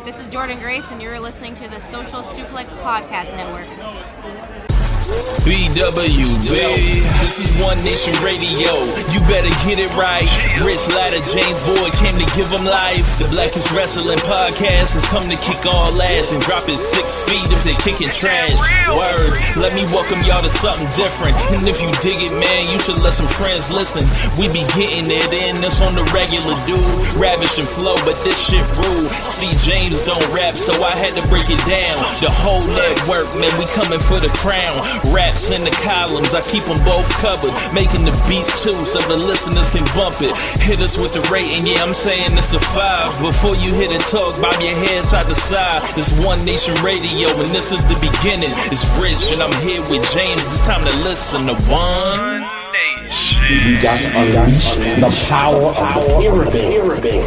This is Jordan Grace, and you're listening to the Social Suplex Podcast Network. BWB, this is One Nation Radio. You better get it right. Rich Latta, James Boyd came to give them life. The Blackest Wrestling Podcast has come to kick all ass and drop it 6 feet if they kicking trash. Word, let me welcome y'all to something different. And if you dig it, man, you should let some friends listen. We be getting it in, this on the regular dude. Ravish and flow, but this shit rude. See, James don't rap, so I had to break it down. The whole network, man, we coming for the crown. Raps in the columns, I keep them both covered. Making the beats too, so the listeners can bump it. Hit us with the rating, yeah, I'm saying it's a 5. Before you hit and talk, bob your head side to side. It's One Nation Radio, and this is the beginning. It's Rich, and I'm here with James. It's time to listen to One Nation. We got to unleash the power of the pyramid.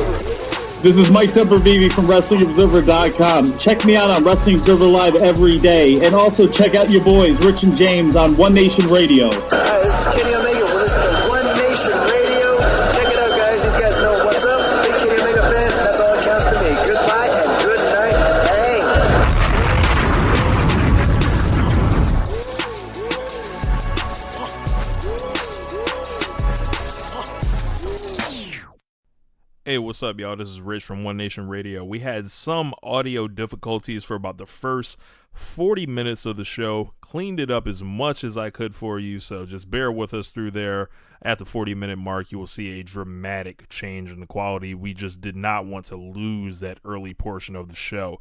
This is Mike Sempervive from WrestlingObserver.com. Check me out on Wrestling Observer Live every day. And also check out your boys, Rich and James, on One Nation Radio. Hi, this is Kenny Omega. We're listening to One Nation Radio. Check it out, guys. These guys know what's up. Big Kenny Omega fans, that's all that counts to me. Goodbye and good night. Hey, what's up, y'all? This is Rich from One Nation Radio. We had some audio difficulties for about the first 40 minutes of the show. Cleaned it up as much as I could for you, so just bear with us through there. At the 40-minute mark, you will see a dramatic change in the quality. We just did not want to lose that early portion of the show.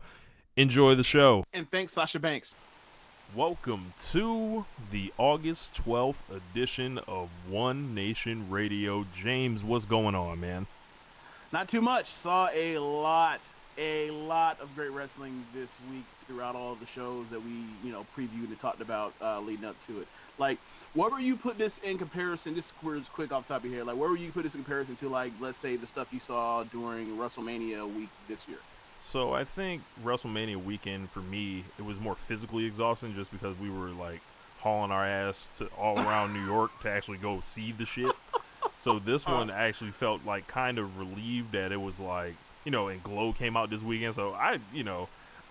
Enjoy the show. And thanks, Sasha Banks. Welcome to the August 12th edition of One Nation Radio. James, what's going on, man? Not too much. Saw a lot of great wrestling this week throughout all of the shows that we, previewed and talked about leading up to it. Like, where were you put this in comparison? Just quick off the top of your head. Like, where would you put this in comparison to, like, let's say the stuff you saw during WrestleMania week this year? So I think WrestleMania weekend for me, it was more physically exhausting just because we were like hauling our ass to all around New York to actually go see the shit. So this one actually felt like kind of relieved that it was like, and Glow came out this weekend. So I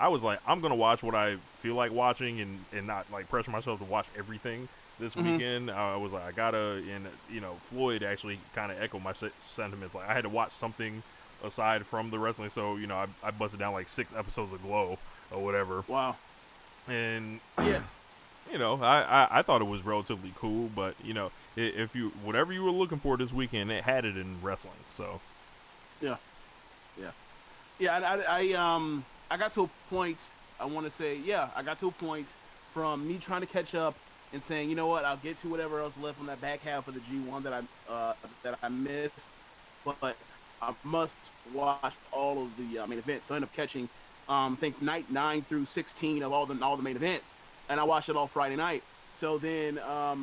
was like, I'm going to watch what I feel like watching and not like pressure myself to watch everything this weekend. I was like, I gotta, and Floyd actually kind of echoed my sentiments. Like I had to watch something aside from the wrestling. So, I busted down like 6 episodes of Glow or whatever. Wow. And yeah. I thought it was relatively cool, but if you whatever you were looking for this weekend, it had it in wrestling. So, yeah. I got to a point. I got to a point from me trying to catch up and saying, you know what, I'll get to whatever else left on that back half of the G1 that I missed, but I must watch all of the main events. So I ended up catching, I think night 9 through 16 of all the main events. And I watched it all Friday night. So then I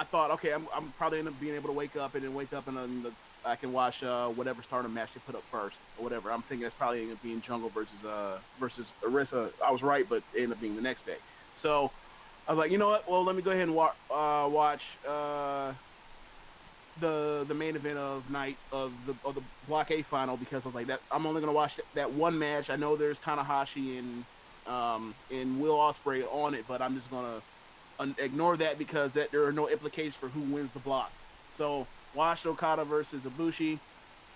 thought, okay, I'm probably end up being able to wake up and then I can watch whatever Stardom match they put up first or whatever. I'm thinking that's probably going to be in Jungle versus Arisa. I was right, but it ended up being the next day. So I was like, you know what? Well, let me go ahead and watch the main event of night of the Block A final, because I was like, that I'm only going to watch that one match. I know there's Tanahashi and Will Ospreay on it, but I'm just gonna ignore that because there are no implications for who wins the block. So watched Okada versus Ibushi.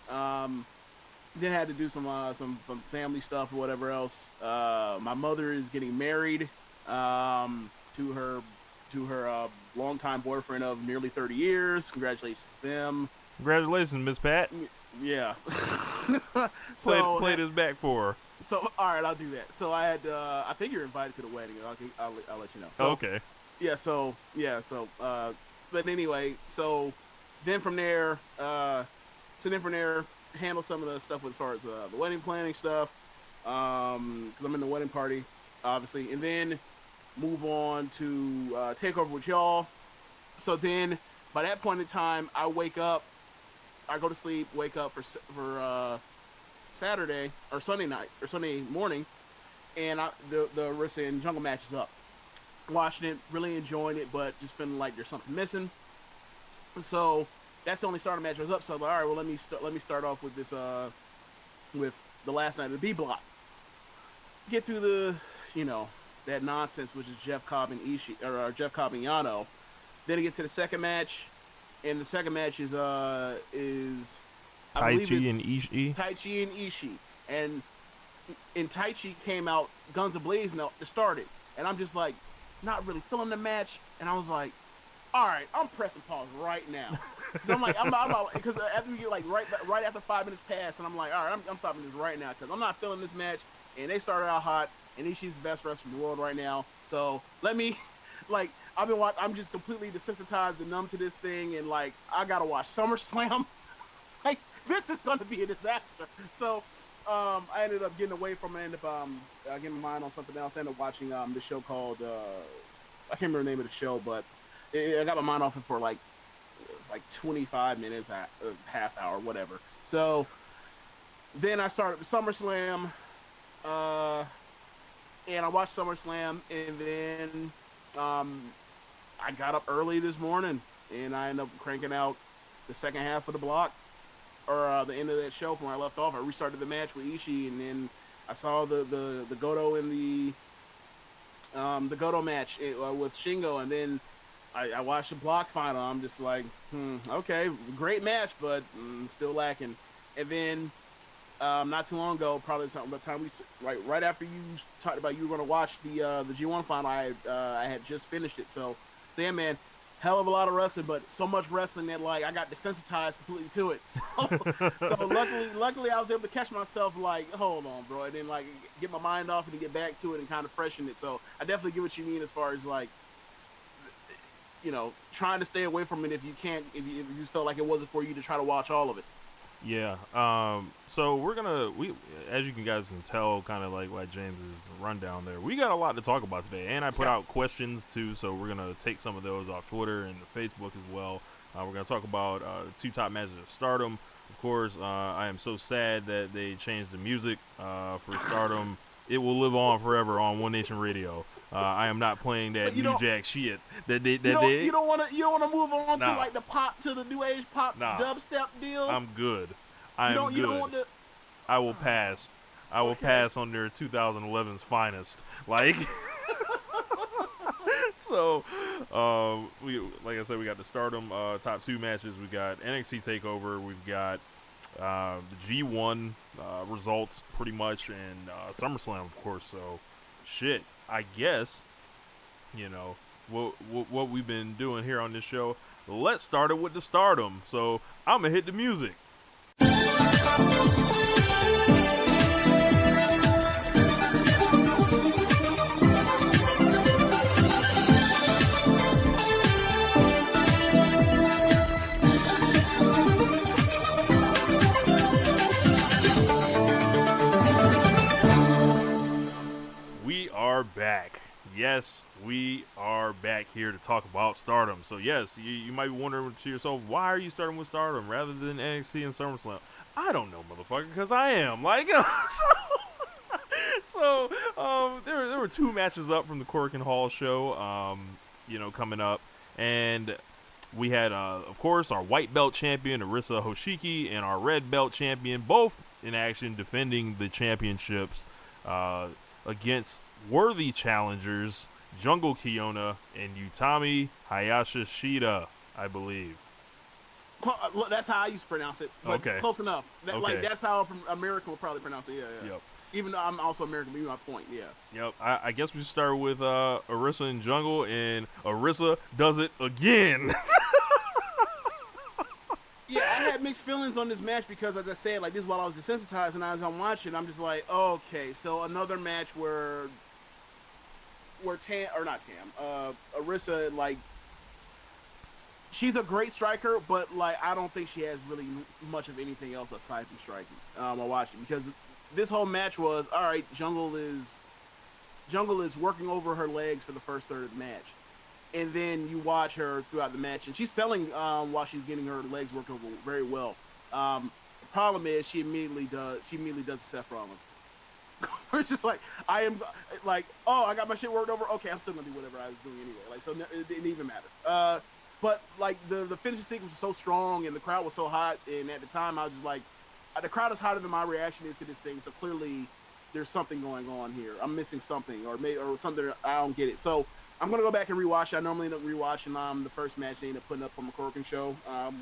Then had to do some family stuff or whatever else. My mother is getting married to her longtime boyfriend of nearly 30 years. Congratulations to them. Congratulations, Miss Pat. Yeah. Play this back for her. So, all right, I'll do that. So I had, I think you're invited to the wedding. I'll let you know. So, okay. Yeah. So, but anyway, so then from there, handle some of the stuff as far as the wedding planning stuff, because I'm in the wedding party, obviously, and then move on to Takeover with y'all. So then, by that point in time, I wake up, I go to sleep, wake up for Saturday or Sunday night or Sunday morning, and the Arisa and Jungle match is up. Watching it, really enjoying it, but just feeling like there's something missing. So that's the only Stardom match was up. So I was like, all right, well let me start off with this with the last night of the B block. get through that nonsense, which is Jeff Cobb and Ishii, or Jeff Cobb and Yano. Then I get to the second match, and the second match is I believe Taichi it's and Ishii. Taichi and Ishii, and Taichi came out guns a-blazing to start it, and I'm just like not really feeling the match, and I was like, all right, I'm pressing pause right now. Cause I'm like, because after we get like right after 5 minutes pass, and I'm like, all right, I'm stopping this right now because I'm not feeling this match. And they started out hot, and Ishii's the best wrestler in the world right now. So let me, like, I'm just completely desensitized and numb to this thing, and like I gotta watch SummerSlam. Like this is gonna be a disaster. So I ended up getting away from it. I ended up getting my mind on something else. I ended up watching this show called I can't remember the name of the show, but I got my mind off it for like 25 minutes, half hour, whatever. So then I started SummerSlam, and I watched SummerSlam, and then I got up early this morning, and I ended up cranking out the second half of the block, or the end of that show from where I left off. I restarted the match with Ishii, and then I saw the Goto in the Goto match with Shingo, and then I watched the block final. I'm just like, okay, great match, but still lacking. And then not too long ago, probably by the time right after you talked about you were going to watch the G1 final, I had just finished it. So yeah, man, hell of a lot of wrestling, but so much wrestling that like I got desensitized completely to it. So luckily I was able to catch myself like, hold on, bro, and then like get my mind off it and get back to it and kind of freshen it. So I definitely get what you mean as far as like, trying to stay away from it if you just felt like it wasn't for you to try to watch all of it. Yeah. So we as you guys can tell, kind of like James's rundown there, we got a lot to talk about today, and I put out questions too, so we're gonna take some of those off Twitter and the Facebook as well. We're gonna talk about the two top matches of Stardom. Of course, I am so sad that they changed the music for Stardom. It will live on forever on One Nation Radio. I am not playing that New Jack shit. You don't want to move on to like the new age pop dubstep deal. I'm good. You don't want to. I will pass. I will pass on their 2011's finest. Like. So, like I said, we got the Stardom top two matches. We got NXT Takeover. We've got the G1 results pretty much, and SummerSlam, of course. So, shit. I guess, what we've been doing here on this show. Let's start it with the Stardom. So I'm gonna hit the music. We are back. Yes, we are back here to talk about Stardom. So yes, you might be wondering to yourself, why are you starting with Stardom rather than NXT and SummerSlam? I don't know, motherfucker, because I am. Like, there were two matches up from the Cork and Hall show, coming up, and we had, of course, our white belt champion Arisa Hoshiki and our red belt champion both in action defending the championships against worthy challengers Jungle Kiona and Utami Hayashishita, I believe. That's how I used to pronounce it. But okay. Close enough. Okay. Like that's how American will probably pronounce it. Yeah. Yep. Even though I'm also American, but you my point. Yeah. Yep. I guess we should start with Arisa and Jungle, and Arisa does it again. Yeah, I had mixed feelings on this match because, as I said, like this is while I was desensitized, and as I'm watching, I'm just like, okay, so another match where Arisa, like, she's a great striker, but like I don't think she has really much of anything else aside from striking. While watching, because this whole match was all right. Jungle is working over her legs for the first third of the match. And then you watch her throughout the match, and she's selling while she's getting her legs worked over very well. The problem is she immediately does Seth Rollins. It's just like I am like, oh, I got my shit worked over. Okay, I'm still gonna do whatever I was doing anyway. Like, so it didn't even matter. But like the finishing sequence was so strong, and the crowd was so hot, and at the time I was just like, the crowd is hotter than my reaction is to this thing. So clearly, there's something going on here. I'm missing something, or something I don't get it. So I'm gonna go back and rewatch it. I normally end up rewatching the first match they end up putting up on the McCorkin show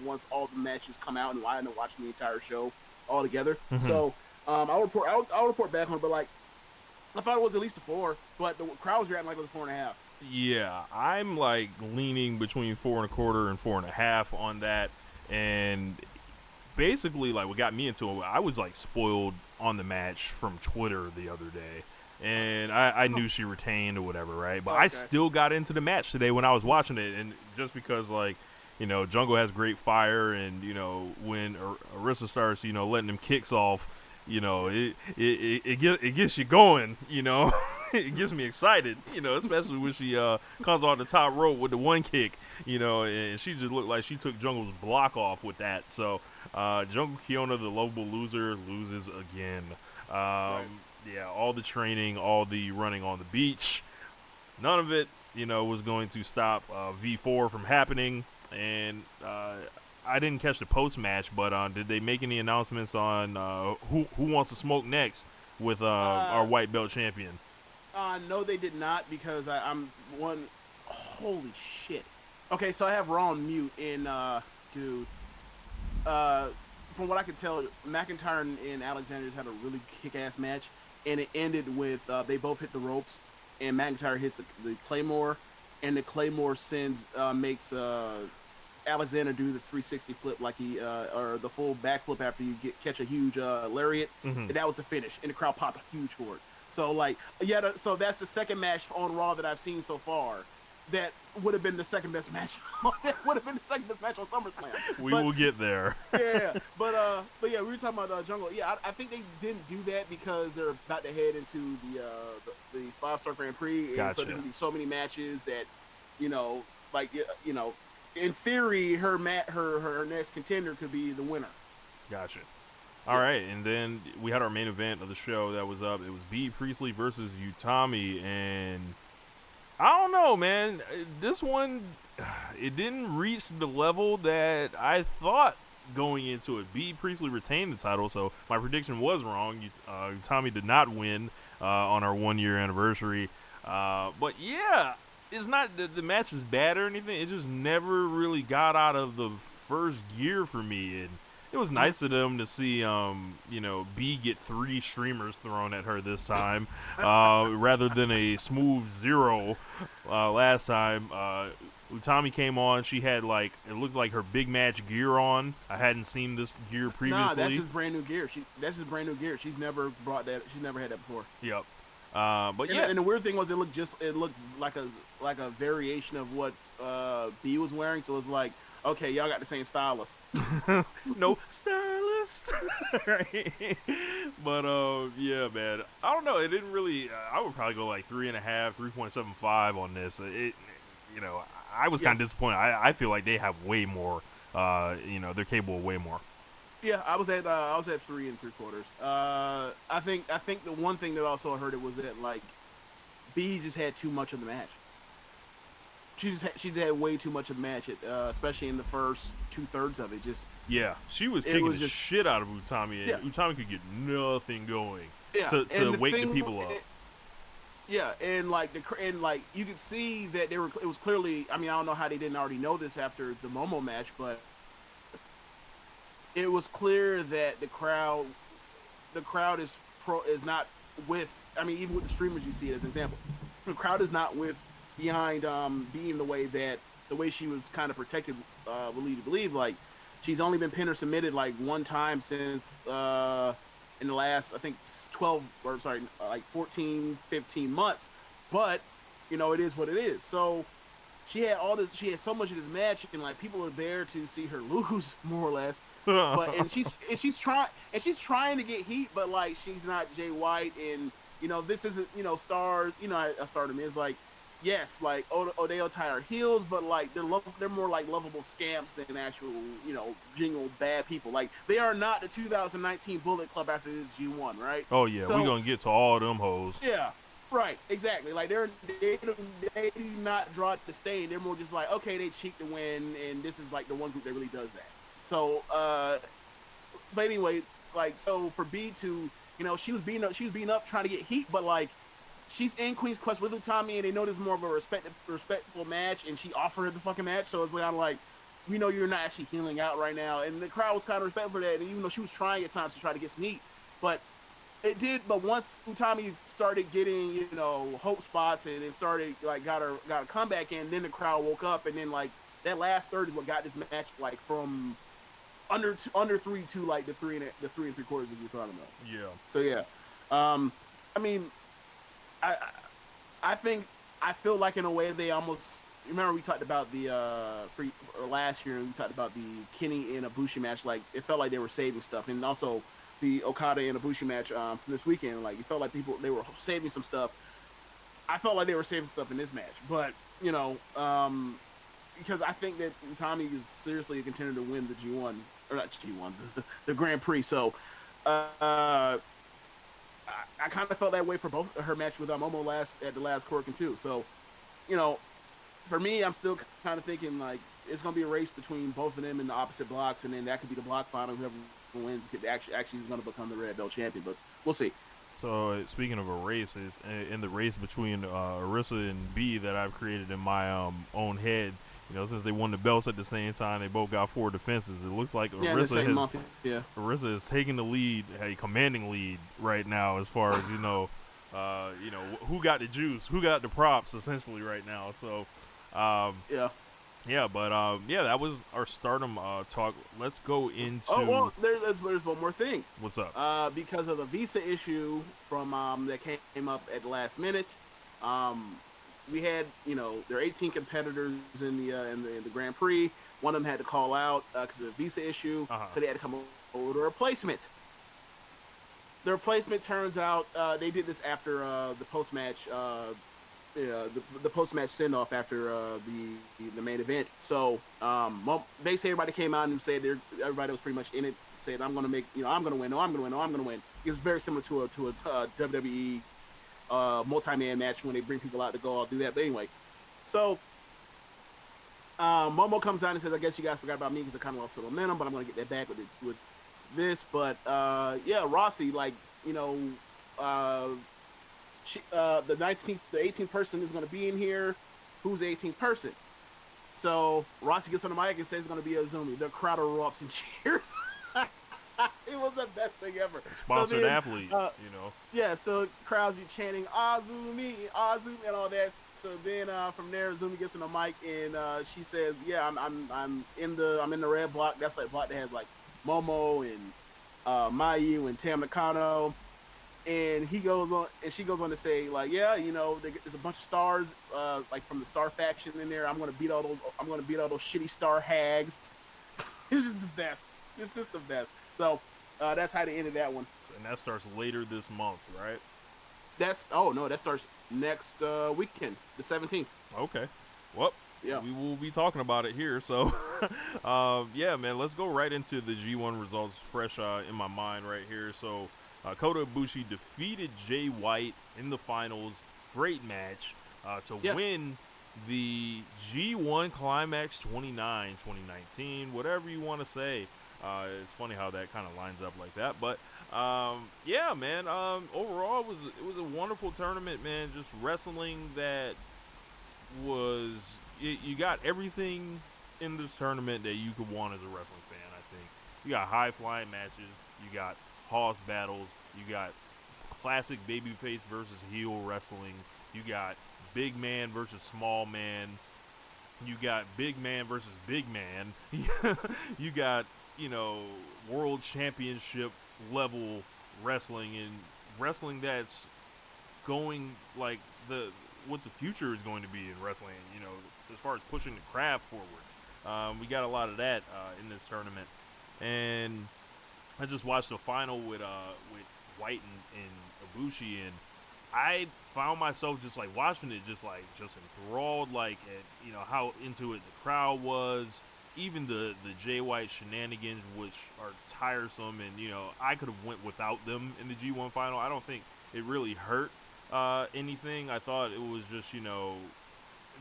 once all the matches come out, and I end up watching the entire show all together. Mm-hmm. So I'll report back on it. But like, I thought it was at least a 4, but the crowds reacting like it was 4.5. Yeah, I'm like leaning between 4.25 and 4.5 on that, and basically like what got me into it, I was like spoiled on the match from Twitter the other day, and I knew she retained or whatever, right? But I still got into the match today when I was watching it, and just because like, you know, Jungle has great fire, and you know, when Arisa starts, you know, letting them kicks off, you know, it gets you going, you know. It gets me excited, you know, especially when she comes on the top rope with the one kick, you know, and she just looked like she took Jungle's block off with that. So Jungle Kiona, the lovable loser, loses again. Right. Yeah, all the training, all the running on the beach, none of it, you know, was going to stop V4 from happening. And I didn't catch the post-match, but did they make any announcements on who wants to smoke next with our white belt champion? No, they did not, because I'm one. Holy shit. Okay, so I have Raw on mute, and dude, from what I could tell, McIntyre and Alexander had a really kick-ass match, and it ended with they both hit the ropes, and McIntyre hits the Claymore, and the Claymore makes Alexander do the 360 flip like he or the full backflip after you catch a huge lariat, and that was the finish, and the crowd popped huge for it. So like, yeah, so that's the second match on Raw that I've seen so far. That would have been the second best match. That would have been the second best match on SummerSlam. We will get there. Yeah, but yeah, we were talking about Jungle. Yeah, I think they didn't do that because they're about to head into the 5-star Grand Prix, and Gotcha. so there's gonna be so many matches that, you know, like, you know, in theory, her next contender could be the winner. Gotcha. All right, and then we had our main event of the show that was up. It was B. Priestley versus Utami, and I don't know, man. This one, it didn't reach the level that I thought going into it. B. Priestley retained the title, so my prediction was wrong. Utami did not win on our 1-year anniversary. But yeah, it's not the match was bad or anything. It just never really got out of the first gear for me, and it was nice of them to see, you know, B get 3 streamers thrown at her this time, rather than a smooth 0 last time. Utami came on. She had, like, it looked like her big match gear on. I hadn't seen this gear previously. Nah, that's just brand new gear. That's just brand new gear. She's never brought that. She's never had that before. Yep. But yeah. And the weird thing was, it looked like a variation of what B was wearing. So it's like, okay, y'all got the same stylist. No stylist. Right. But yeah, man. I don't know. It didn't really. I would probably go like 3.5, 3.75 on this. You know, I was kind of disappointed. I feel like they have way more. You know, they're capable of way more. Yeah, I was at 3 3/4. I think the one thing that also hurt it was that, like, B just had too much of the match. She just had way too much of the match, especially in the first 2/3 of it. Just she was kicking the shit out of Utami, and Utami could get nothing going to wake the people up. And like you could see that it was clearly. I mean, I don't know how they didn't already know this after the Momo match, but it was clear that the crowd is not with. I mean, even with the streamers, you see it as an example. The crowd is not behind being the way she was kind of protected, would lead to believe. Like, she's only been pinned or submitted like one time since in the last, I think, 14, 15 months. But, you know, it is what it is. So she had so much of this match, and like, people are there to see her lose, more or less. But she's trying to get heat, but like, she's not Jay White, and you know, this isn't, you know, Stars, you know, a Stardom is like, yes, like Odeyo tie her heels, but like they're more like lovable scamps than actual, you know, genuine bad people. Like, they are not the 2019 Bullet Club after this G1, right? Oh yeah, so, we're gonna get to all them hoes. Yeah, right, exactly. Like, they do not draw the stain. They're more just like, okay, they cheat to win, and this is like the one group that really does that. So, but anyway, like, so for B to You know, she was beating up trying to get heat, but like she's in Queen's Quest with Utami, and they know this is more of a respectful match, and she offered her the fucking match, so it's like I'm like, we know you're not actually healing out right now, and the crowd was kind of respectful for that, and even though she was trying at times to try to get some heat, but it did. But once Utami started getting, you know, hope spots, and it started like got a comeback in, then the crowd woke up, and then like that last third is what got this match like from under 3 to like the 3 and 3/4 that you're talking about. Yeah. So yeah, I mean, I think I feel like in a way they almost remember we talked about the last year, we talked about the Kenny and Ibushi match. Like it felt like they were saving stuff, and also the Okada and Ibushi match from this weekend. Like it felt like they were saving some stuff. I felt like they were saving stuff in this match, but you know, because I think that Utami is seriously a contender to win the G1 or not G1, the Grand Prix. So. I kind of felt that way for both her match with Momo at the last Korakuen too. So, you know, for me, I'm still kind of thinking like it's gonna be a race between both of them in the opposite blocks, and then that could be the block final. Whoever wins could actually is gonna become the red belt champion. But we'll see. So speaking of a race, is in the race between Arisa and B that I've created in my own head. You know, since they won the belts at the same time, they both got 4 defenses. It looks like Arisa is taking the lead, a commanding lead right now, as far as who got the juice, who got the props, essentially right now. So, that was our Stardom talk. Let's go into. Oh well, there's one more thing. What's up? Because of the visa issue from that came up at the last minute. We had, you know, there are 18 competitors in the Grand Prix. One of them had to call out because of a visa issue, so they had to come over to a replacement. The replacement turns out they did this after the post match, the post match send off after the main event. So basically everybody came out and said everybody was pretty much in it. Said I'm gonna win. No, I'm gonna win. It's very similar to a WWE. Multi-man match when they bring people out to go. I'll do that. But anyway, so Momo comes out and says, "I guess you guys forgot about me because I kind of lost the momentum, but I'm gonna get that back with this." But Rossi, like you know, the 18th person is gonna be in here. Who's the 18th person? So Rossi gets on the mic and says it's gonna be Azumi. The crowd erupts and cheers. It was the best thing ever. Sponsored athlete, you know. Yeah, so crowds are chanting Azumi, Azumi, and all that. So then from there, Azumi gets on the mic and she says, "Yeah, I'm in the red block. That's like block that has like Momo and Mayu and Tam Nakano." And she goes on to say like, "Yeah, you know, there's a bunch of stars like from the Star faction in there. I'm gonna beat all those shitty Star hags." It's just the best. It's just the best. So that's how they ended that one. And that starts later this month, right? That starts next weekend, the 17th. Okay. Well, yeah, we will be talking about it here. So, man, let's go right into the G1 results fresh in my mind right here. So, Kota Ibushi defeated Jay White in the finals. Great match to win the G1 Climax 29 2019, whatever you want to say. It's funny how that kind of lines up like that, but man. Overall, it was a wonderful tournament, man. Just wrestling that was you got everything in this tournament that you could want as a wrestling fan. I think you got high flying matches, you got hoss battles, you got classic babyface versus heel wrestling, you got big man versus small man, you got big man versus big man, you got world championship level wrestling, and wrestling that's going like what the future is going to be in wrestling, as far as pushing the craft forward. We got a lot of that in this tournament, and I just watched the final with White and Ibushi, and I found myself just like watching it, just enthralled, like at, how into it the crowd was. Even the Jay White shenanigans, which are tiresome, and I could have went without them in the G1 final. I don't think it really hurt anything. I thought it was just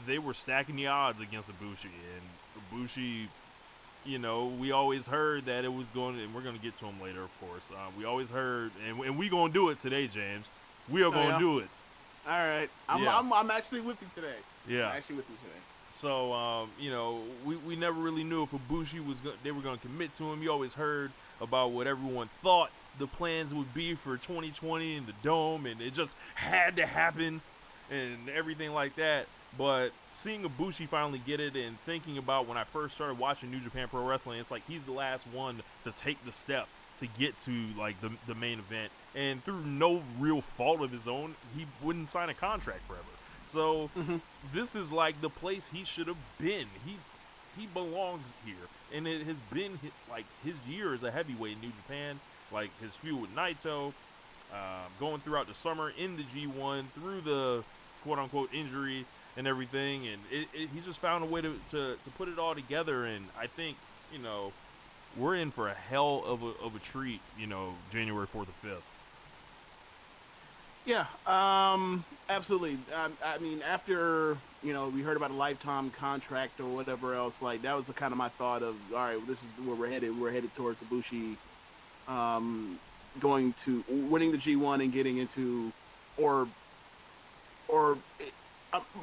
they were stacking the odds against Ibushi, and Ibushi you know, we always heard that it was going to, and we're going to get to him later, of course. We always heard, and we going to do it today, James. We are going to do it. All right. I'm actually with you today. Yeah. I'm actually with you today. So, you know, we never really knew if Ibushi they were going to commit to him. You always heard about what everyone thought the plans would be for 2020 in the Dome, and it just had to happen and everything like that. But seeing Ibushi finally get it, and thinking about when I first started watching New Japan Pro Wrestling, it's like he's the last one to take the step to get to like the main event, and through no real fault of his own, he wouldn't sign a contract forever. So this is like the place he should have been. He belongs here, and it has been like his year as a heavyweight in New Japan, like his feud with Naito, going throughout the summer in the G1 through the quote-unquote injury and everything, and he just found a way to put it all together. And I think, you know, we're in for a hell of a treat, you know, January 4th or 5th. Yeah, absolutely. I mean, after, you know, we heard about a lifetime contract or whatever else, like, that was the kind of my thought of, all right, well, this is where we're headed. We're headed towards Ibushi going to winning the G1 and getting into,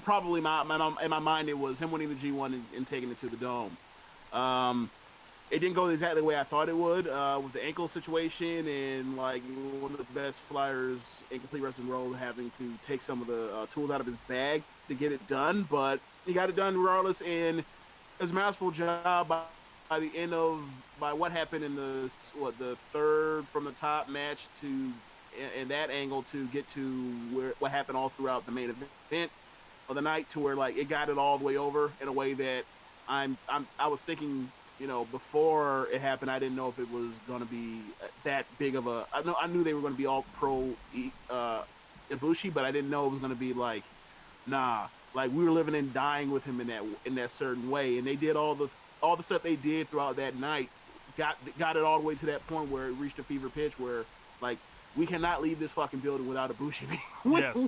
probably in my mind it was him winning the G1 and taking it to the Dome. It didn't go exactly the way I thought it would, with the ankle situation and like one of the best flyers in Complete Wrestling World having to take some of the tools out of his bag to get it done. But he got it done regardless, and it was a masterful job by the end of what happened in the third from the top match to in that angle to get to what happened all throughout the main event of the night, to where like it got it all the way over in a way that I was thinking. You know, before it happened, I didn't know if it was going to be that big of a. I knew they were going to be all pro Ibushi, but I didn't know it was going to be like, nah, like we were living and dying with him in that certain way, and they did all the stuff they did throughout that night, got it all the way to that point where it reached a fever pitch where like we cannot leave this fucking building without Ibushi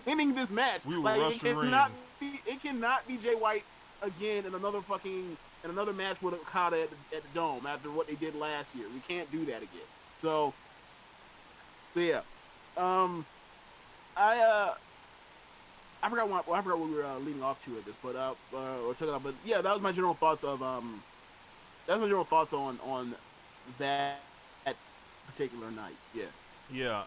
winning this match. We were like it cannot be Jay White again in another match with Okada at the Dome after what they did last year. We can't do that again. So yeah. I forgot what we were leading off to at this, but or took it off. But yeah, that was my general thoughts of on that particular night. Yeah. Yeah,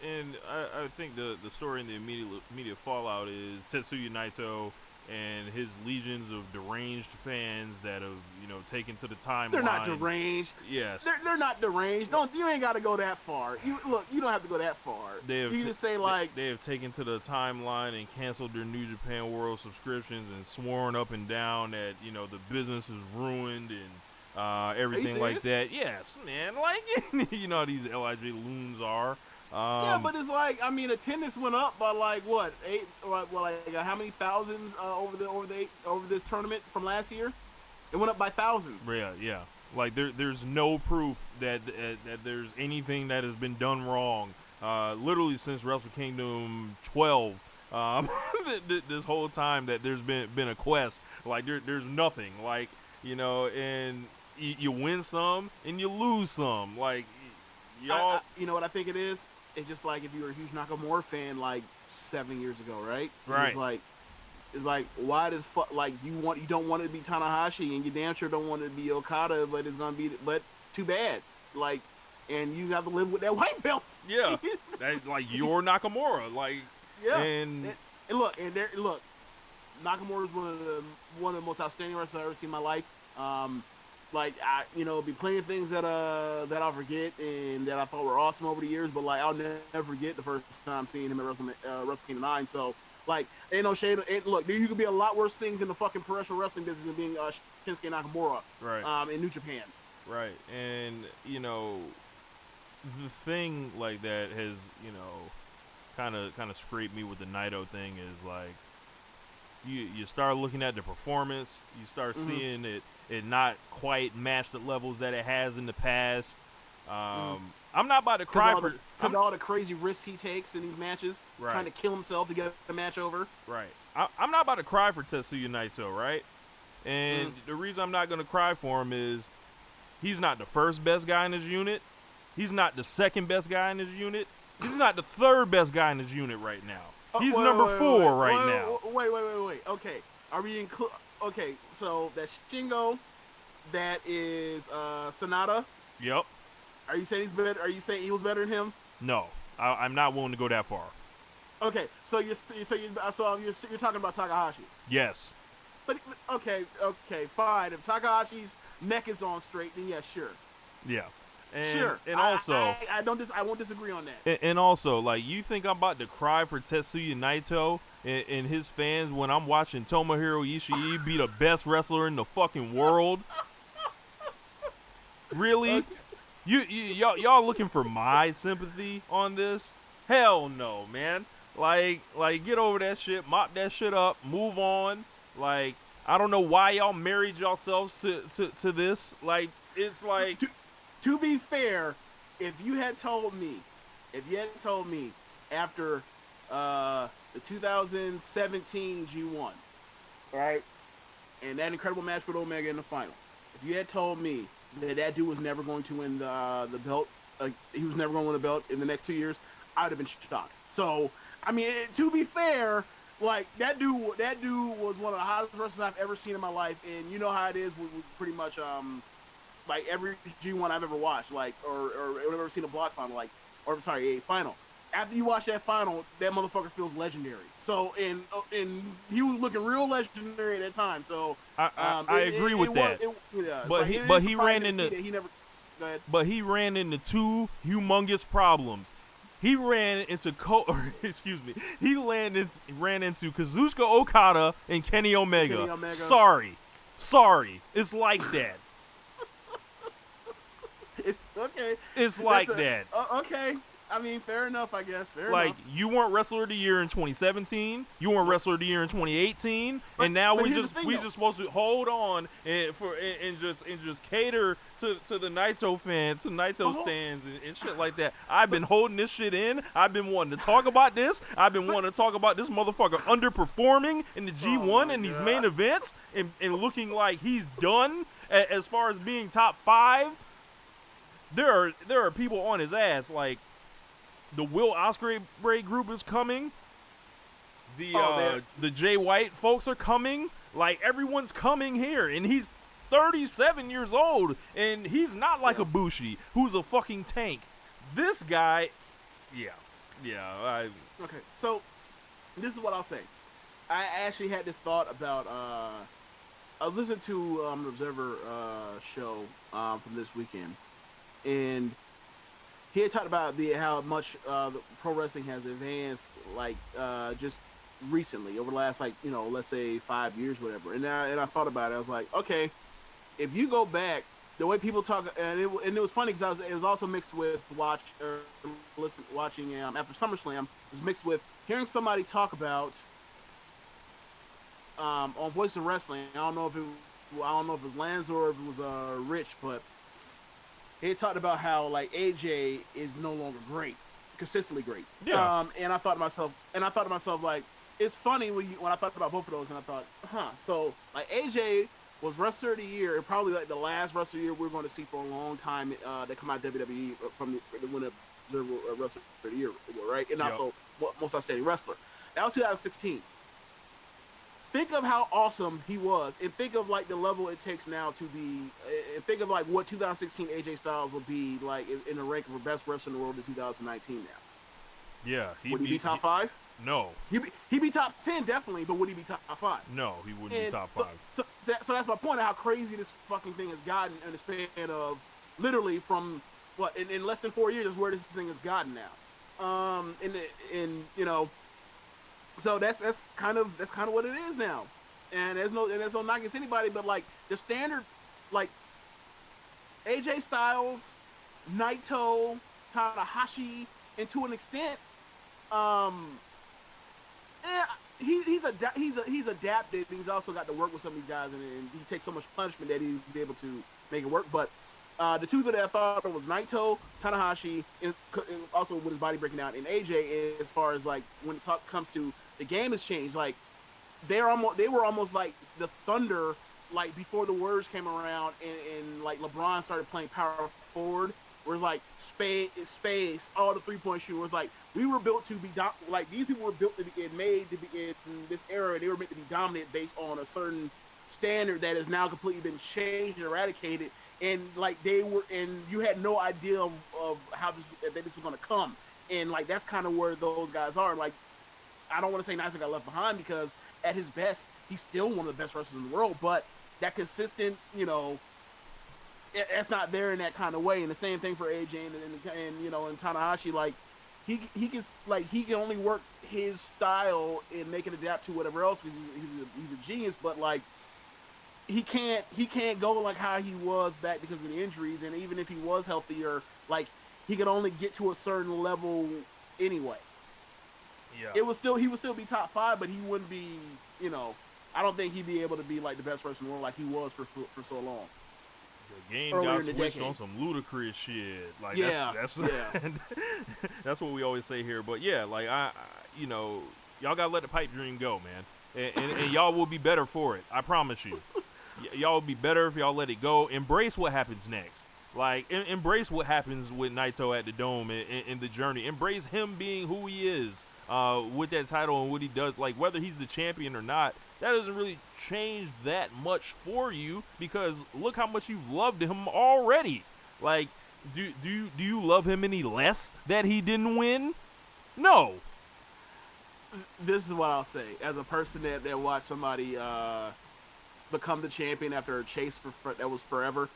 and I think the story in the immediate fallout is Tetsuya Naito and his legions of deranged fans that have, you know, taken to the timeline. They're not deranged. Yes. They're not deranged. You ain't got to go that far. You don't have to go that far. You just say like they have taken to the timeline and canceled their New Japan World subscriptions and sworn up and down that, you know, the business is ruined and everything like that. Yes, man. Like, you know how these LIJ loons are. Yeah, but it's like, I mean, attendance went up by like what, how many thousands over this tournament from last year? It went up by thousands. Yeah. Like there's no proof that there's anything that has been done wrong. Literally since Wrestle Kingdom 12, this whole time that there's been a quest. Like there's nothing. Like, you know, and you win some and you lose some. Like y'all. You know what I think it is? It's just like if you were a huge Nakamura fan like 7 years ago, right? Right. It's like why does like you don't want it to be Tanahashi and you damn sure don't want it to be Okada, but it's gonna be too bad. Like, and you have to live with that white belt. Yeah, that, like you're Nakamura. Like, yeah. And look, Nakamura is one of the most outstanding wrestlers I've ever seen in my life. Like, be plenty of things that I'll forget and that I thought were awesome over the years, but like I'll never forget the first time seeing him at Wrestle Kingdom 9. So like, ain't no shade. Look, you could be a lot worse things in the fucking professional wrestling business than being Shinsuke Nakamura, right? In New Japan, right? And you know, the thing like that has, you know, kind of scraped me with the Naito thing is like you start looking at the performance, you start seeing it not quite match the levels that it has in the past. I'm not about to cry because all the crazy risks he takes in these matches, right, trying to kill himself to get the match over. Right. I'm not about to cry for Tetsuya Naito, right? And the reason I'm not going to cry for him is He's not the first best guy in his unit. He's not the second best guy in his unit. He's not the third best guy in his unit right now. He's number 4 right now. Wait. Okay. Are we okay, so that's Shingo. That is Sonata. Yep. Are you saying he's better? Are you saying he was better than him? No. I'm not willing to go that far. Okay. So you're talking about Takahashi. Yes. But okay, fine. If Takahashi's neck is on straight, then yeah, sure. Yeah. And, sure. And also, I won't disagree on that. And also, like, you think I'm about to cry for Tetsuya Naito and his fans when I'm watching Tomohiro Ishii be the best wrestler in the fucking world? Really? Okay. Y'all looking for my sympathy on this? Hell no, man. Like get over that shit, mop that shit up, move on. Like, I don't know why y'all married yourselves to this. Like, it's like. To be fair, if you had told me after the 2017 G1, right, and that incredible match with Omega in the final, if you had told me that dude was never going to win the belt, he was never going to win the belt in the next 2 years, I would have been shocked. So, I mean, to be fair, like, that dude was one of the hottest wrestlers I've ever seen in my life, and you know how it is with pretty much like every G1 I've ever watched, like, or I've ever seen a block final, like, or sorry, a final. After you watch that final, that motherfucker feels legendary. So, and he was looking real legendary at that time. So, I agree with that. But he ran into But he ran into 2 humongous problems. He ran into He ran into Kazuchika Okada and Kenny Omega. Sorry, it's like that. Okay. It's like that. Okay. I mean, fair enough, I guess. Fair like, enough. You weren't Wrestler of the Year in 2017. You weren't Wrestler of the Year in 2018. And now we just supposed to hold on and just cater to the Naito fans, to Naito stands and shit like that. I've been holding this shit in. I've been wanting to talk about this. I've been wanting to talk about this motherfucker underperforming in the G1 and these main events and looking like he's done as far as being top 5. There are people on his ass, like the Will Ospreay group is coming. The Jay White folks are coming. Like, everyone's coming here, and he's 37 years old, and he's not like a Bushi, who's a fucking tank. This guy, Okay, so this is what I'll say. I actually had this thought about. I was listening to an Observer show from this weekend. And he had talked about how much the pro wrestling has advanced, like, just recently, over the last, like, let's say 5 years, whatever. And I thought about it. I was like, okay, if you go back, the way people talk, and it was funny because it was also mixed with watching after SummerSlam. It was mixed with hearing somebody talk about on Voice of Wrestling. I don't know if it was Lance or if it was Rich, but. He talked about how, like, AJ is no longer great, consistently great. Yeah. And I thought to myself, like, it's funny when I thought about both of those, and I thought, so, like, AJ was Wrestler of the Year, and probably, like, the last Wrestler of the Year we're going to see for a long time that come out of WWE from the winner of Wrestler of the Year, right? And also Most Outstanding Wrestler. That was 2016. Think of how awesome he was, and think of, like, the level it takes now to be, and think of, like, what 2016 AJ Styles would be, like, in the rank of the best wrestler in the world in 2019 now. Yeah. Would he be top 5? No. He'd be top 10, definitely, but would he be top 5? No, he wouldn't be top 5. So that's my point of how crazy this fucking thing has gotten in the span of, literally from, in less than 4 years is where this thing has gotten now. So that's kind of what it is now, and there's no knock against anybody, but, like, the standard, like, AJ Styles, Naito, Tanahashi, and to an extent, he's adapted. He's also got to work with some of these guys, and he takes so much punishment that he's able to make it work. But the two people that I thought was Naito, Tanahashi, and also with his body breaking out, and AJ, as far as, like, when it comes to the game has changed. Like, they were almost like the Thunder like before the words came around and like LeBron started playing power forward, where like space, all the 3-point shooters, like we were built to be like these people were built to be made to be in this era. They were meant to be dominant based on a certain standard that has now completely been changed and eradicated. And like they were, and you had no idea of how this was going to come. And like that's kind of where those guys are. Like I don't want to say Naito got left behind because at his best, he's still one of the best wrestlers in the world. But that consistent, that's not there in that kind of way. And the same thing for AJ and Tanahashi. Like he can only work his style and make it adapt to whatever else. He's a genius, but like he can't go like how he was back because of the injuries. And even if he was healthier, like he could only get to a certain level anyway. Yeah. He would still be top 5, but he wouldn't be, I don't think he'd be able to be like the best wrestler in the world like he was for so long. The game got switched on some ludicrous shit. Like that's that's what we always say here. But yeah, like y'all gotta let the pipe dream go, man, and y'all will be better for it. I promise you. Y'all will be better if y'all let it go. Embrace what happens next. Like embrace what happens with Naito at the Dome in the journey. Embrace him being who he is. With that title and what he does, like whether he's the champion or not, that doesn't really change that much for you because look how much you've loved him already. Like, do you love him any less that he didn't win? No. This is what I'll say as a person that watched somebody become the champion after a chase that was forever.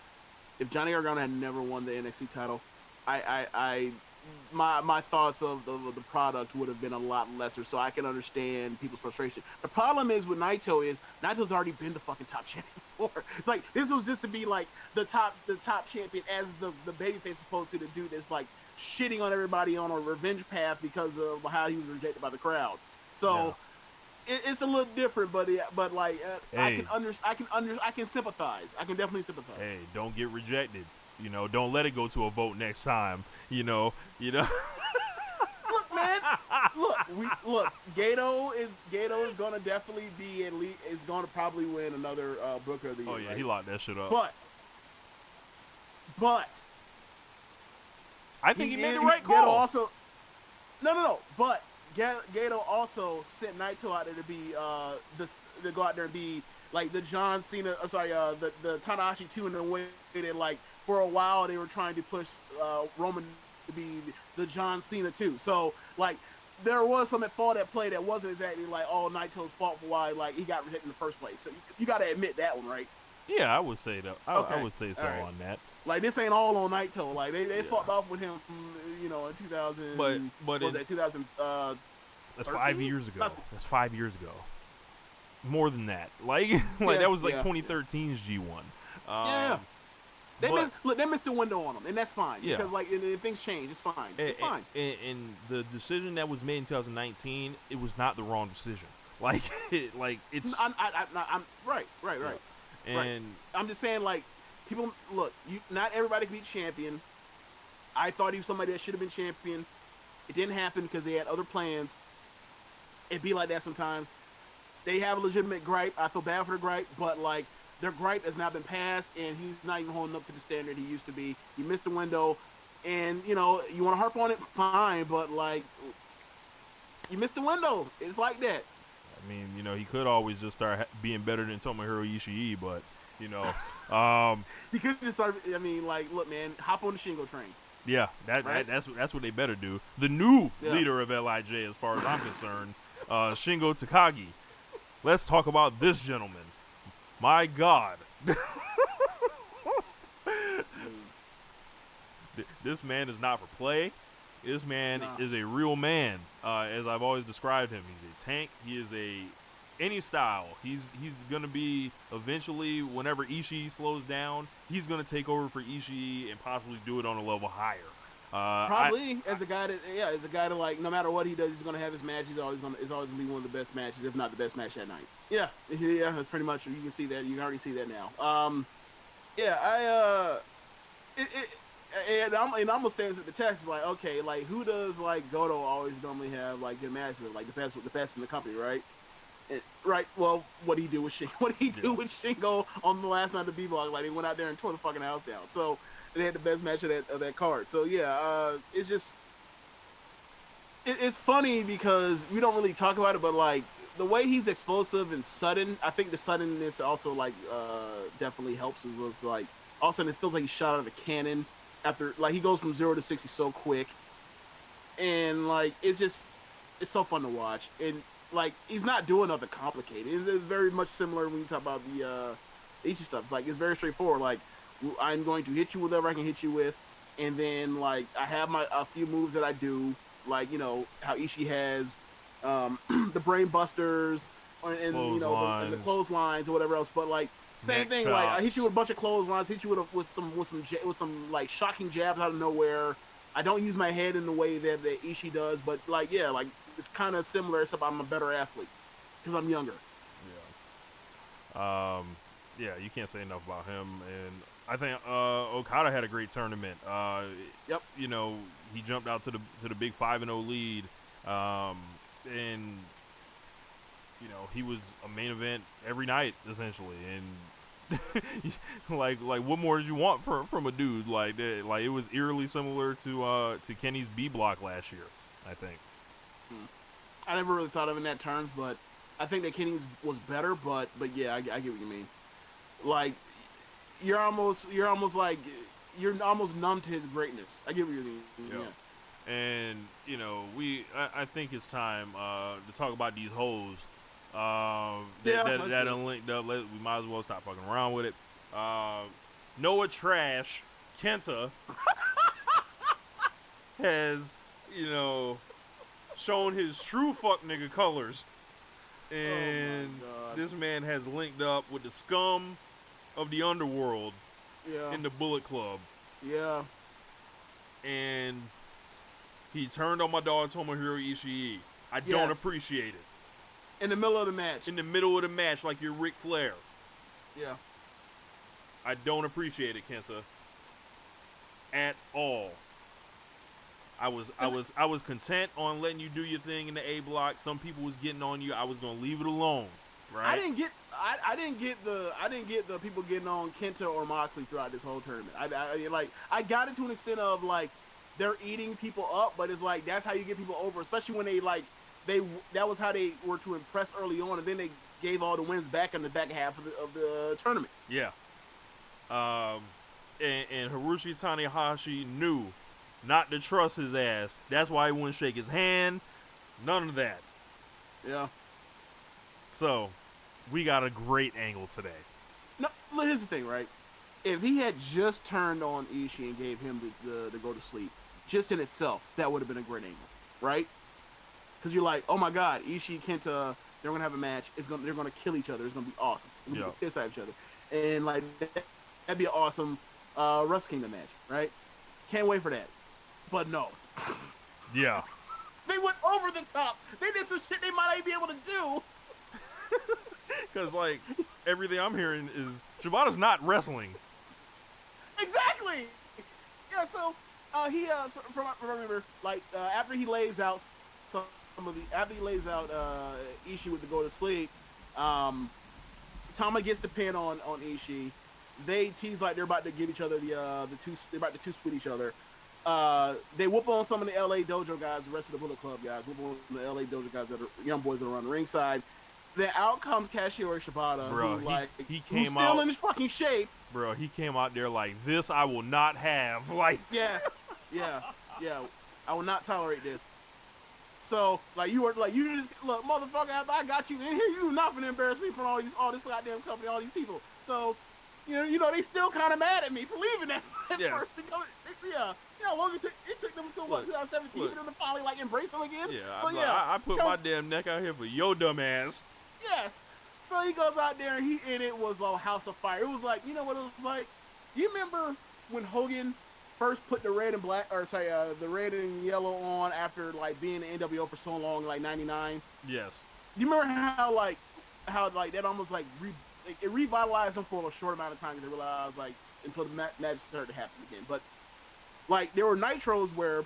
If Johnny Gargano had never won the NXT title, my thoughts of the product would have been a lot lesser, so I can understand people's frustration. The problem is with Naito is Naito's already been the fucking top champion before. It's like this was just to be like the top champion as the babyface is supposed to do this, like shitting on everybody on a revenge path because of how he was rejected by the crowd. So it's a little different, but like hey. I can sympathize. I can definitely sympathize. Hey, don't get rejected. Don't let it go to a vote next time. Look, man. Look. Gato is gonna definitely be is gonna probably win another Booker of the Year. Oh yeah, right? He locked that shit up. But I think he made the right call. Gato also, no. But Gato also sent Naito out there to be to go out there and be like the John Cena. The Tanahashi 2 in the way that like. For a while, they were trying to push Roman to be the John Cena too. So, like, there was some fault at play that wasn't exactly like all Naito's fault for why like he got rejected in the first place. So you got to admit that one, right? Yeah, I would say that. I would say so right. On that. Like this ain't all on Naito. Like they fought off with him, in 2000. But was that 2000? That's 5 years ago. That's 5 years ago. More than that. Like that was like 2013's G1. Yeah. They missed the window on them, and that's fine. Yeah. Because if things change, it's fine. It's fine. And the decision that was made in 2019, it was not the wrong decision. Like it's. I'm right. Yeah. And right. I'm just saying, like, people look. Not everybody can be champion. I thought he was somebody that should have been champion. It didn't happen because they had other plans. It'd be like that sometimes. They have a legitimate gripe. I feel bad for the gripe, but like. Their gripe has now been passed, and he's not even holding up to the standard he used to be. He missed the window, and, you want to harp on it, fine, but, like, you missed the window. It's like that. I mean, he could always just start being better than Tomohiro Ishii, but, He could just start, look, man, hop on the Shingo train. Yeah, that's what they better do. The new leader of LIJ, as far as I'm concerned, Shingo Takagi. Let's talk about this gentleman. My God. This man is not for play. This man is a real man, as I've always described him. He's a tank. He is any style. He's going to be eventually, whenever Ishii slows down, he's going to take over for Ishii and possibly do it on a level higher. Probably as a guy to like, no matter what he does, he's gonna have his match. It's always gonna be one of the best matches, if not the best match that night. Yeah, that's pretty much. You can see that. You can already see that now. And I'm gonna stand with the text like, okay, like who does like Goto always normally have like good matches with, like the best in the company, right? Right. Well, what did he do with Shingo? What did he do with Shingo on the last night of the B-Block? Like, they went out there and tore the fucking house down. So they had the best match of that card. So yeah, it's just it's funny because we don't really talk about it, but like the way he's explosive and sudden, I think the suddenness also like definitely helps. Is like all of a sudden it feels like he shot out of a cannon after like he goes from 0 to 60 so quick, and like it's so fun to watch. And like he's not doing nothing complicated. It's very much similar when you talk about the Ishii stuff. It's like it's very straightforward. Like I'm going to hit you with whatever I can hit you with, and then like I have a few moves that I do. Like, you know, how Ishii has the brain busters and you know the clotheslines or whatever else. But like same thing, like I hit you with a bunch of clotheslines, hit you with some like shocking jabs out of nowhere. I don't use my head in the way that Ishii does, but like yeah, like it's kind of similar, except I'm a better athlete because I'm younger. Yeah. Yeah, you can't say enough about him, and I think Okada had a great tournament. Yep. You know, he jumped out to the big 5-0 lead, and you know he was a main event every night essentially. And like what more did you want from a dude like that? Like it was eerily similar to Kenny's B Block last year, I think. I never really thought of it in that terms, but I think that Kenny's was better. But yeah, I get what you mean. Like you're almost numb to his greatness. I get what you mean. Yep. Yeah. And you know, I think it's time to talk about these hoes. That unlinked up. We might as well stop fucking around with it. Noah Trash Kenta has, you know, shown his true fuck nigga colors, and this man has linked up with the scum of the underworld in the Bullet Club. Yeah. And he turned on my dog Tomohiro Ishii. I don't appreciate it. In the middle of the match. In the middle of the match, like you're Ric Flair. Yeah. I don't appreciate it, Kenta. At all. I was content on letting you do your thing in the A block. Some people was getting on you. I was gonna leave it alone. Right? I didn't get the people getting on Kenta or Moxley throughout this whole tournament. I got it to an extent of like they're eating people up, but it's like that's how you get people over, especially when that was how they were to impress early on, and then they gave all the wins back in the back half of the tournament. Yeah. And Hiroshi Tanahashi knew not to trust his ass. That's why he wouldn't shake his hand. None of that. Yeah. So, we got a great angle today. No, here's the thing, right? If he had just turned on Ishii and gave him the go to sleep, just in itself, that would have been a great angle, right? Because you're like, oh my God, Ishii, Kenta, they're gonna have a match. They're gonna kill each other. It's gonna be awesome. They're gonna be pissed at each other, and like that'd be an awesome Wrestle Kingdom match, right? Can't wait for that. But no. Yeah. They went over the top. They did some shit they might not even be able to do. Because, like, everything I'm hearing is Shibata's not wrestling. Exactly. Yeah, so he from what I remember, like after he lays out Ishii with the go to sleep, Tama gets the pin on Ishii. They tease like they're about to give each other they're about to two-split each other. They whoop on some of the LA Dojo guys, the rest of the Bullet Club guys, whoop on the LA Dojo guys that are young boys that are on the ringside. Then out comes Kazuchika Shibata, bro, he came out still in his fucking shape. Bro, he came out there like, this I will not have. Like, yeah, I will not tolerate this. So, like, you just look, motherfucker. After I got you in here, you do not finna embarrass me from all this goddamn company, all these people. So, you know, they still kind of mad at me for leaving that first. Yeah. You know how long it took them until 2017 for them to finally like embrace him again. Yeah, so I put my damn neck out here for your dumb ass. Yes. So he goes out there and it was a house of fire. It was like, you know what it was like? You remember when Hogan first put the red and the red and yellow on after like being in NWO for so long, like '99? Yes. You remember how that almost like it revitalized them for a short amount of time because they realized like until the match started to happen again. But like there were nitros where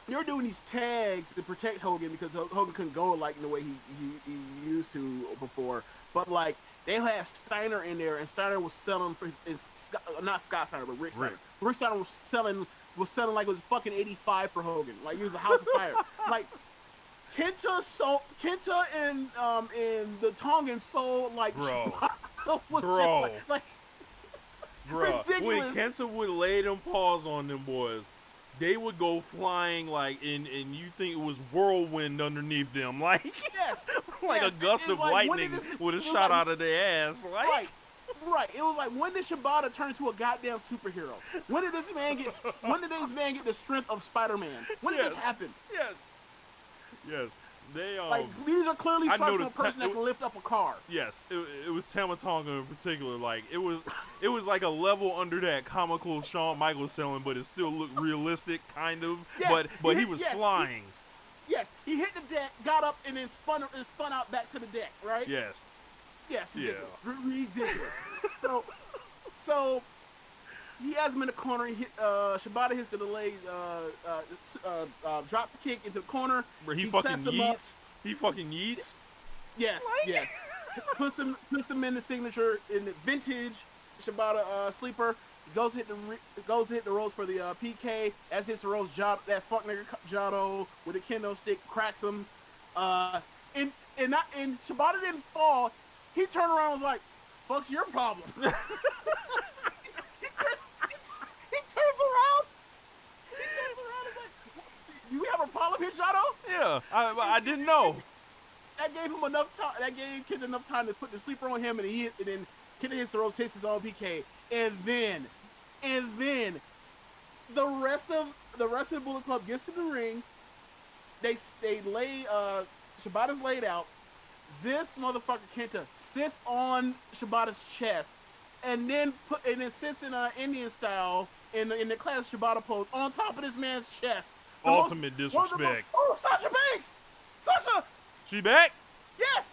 they were doing these tags to protect Hogan because Hogan couldn't go like the way he used to before. But like they had Steiner in there, and Steiner was selling for not Scott Steiner, but Rick Steiner. Rick Steiner was selling like it was fucking 85 for Hogan. Like he was a house of fire. Like Kenta and the Tongans sold like bro. like ridiculous. When Kenta would lay them paws on them boys, they would go flying like and you think it was whirlwind underneath them, like yes, like yes. a gust of lightning would have shot out of their ass, like right. It was like, when did Shibata turn into a goddamn superhero? When did this man get the strength of Spider-Man? When did this happen? Yes. They like these are clearly starting from a person that can lift up a car. Yes, it was Tama Tonga in particular. Like it was like a level under that comical Shawn Michaels selling, but it still looked realistic, kind of. Yes, but he was flying. He hit the deck, got up, and then spun out back to the deck, right? Yes. Ridiculous. Ridiculous. so he has him in the corner. Shibata hits the leg, drop kick into the corner. Where he fucking yeets. He fucking yeets. Yes. puts him in the signature in the vintage Shibata sleeper. Goes hit the ropes for the PK. As hits the ropes, that fuck nigga Jado with a kendo stick cracks him. And Shibata didn't fall. He turned around and was like, "Fuck's your problem." He turns around and like, "You have a problem here, Jado?" Yeah, I didn't know. That gave him enough time. That gave Kid enough time to put the sleeper on him, and then Kid hits the ropes, hits his own PK, and then the rest of the Bullet Club gets to the ring. They lay Shibata's laid out. This motherfucker Kenta sits on Shibata's chest, and then sits in Indian style in the class Shibata pose on top of this man's chest. Ultimate disrespect. Oh, Sasha Banks! Sasha! She back? Yes!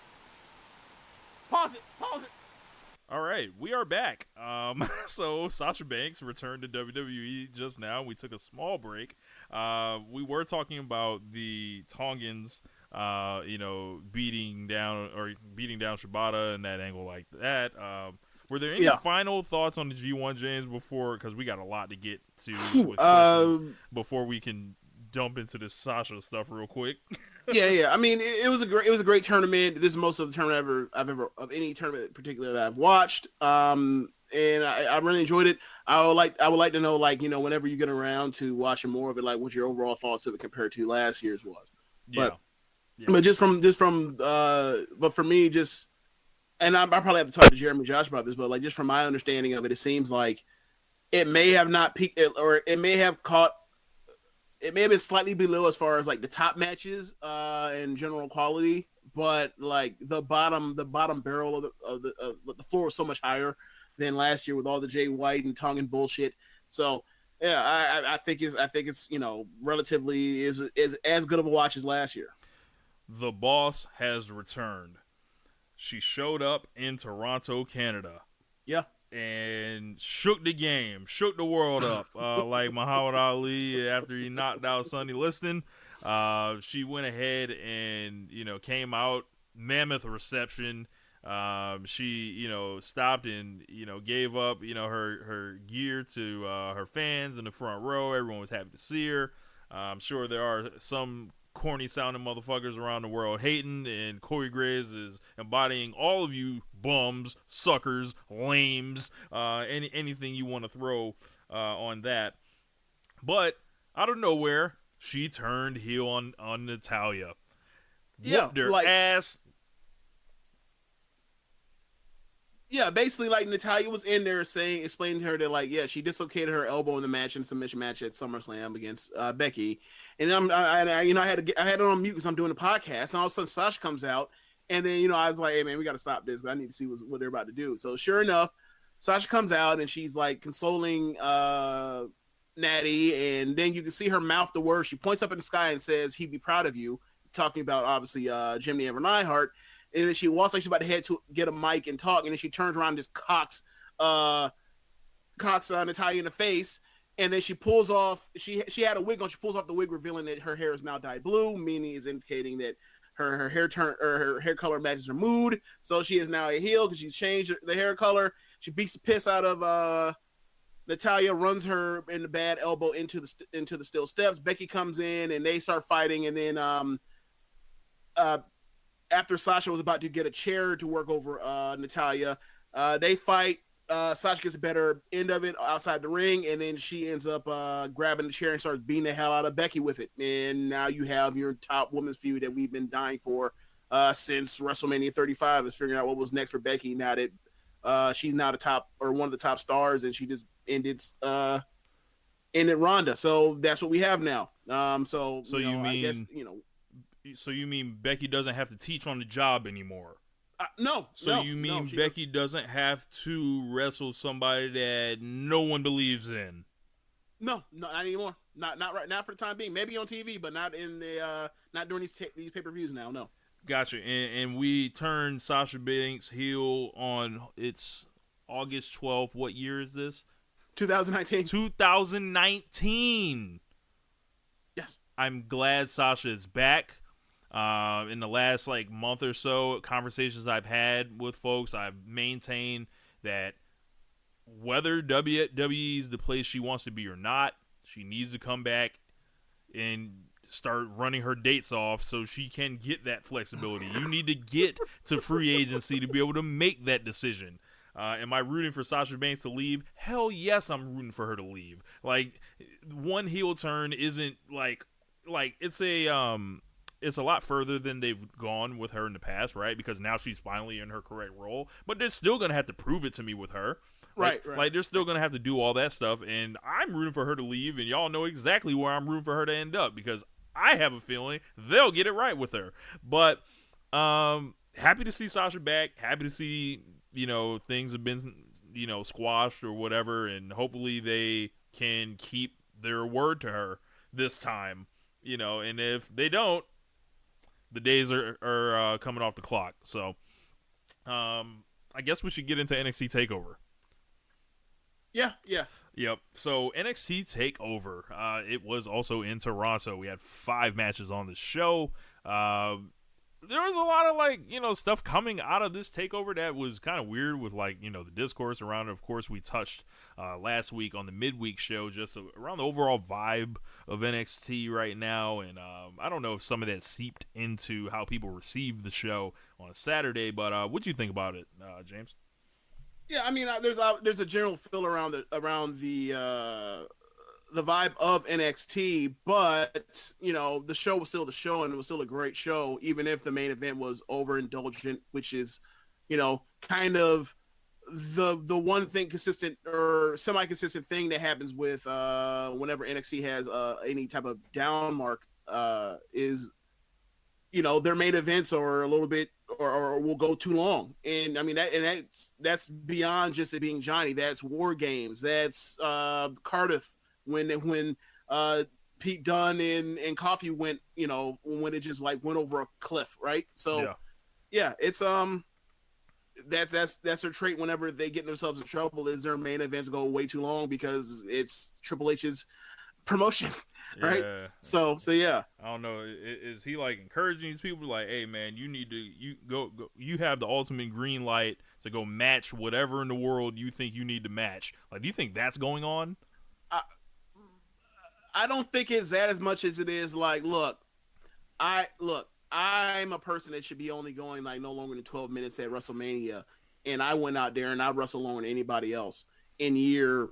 Pause it. All right, we are back. So Sasha Banks returned to WWE just now. We took a small break. We were talking about the Tongans, beating down Shibata and that angle like that. Were there any final thoughts on the G1, James, because we got a lot to get to with questions before we can jump into this Sasha stuff real quick? Yeah. I mean, it was a great tournament. This is most of the tournament I've ever of any tournament in particular that I've watched. And I really enjoyed it. I would like to know, like, whenever you get around to watching more of it, like what your overall thoughts of it compared to last year's was. But for me, and I probably have to talk to Jeremy Josh about this, but like just from my understanding of it, it seems like it may have not peaked, or it may have been slightly below as far as like the top matches and general quality, but like the bottom barrel of the floor was so much higher than last year with all the Jay White and Tongan bullshit. So yeah, I think it's relatively is as good of a watch as last year. The boss has returned. She showed up in Toronto, Canada. Yeah. And shook the world up, like Muhammad Ali after he knocked out Sonny Liston. She went ahead and came out, mammoth reception. She stopped and gave up her gear to her fans in the front row. Everyone was happy to see her. I'm sure there are some corny sounding motherfuckers around the world hating, and Corey Graves is embodying all of you bums, suckers, lames, anything you want to throw on that. But out of nowhere, she turned heel on Natalya. Whooped her ass. Yeah, basically, like, Natalya was in there explaining to her that, like, yeah, she dislocated her elbow in the match, in submission match at SummerSlam against Becky, and I had it on mute because I'm doing the podcast, and all of a sudden Sasha comes out, and then I was like, hey man, we got to stop this. I need to see what they're about to do. So sure enough, Sasha comes out and she's like consoling Natty, and then you can see her mouth the words. She points up in the sky and says, "He'd be proud of you," talking about obviously Jimmy Ever Neidhart. And then she walks like she's about to head to get a mic and talk, and then she turns around and just cocks Natalya in the face. And then she pulls off. She had a wig on. She pulls off the wig, revealing that her hair is now dyed blue, meaning is indicating that her hair color matches her mood. So she is now a heel because she's changed the hair color. She beats the piss out of Natalya, runs her in the bad elbow into the steel steps. Becky comes in and they start fighting. And then after Sasha was about to get a chair to work over Natalya, they fight. Sasha gets a better end of it outside the ring, and then she ends up grabbing the chair and starts beating the hell out of Becky with it. And now you have your top women's feud that we've been dying for since WrestleMania 35, is figuring out what was next for Becky now that she's now the top, or one of the top stars, and she just ended Ronda. So that's what we have now. So you mean, I guess, so you mean Becky doesn't have to teach on the job anymore? No. So you mean Becky doesn't have to wrestle somebody that no one believes in? No, not anymore. Not right now for the time being. Maybe on TV, but not in the not during these pay-per-views now. No. Gotcha. And we turned Sasha Banks heel on it's August 12th. What year is this? 2019. 2019. Yes. I'm glad Sasha is back. In the last month or so, conversations I've had with folks, I've maintained that whether WWE is the place she wants to be or not, she needs to come back and start running her dates off so she can get that flexibility. You need to get to free agency to be able to make that decision. Am I rooting for Sasha Banks to leave? Hell yes, I'm rooting for her to leave. One heel turn isn't it's a lot further than they've gone with her in the past, right? Because now she's finally in her correct role, but they're still going to have to prove it to me with her. Right. They're still going to have to do all that stuff, and I'm rooting for her to leave, and y'all know exactly where I'm rooting for her to end up, because I have a feeling they'll get it right with her. But happy to see Sasha back, happy to see, things have been, squashed or whatever, and hopefully they can keep their word to her this time, and if they don't, the days are coming off the clock. So, I guess we should get into NXT Takeover. Yeah. Yep. So NXT Takeover. It was also in Toronto. We had 5 matches on the show. There was a lot of stuff coming out of this takeover that was kind of weird with the discourse around it. Of course, we touched last week on the midweek show just around the overall vibe of NXT right now, and I don't know if some of that seeped into how people received the show on a Saturday, but what'd you think about it, James? Yeah, I mean, there's a general feel around the vibe of NXT, but the show was still the show, and it was still a great show, even if the main event was overindulgent, which is, kind of the one thing consistent or semi-consistent thing that happens with whenever NXT has any type of down mark is, their main events are a little bit or will go too long, and I mean that's beyond just it being Johnny. That's War Games. That's Cardiff. When Pete Dunne and Coffee went, when it just went over a cliff, right? So yeah it's that's their trait whenever they get themselves in trouble, is their main events go way too long because it's Triple H's promotion, right? Yeah. So yeah. I don't know. Is he encouraging these people hey man, you need to go you have the ultimate green light to go match whatever in the world you think you need to match? Do you think that's going on? I don't think it's that as much as it is look, I'm a person that should be only going no longer than 12 minutes at WrestleMania, and I went out there and I wrestled longer than anybody else in year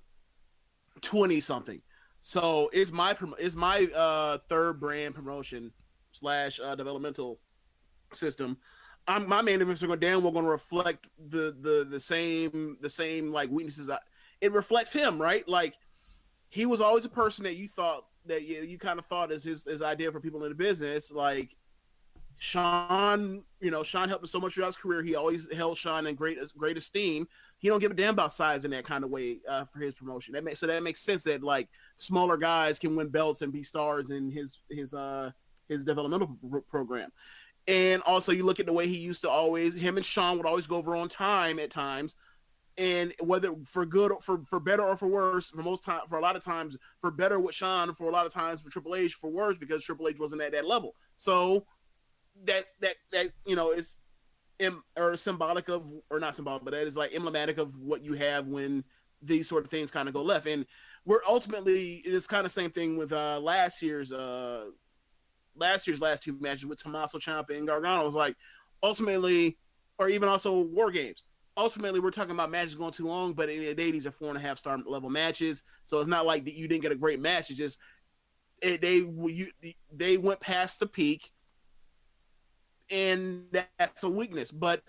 20 something. So it's my third brand promotion / developmental system. My main events are going to reflect the same weaknesses. It reflects him, right? He was always a person that you thought that you kind of thought is his idea for people in the business. Sean, Sean helped him so much throughout his career. He always held Sean in great esteem. He don't give a damn about size in that kind of way for his promotion. That makes sense that smaller guys can win belts and be stars in his developmental program. And also you look at the way he used to him and Sean would always go over on time at times. And whether for good, for better or for worse, for a lot of times for better with Shawn, for a lot of times for Triple H for worse because Triple H wasn't at that level. So that is symbolic of, or not symbolic, but that is like emblematic of what you have when these sort of things kind of go left. And we're ultimately, it is kind of same thing with last year's last two matches with Tommaso Ciampa and Gargano. Was like ultimately, or even also War Games. Ultimately, we're talking about matches going too long, but in the day, these are 4.5 star level matches. So it's not like you didn't get a great match. It's just they went past the peak, and that's a weakness. But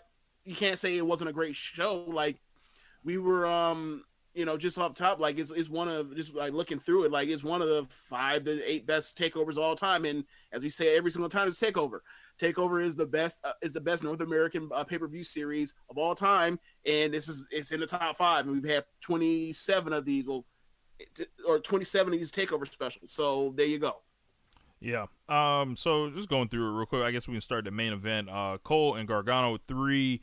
you can't say it wasn't a great show. Like we were, just off top, like it's one of, just like looking through it, like it's one of the 5 to 8 best takeovers of all time. And as we say every single time, it's takeover. Takeover is the best North American pay-per-view series of all time, and it's in the top 5. And we've had 27 of these, or 27 of these takeover specials. So there you go. Yeah. So just going through it real quick, I guess we can start the main event. Cole and Gargano 3.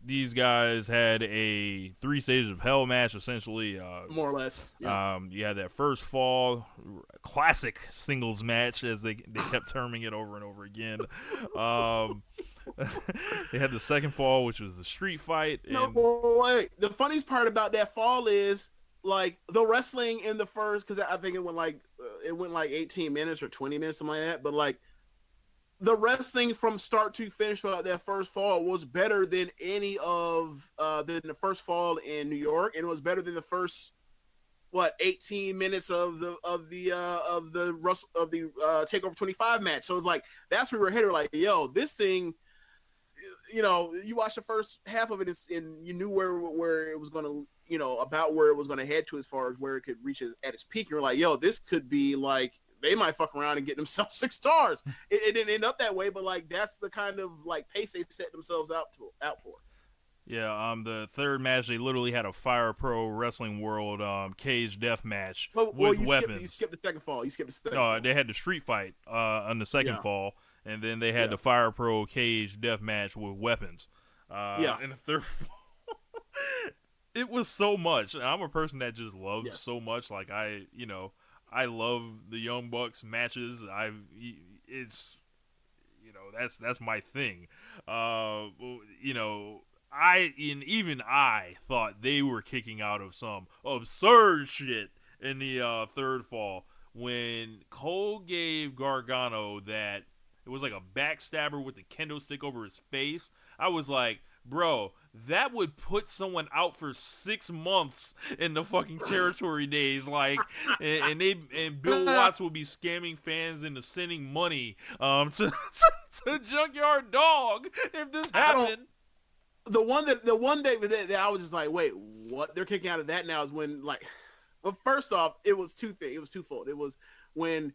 These guys had a 3 stages of hell match, essentially. More or less. Yeah. You had that first fall, classic singles match, as they kept terming it over and over again. They had the second fall, which was the street fight. Wait. The funniest part about that fall is, like, the wrestling in the first, because I think it went like 18 minutes or 20 minutes, something like that. But like, the wrestling from start to finish throughout that first fall was better than any of than the first fall in New York, and it was better than the first 18 minutes of the Takeover 25 match. So it's like that's where we were headed. Like, yo, this thing, you watch the first half of it, and you knew where it was going to, about where it was going to head to as far as where it could reach at its peak. You're like, yo, this could be like, they might fuck around and get themselves 6 stars. It didn't end up that way, but like that's the kind of like pace they set themselves out for. Yeah, the third match, they literally had a Fire Pro Wrestling World cage death match with weapons. You skipped the second fall. No, they had the street fight on the second fall, and then they had the Fire Pro cage death match with weapons. In the third fall. It was so much. And I'm a person that just loves so much. Like I love the Young Bucks matches. That's my thing. Even I thought they were kicking out of some absurd shit in the third fall when Cole gave Gargano that it was like a backstabber with the kendo stick over his face. I was like, bro, that would put someone out for 6 months in the fucking territory days, like, and Bill Watts would be scamming fans into sending money to Junkyard Dog if this happened. The one that I was just like, wait, what? They're kicking out of that now is when, like, well, first off, it was two things. It was twofold. It was when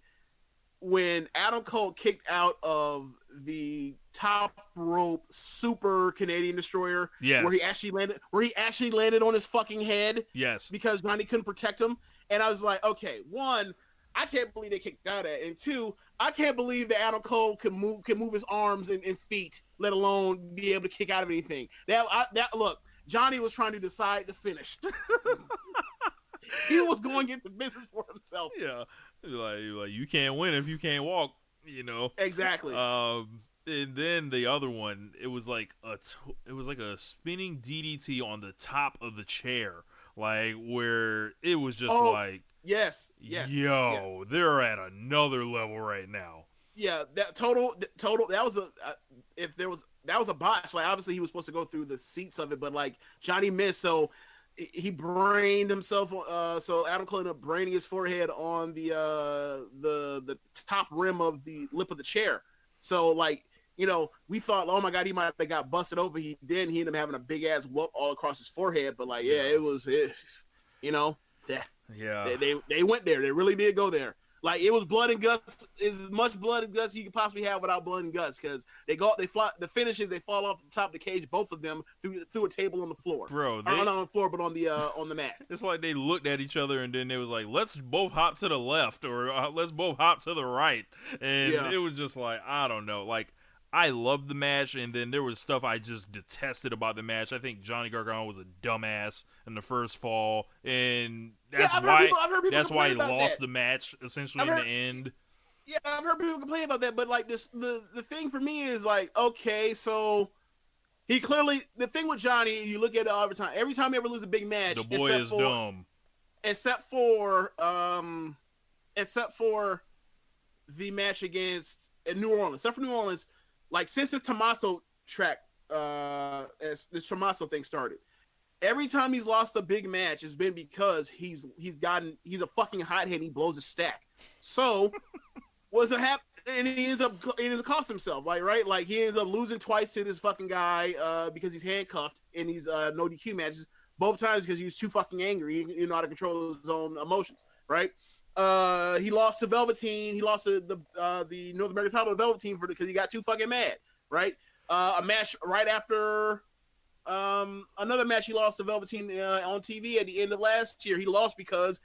Adam Cole kicked out of the top rope super Canadian destroyer, where he actually landed on his fucking head, because Johnny couldn't protect him. And I was like, okay, 1, I can't believe they kicked out at, and 2, I can't believe that Adam Cole can move his arms and feet, let alone be able to kick out of anything. Look, Johnny was trying to decide the finish. He was going into business for himself. Yeah, like you can't win if you can't walk. Exactly. And then the other one, it was like a spinning DDT on the top of the chair, like where it was just yes. They're at another level right now. Yeah, that total. That was that was a botch. Like, obviously he was supposed to go through the seats of it, but like Johnny missed, so he brained himself. So Adam Cole ended up braining his forehead on the top rim of the lip of the chair. So like, we thought, oh my God, he might have got busted over. He ended up having a big ass welt all across his forehead. But like, it was. They went there. They really did go there. Like, it was blood and guts, as much blood and guts you could possibly have without blood and guts, because they fly the finishes, they fall off the top of the cage, both of them through a table on the floor. Bro, not on the floor, but on the mat. It's like they looked at each other and then they was like, let's both hop to the left, or let's both hop to the right, and it was just like, I don't know. Like, I loved the match, and then there was stuff I just detested about the match. I think Johnny Gargano was a dumbass in the first fall, and that's I've why heard people that's why he complain about lost that. the match essentially in the end. Yeah, I've heard people complain about that, but like the thing for me is like, okay, so he clearly, the thing with Johnny, you look at it every time he ever loses a big match, The boy is dumb. Except for the match against New Orleans. Except for New Orleans, like since this Tommaso track, as this Tommaso thing started, every time he's lost a big match, it's been because he's a fucking hothead and he blows a stack. So what's it happen? And he ends up cost himself, like right, like he ends up losing twice to this fucking guy because he's handcuffed in these no DQ matches, both times because he's too fucking angry. He know how to control his own emotions, right? He lost to Velveteen. He lost to the North American title to Velveteen because he got too fucking mad, right? A match right after another match he lost to Velveteen on TV at the end of last year. He lost because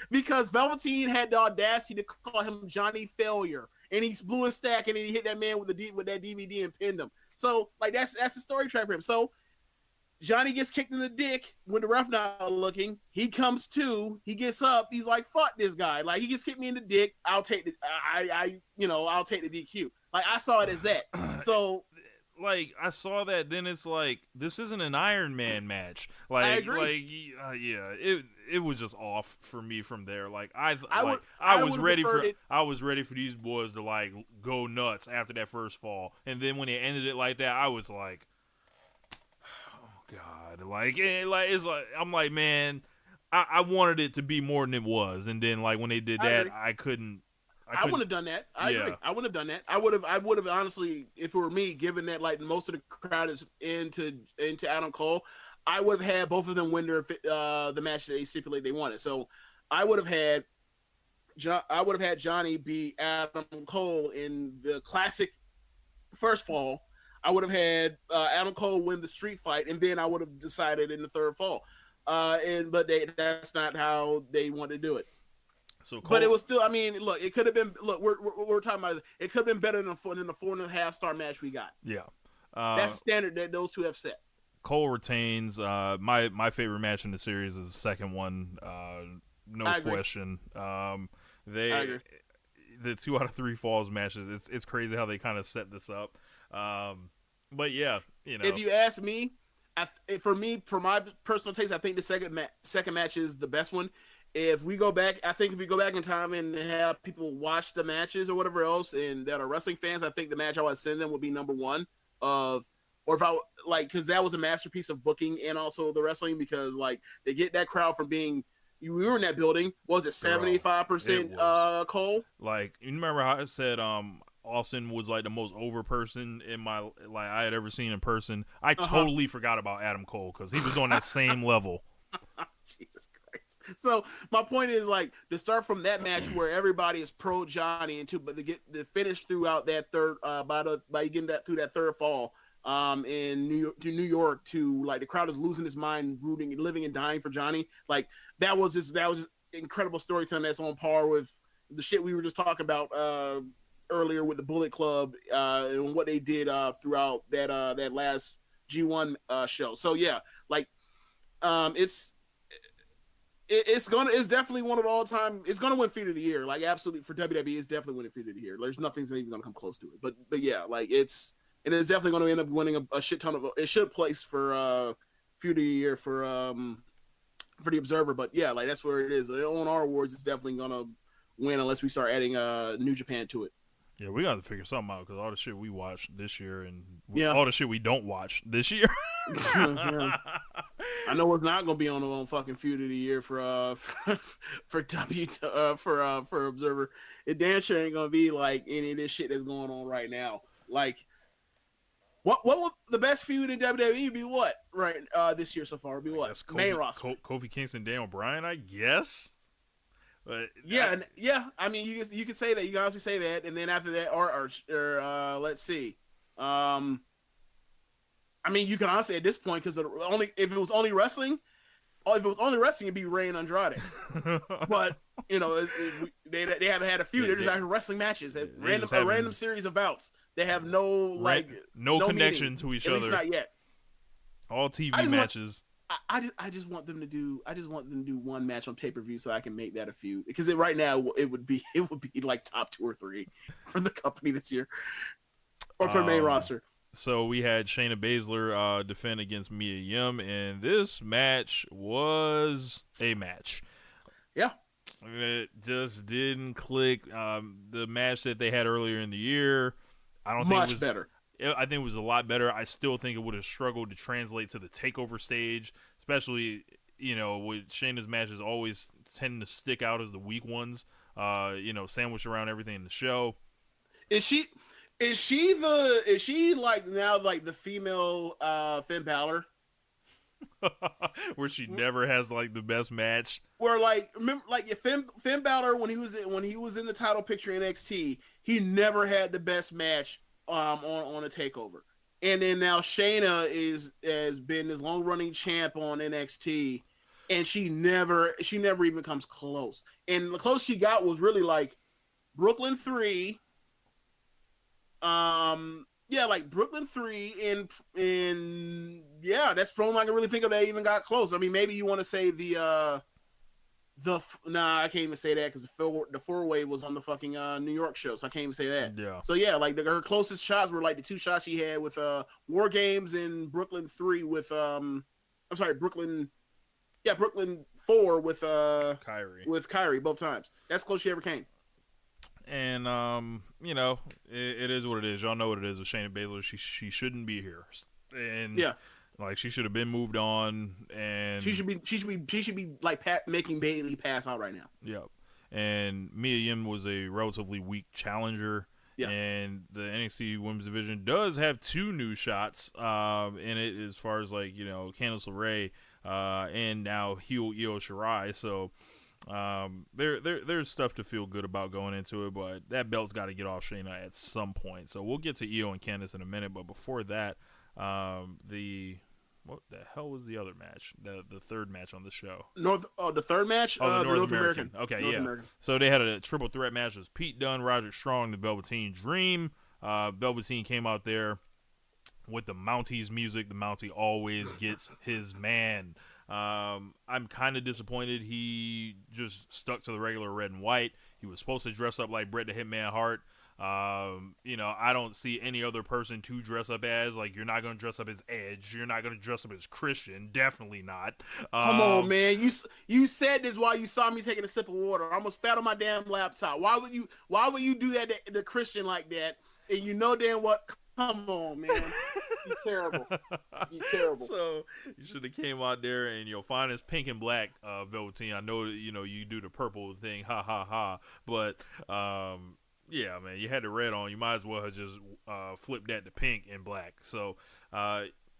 because Velveteen had the audacity to call him Johnny Failure, and he blew a stack and then he hit that man with that DVD and pinned him. So like that's the story track for him. So Johnny gets kicked in the dick when the ref not looking. He comes to, he gets up. He's like, "Fuck this guy!" Like he gets kicked me in the dick. I'll take the I'll take the DQ. Like I saw it as that. So. Like I saw that, then it's like this isn't an Iron Man match. Like, I agree. It was just off for me from there. Like I was ready for these boys to like go nuts after that first fall, and then when they ended it like that, I was like, oh god, I'm like, man, I wanted it to be more than it was, and then like when they did that, I couldn't. I wouldn't have done that. I agree. I wouldn't have done that. I would have honestly, if it were me, given that like most of the crowd is into Adam Cole, I would have had both of them win the match that they stipulated they wanted. So I would have had Johnny beat Adam Cole in the classic first fall. I would have had Adam Cole win the street fight, and then I would have decided in the third fall. But that's not how they want to do it. So Cole, but it was still. I mean, look, it could have been. Look, we're talking about. It could have been better than the 4.5 star match we got. Yeah, that's the standard that those two have set. Cole retains. My favorite match in the series is the second one. No question. I agree. The 2 out of 3 falls matches. It's crazy how they kind of set this up. But yeah, if you ask me, for my personal taste, I think the second match is the best one. If we go back in time and have people watch the matches or whatever else, and that are wrestling fans, I think the match I would send them would be number one because that was a masterpiece of booking and also the wrestling, because like they get that crowd from being, we were in that building, was it 75% Cole? Like, you remember how I said Austin was like the most over person I had ever seen in person? I totally forgot about Adam Cole because he was on that same level. Jesus Christ. So my point is, like, to start from that match where everybody is pro Johnny, but to get the finish throughout that third by getting that through that third fall in New York to like the crowd is losing its mind, rooting and living and dying for Johnny. Like that was just incredible storytelling that's on par with the shit we were just talking about earlier with the Bullet Club and what they did throughout that last G1 show. So yeah, like it's definitely one of the all-time. It's gonna win Feud of the Year, like absolutely for WWE. It's definitely winning Feud of the Year. There's nothing's even gonna come close to it. But yeah, like it's definitely gonna end up winning a shit ton of. It should place for Feud of the Year for the Observer. But yeah, like that's where it is. On our awards, it's definitely gonna win unless we start adding New Japan to it. Yeah, we got to figure something out because all the shit we watched this year and all the shit we don't watch this year. Yeah. I know it's not gonna be on fucking Feud of the Year for Observer. It damn sure ain't gonna be like any of this shit that's going on right now. Like, what would the best feud in WWE be? What this year so far would be what? Main roster. Kofi Kingston, Daniel Bryan, I guess. But yeah. I mean, you could say that. You can honestly say that, and then after that, or let's see. I mean, you can honestly at this point, because if it was only wrestling, Oh, if it was only wrestling, it'd be Rey and Andrade. But they haven't had a few. They're just having wrestling matches, a random series of bouts. They have no connection meaning, to each at other. least not yet. All TV matches. I just want them to do one match on pay-per-view so I can make that a feud, because right now it would be like top 2 or 3 for the company this year, or for the main roster. So we had Shayna Baszler defend against Mia Yim, and this match was a match. Yeah. It just didn't click. The match that they had earlier in the year, I don't think it was better. I think it was a lot better. I still think it would have struggled to translate to the takeover stage, especially, with Shayna's matches always tend to stick out as the weak ones, sandwiched around everything in the show. Is she like now like the female Finn Balor? Where she never has like the best match. Where remember Finn Balor when he was in the title picture in NXT, he never had the best match on a takeover. And then now Shayna has been this long running champ on NXT, and she never even comes close. And the closest she got was really like Brooklyn 3. Like Brooklyn 3 and that's the only one I can really think of that even got close. I mean, maybe you want to say I can't even say that because the 4-way was on the fucking New York show, so I can't even say that. Yeah. So yeah, like her closest shots were like the 2 shots she had with War Games and Brooklyn 3 with Brooklyn 4 with Kyrie. With Kyrie both times. That's close she ever came. And it is what it is. Y'all know what it is with Shayna Baszler. She shouldn't be here. And yeah. Like, she should have been moved on, and she should be like making Bayley pass out right now. Yep. And Mia Yim was a relatively weak challenger. Yeah. And the NXT Women's Division does have 2 new shots in it, as far as like Candice LeRae and now Io Shirai. So there's stuff to feel good about going into it, but that belt's got to get off Shayna at some point. So we'll get to Io and Candice in a minute, but before that, what the hell was the other match? The third match on the show. The third match? The North American. Okay, North yeah. American. So they had a triple threat match. It was Pete Dunne, Roderick Strong, the Velveteen Dream. Velveteen came out there with the Mounties music. The Mountie always gets his man. I'm kind of disappointed he just stuck to the regular red and white. He was supposed to dress up like Bret the Hitman Hart. I don't see any other person to dress up as. Like, you're not going to dress up as Edge. You're not going to dress up as Christian. Definitely not. Come on, man. You said this while you saw me taking a sip of water. I almost spat on my damn laptop. Why would you do that to Christian like that? And you know damn what? Come on, man. You're terrible. You're terrible. So you should have came out there and find this pink and black Velveteen. I know you do the purple thing, ha ha ha. But yeah, man, you had the red on. You might as well have just flipped that to pink and black. So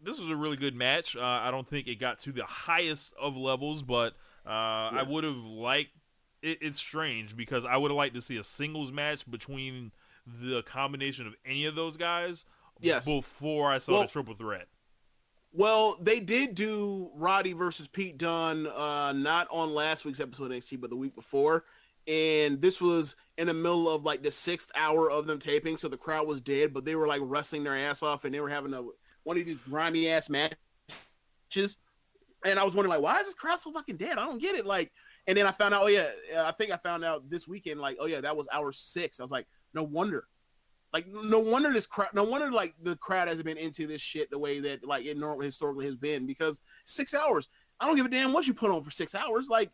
this was a really good match. I don't think it got to the highest of levels, but I would have liked it. It's strange because I would have liked to see a singles match between the combination of any of those guys. Yes. Before I saw the triple threat. Well, they did do Roddy versus Pete Dunne, not on last week's episode of NXT, but the week before. And this was in the middle of like the 6th hour of them taping, so the crowd was dead, but they were like wrestling their ass off, and they were having one of these grimy ass matches. And I was wondering, like, why is this crowd so fucking dead? I don't get it. Like, and then I found out, I think I found out this weekend, like, that was hour 6. I was like, no wonder. Like, no wonder like the crowd hasn't been into this shit the way that like it normally historically has been, because 6 hours. I don't give a damn what you put on for 6 hours. Like,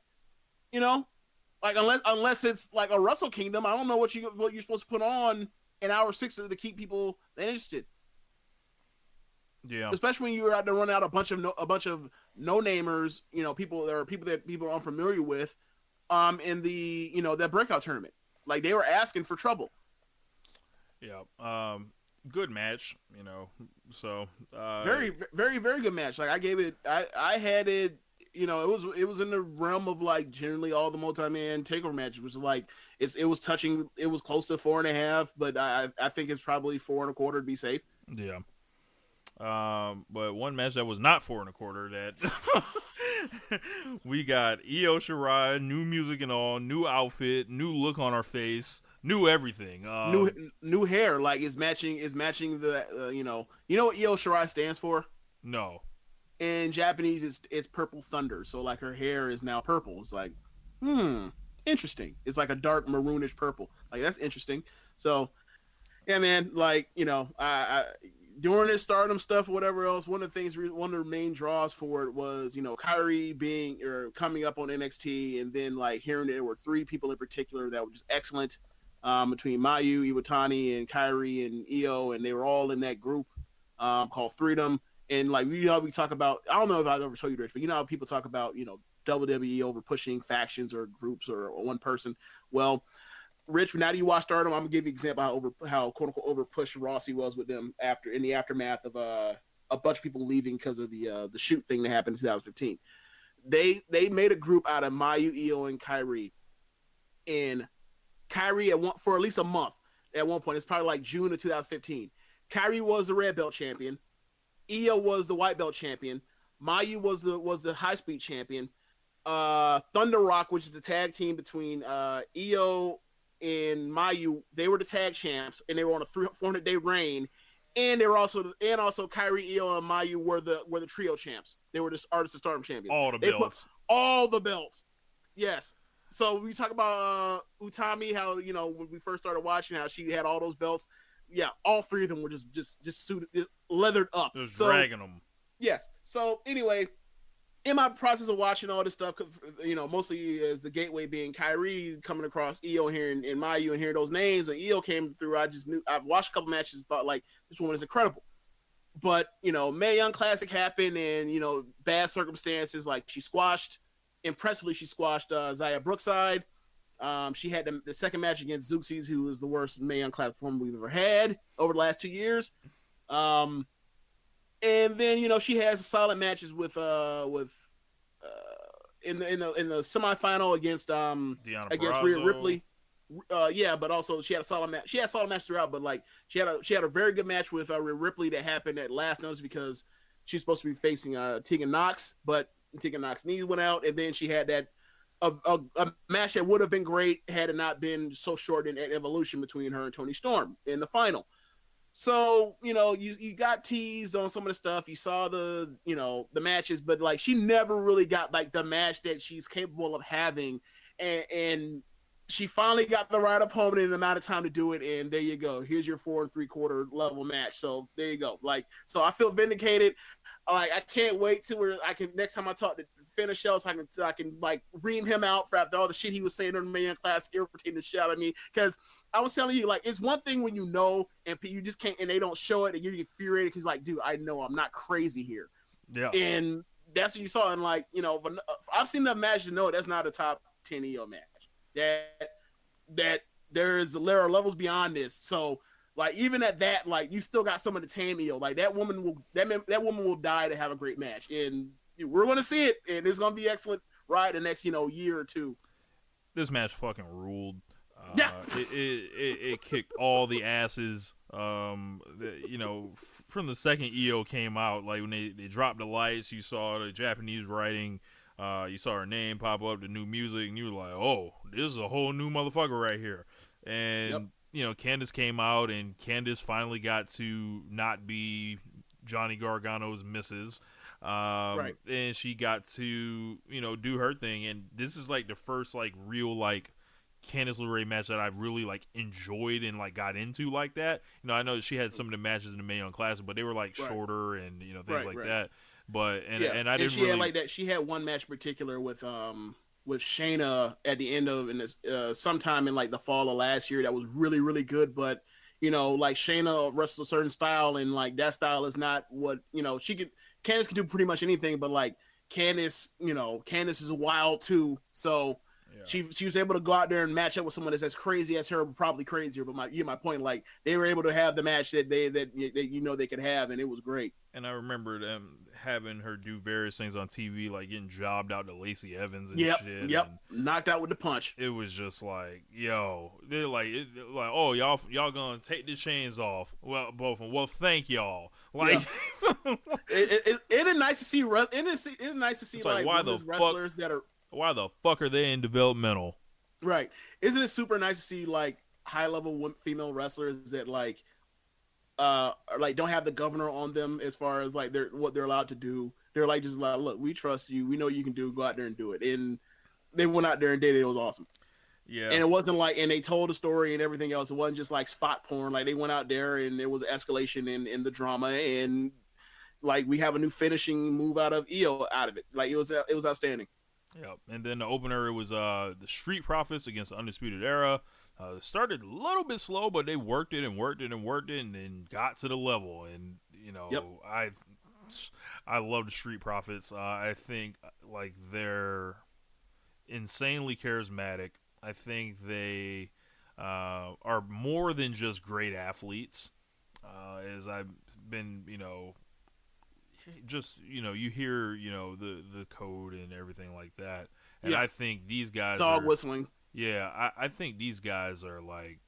like unless it's like a Wrestle Kingdom, I don't know what you're supposed to put on in hour 6 to keep people interested. Yeah. Especially when you're out to run out a bunch of no namers, people that people are unfamiliar with, in the that breakout tournament. Like, they were asking for trouble. Yeah. Good match, so very, very, very good match. Like, I gave it, I had it, it was in the realm of like generally all the multi-man takeover matches, which is like, it was close to 4.5, but I think it's probably 4.25 to be safe. Yeah. But one match that was not 4.25 that we got Io Shirai, new music and all, new outfit, new look on her face, new everything. New hair, like is matching the you know what Io Shirai stands for? No. In Japanese, it's purple thunder. So like her hair is now purple. It's like, interesting. It's like a dark maroonish purple. Like that's interesting. So yeah, man. Like I during this Stardom stuff or whatever else, one of the main draws for it was Kyrie coming up on NXT, and then like hearing there were 3 people in particular that were just excellent, between Mayu, Utami, and Kyrie and Io, and they were all in that group called Freedom. And like we talk about, I don't know if I've ever told you, Rich, but how people talk about WWE over pushing factions or groups or one person. Well, Rich, now that you watch Stardom, I'm gonna give you an example how quote unquote over pushed Rossi was with them in the aftermath of a bunch of people leaving because of the shoot thing that happened in 2015. They made a group out of Mayu, Io, and Kyrie. And Kyrie for at least a month at one point, it's probably like June of 2015. Kyrie was the red belt champion. Io was the white belt champion. Mayu was the high speed champion. Thunder Rock, which is the tag team between Io and Mayu, they were the tag champs, and they were on a 400-day reign. And they were also Kyrie, Io, and Mayu were the trio champs. They were the Artist of Stardom champions. All the belts. Yes. So we talk about Utami, how when we first started watching, how she had all those belts. Yeah, all 3 of them were just suited, leathered up, just dragging them. Yes. So anyway, in my process of watching all this stuff, mostly as the gateway being Kyrie coming across Io here and Mayu and hearing those names, and Io came through, I just knew. I've watched a couple matches and thought like this woman is incredible. But Mae Young Classic happened, and bad circumstances, like impressively she squashed Xia Brookside. She had the second match against Zeuxis, who is the worst Mae Young Classic performer we've ever had over the last 2 years. And then she has solid matches with in the semifinal against Rhea Ripley. But also she had a solid match. She had solid match throughout, but like she had a very good match with Rhea Ripley that happened at last notice because she's supposed to be facing Tegan Nox, but Tegan Nox's knee went out, and then she had that a match that would have been great had it not been so short in Evolution between her and Toni Storm in the final. So, you got teased on some of the stuff. You saw the matches, but like she never really got like the match that she's capable of having. And she finally got the right opponent in the amount of time to do it. And there you go. Here's your 4 3/4 level match. So there you go. Like, so I feel vindicated. Like, I can't wait to where I can, next time I talk to finish else, I can like ream him out for after all the shit he was saying on the Mae Young Classic, irritating the shit out of me. Because I was telling you, like, it's one thing when and you just can't, and they don't show it, and you're infuriated because, like, dude, I know I'm not crazy here. Yeah. And that's what you saw. And like, I've seen enough matches to know that's not a top 10 EO match. That there are levels beyond this. So like, even at that, like, you still got some of the tame EO. Like, that woman will die to have a great match, and we're going to see it, and it's going to be excellent right the next year or two. This match fucking ruled. Yeah. It kicked all the asses. From the second EO came out, like when they dropped the lights, you saw the Japanese writing, you saw her name pop up, the new music, and you were like, oh, this is a whole new motherfucker right here. And Candice came out, and Candice finally got to not be Johnny Gargano's missus. Right. And she got to, do her thing. And this is like the first like real like Candice LeRae match that I've really like enjoyed and like got into like that. I know she had some of the matches in the Mae Young Classic, but they were like shorter and things like that. But and I didn't she really had like that. She had one match in particular with Shayna at the end of sometime in like the fall of last year that was really, really good. But like Shayna wrestles a certain style, and like that style is not what Candice can do pretty much anything, but like Candice is wild too. So She was able to go out there and match up with someone that's as crazy as her, probably crazier. But my point, like they were able to have the match that they could have, and it was great. And I remember them having her do various things on TV, like getting jobbed out to Lacey Evans and shit. Yep, and knocked out with the punch. it was just like, yo, they're like, oh, y'all gonna take the chains off? Well, both of them. Well, thank y'all. Like, It is nice to see. It's nice to see like why the wrestlers that are. Why the fuck are they in developmental? Right. Isn't it super nice to see like high level female wrestlers that like don't have the governor on them as far as like what they're allowed to do. They're like just like, look, we trust you. We know you can do. Go out there and do it. And they went out there and did it. It was awesome. Yeah. And it wasn't like, and they told a story and everything else. It wasn't just like spot porn. Like they went out there and there was escalation in the drama, and like we have a new finishing move out of Io out of it. Like it was outstanding. Yep. And then the opener was the Street Profits against the Undisputed Era. Started a little bit slow, but they worked it and then got to the level. And I love the Street Profits. I think like they're insanely charismatic. I think they are more than just great athletes. As I've been, you hear, the code and everything like that. And I think these guys dog whistling. Yeah, I think these guys are like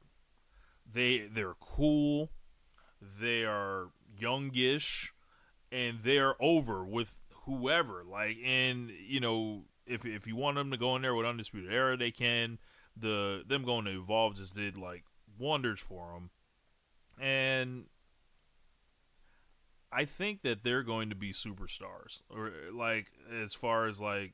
they're cool, they are youngish, and they're over with whoever. Like, and if you want them to go in there with Undisputed Era, they can. Them going to Evolve just did like wonders for them, and I think that they're going to be superstars. Or like as far as like,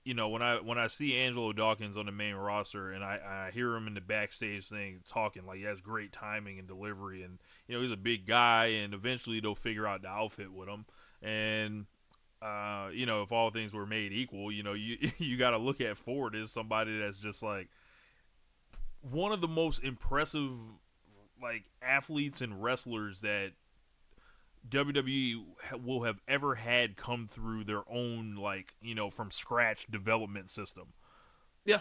when I see Angelo Dawkins on the main roster and I hear him in the backstage thing talking, like he has great timing and delivery, and he's a big guy, and eventually they'll figure out the outfit with him. And if all things were made equal, you got to look at Ford as somebody that's just like one of the most impressive like athletes and wrestlers that WWE will have ever had come through their own like from scratch development system. Yeah,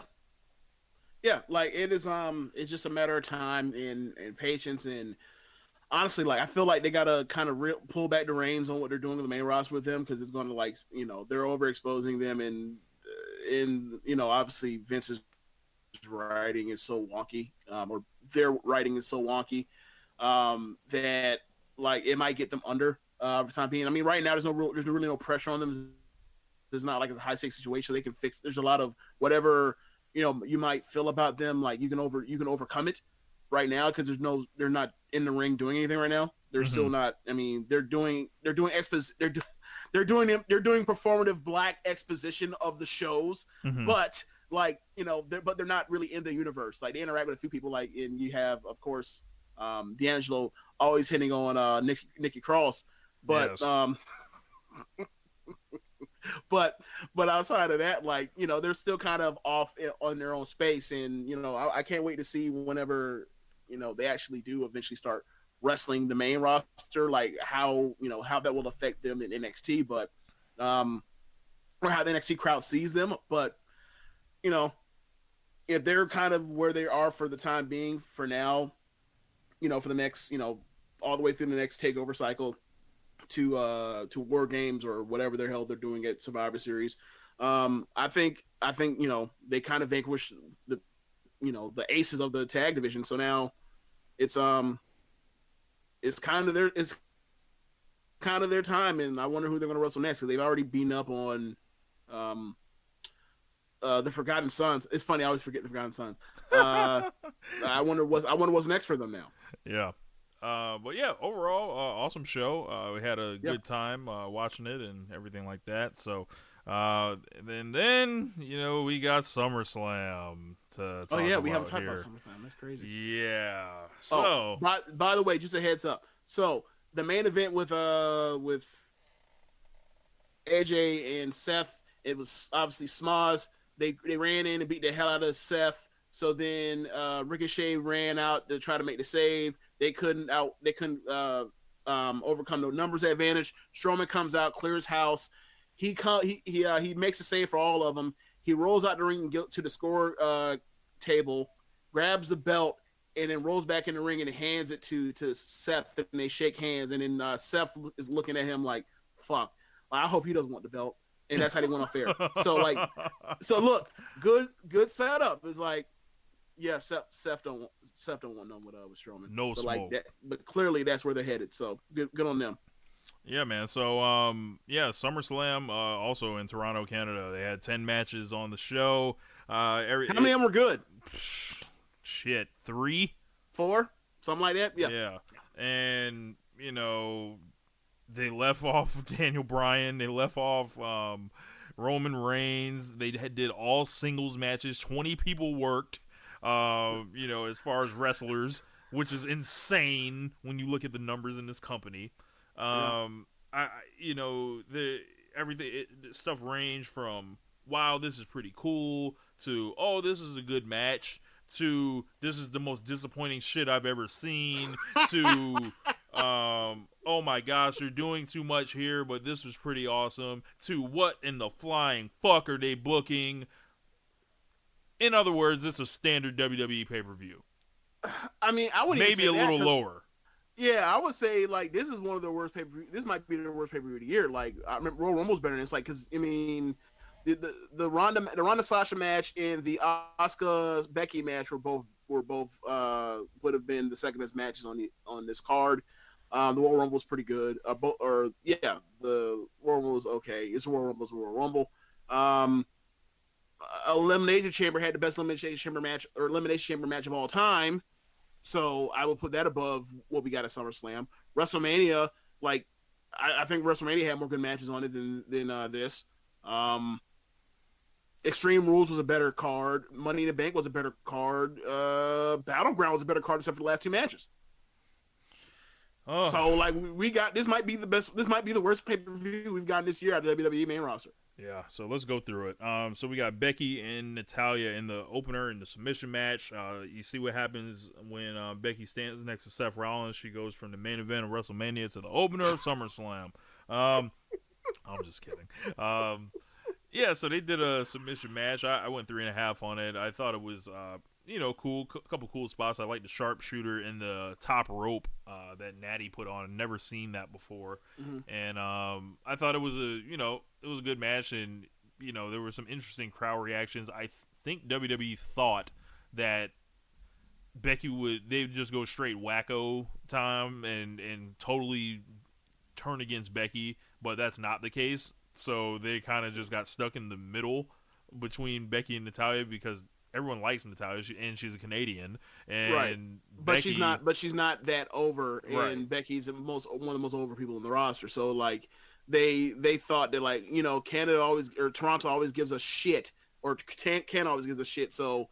like it is. It's just a matter of time and patience, and honestly, like I feel like they gotta kind of pull back the reins on what they're doing with the main roster with them, because it's going to like they're overexposing them, and obviously Vince's writing is so wonky, or their writing is so wonky, that like it might get them under for the time being. I mean, right now there's really no pressure on them. There's not like a high stakes situation they can fix. There's a lot of whatever you might feel about them, like you can overcome it right now, because they're not in the ring doing anything right now. They're still not. I mean, they're doing performative black exposition of the shows, but like they're not really in the universe. Like they interact with a few people, like, and you have of course D'Angelo always hitting on Nikki Cross, but yes. but outside of that, like they're still kind of off on their own space, and I can't wait to see whenever they actually do eventually start wrestling the main roster, like how that will affect them in NXT, but or how the NXT crowd sees them. But if they're kind of where they are for the time being, for now, for the next all the way through the next takeover cycle to War Games or whatever the hell they're doing at Survivor Series, I think they kind of vanquished the aces of the tag division. So now it's kind of their time, and I wonder who they're going to wrestle next, because they've already beaten up on the Forgotten Sons. It's funny, I always forget the Forgotten Sons. I wonder what's next for them now. Yeah. But yeah, overall, awesome show. We had a good time watching it and everything like that. So, then we got SummerSlam to talk about. We haven't talked here. about SummerSlam. That's crazy. Yeah. So, by the way, just a heads up. So the main event with AJ and Seth, it was obviously Smoz. They ran in and beat the hell out of Seth. So then Ricochet ran out to try to make the save. They couldn't overcome the numbers advantage. Strowman comes out, clears house. He makes a save for all of them. He rolls out the ring and to the score table, grabs the belt, and then rolls back in the ring and hands it to Seth, and they shake hands. And then Seth is looking at him like, "Fuck, I hope he doesn't want the belt." And that's how they went off air. So look, good setup. It's like, yeah, Seth don't want none with Strowman. No but smoke. Like that, but clearly that's where they're headed. So good on them. Yeah, man. So, SummerSlam, also in Toronto, Canada. They had 10 matches on the show. How many of them were good? Shit, 3? 4? Something like that? Yeah. Yeah. And, they left off Daniel Bryan. They left off Roman Reigns. They did all singles matches. 20 people worked, as far as wrestlers, which is insane when you look at the numbers in this company. Stuff ranged from, wow, this is pretty cool, to, oh, this is a good match, to, this is the most disappointing shit I've ever seen, to, oh my gosh, they're doing too much here, but this was pretty awesome, to, what in the flying fuck are they booking? In other words, it's a standard WWE pay-per-view. I mean, I wouldn't maybe even say a little lower. Yeah, I would say, like, this is one of the worst pay-per-view. This might be the worst pay-per-view of the year. Like, I remember Royal Rumble's better than this. Like, because, I mean, the Ronda Sasha match and the Asuka Becky match would have been the second best matches on this card. The Royal Rumble's pretty good. The Royal Rumble was okay. It's Royal Rumble's Royal Rumble. Elimination Chamber had the best Elimination Chamber match of all time. So I will put that above what we got at SummerSlam. WrestleMania, like, I think WrestleMania had more good matches on it than this. Extreme Rules was a better card. Money in the Bank was a better card. Battleground was a better card except for the last 2 matches. Oh. So, like, we got, this might be the worst pay-per-view we've gotten this year out of the WWE main roster. Yeah, so let's go through it. So we got Becky and Natalya in the opener in the submission match. You see what happens when Becky stands next to Seth Rollins. She goes from the main event of WrestleMania to the opener of SummerSlam. I'm just kidding. So they did a submission match. I went 3.5 on it. I thought it was, cool. Couple cool spots. I like the sharpshooter in the top rope that Natty put on. I've never seen that before. Mm-hmm. And I thought it was a good match, and there were some interesting crowd reactions. I think WWE thought that Becky they'd just go straight wacko time and totally turn against Becky, but that's not the case. So they kind of just got stuck in the middle between Becky and Natalya because everyone likes Natalya, and she's a Canadian, and right. But she's not that over, and right. Becky's one of the most over people in the roster. So like they thought that, like, Canada always, or Toronto always gives us shit, or Canada always gives us shit. So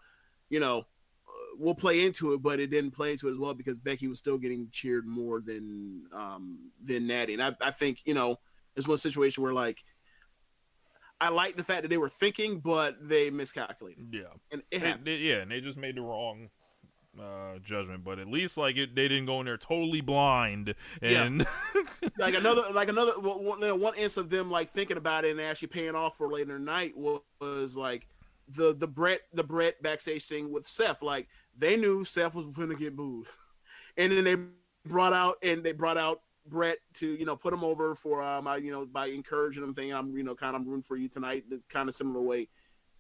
we'll play into it, but it didn't play into it as well because Becky was still getting cheered more than Natty. And I think it's one situation where, like, I like the fact that they were thinking, but they miscalculated. Yeah, and it happened. And they just made the wrong judgment. But at least, like, they didn't go in there totally blind. And like another one instance of them, like, thinking about it and actually paying off for later in the night was like the Brett backstage thing with Seth. Like, they knew Seth was going to get booed, and then they brought out Brett to put him over for by encouraging him, saying I'm rooting for you tonight, the kind of similar way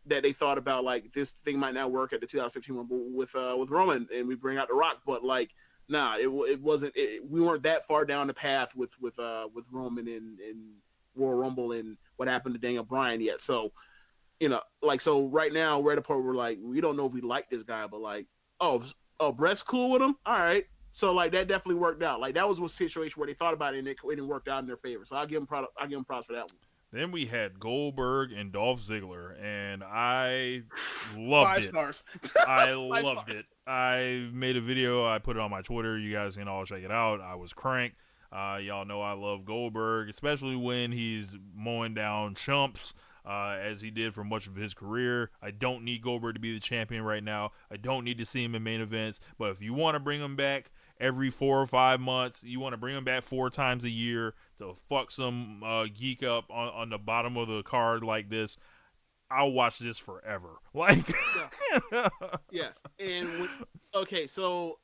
that they thought about, like, this thing might not work at the 2015 Rumble with Roman, and we bring out The Rock, but like, nah, it wasn't. We weren't that far down the path with Roman and Royal Rumble and what happened to Daniel Bryan yet. So so right now we're at a point where, like, we don't know if we like this guy, but like, oh, Brett's cool with him, all right. So, like, that definitely worked out. Like, that was a situation where they thought about it and it worked out in their favor. So I'll give them props for that one. Then we had Goldberg and Dolph Ziggler, and I loved 5 it. stars. I loved it. I made a video. I put it on my Twitter. You guys can all check it out. I was cranked. Y'all know I love Goldberg, especially when he's mowing down chumps, as he did for much of his career. I don't need Goldberg to be the champion right now. I don't need to see him in main events. But if you want to bring him back every 4 or 5 months, you want to bring him back 4 times a year to fuck some geek up on the bottom of the card like this, I'll watch this forever. Like, Yes. And okay, so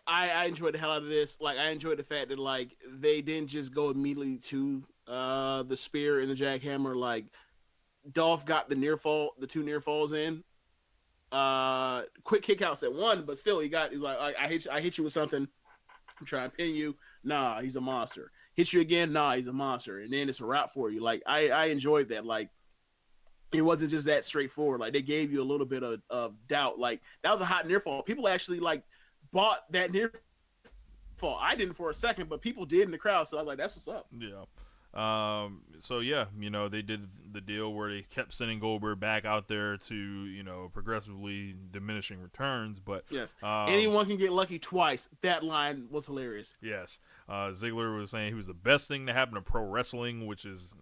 I enjoyed the hell out of this. Like, I enjoyed the fact that like they didn't just go immediately to the spear and the jackhammer. Like, Dolph got the two near falls in. Quick kickouts at one, but still he's like, I hit you with something. I'm trying to pin you. Nah, he's a monster. Hit you again. Nah, he's a monster. And then it's a wrap for you. Like, I enjoyed that. Like, it wasn't just that straightforward. Like, they gave you a little bit of doubt. Like, that was a hot near fall. People actually like bought that near fall. I didn't for a second, but people did in the crowd. So I was like, that's what's up. yeah. So yeah, they did the deal where they kept sending Goldberg back out there to, progressively diminishing returns, but yes, anyone can get lucky twice. That line was hilarious. Yes. Ziggler was saying he was the best thing to happen to pro wrestling, which is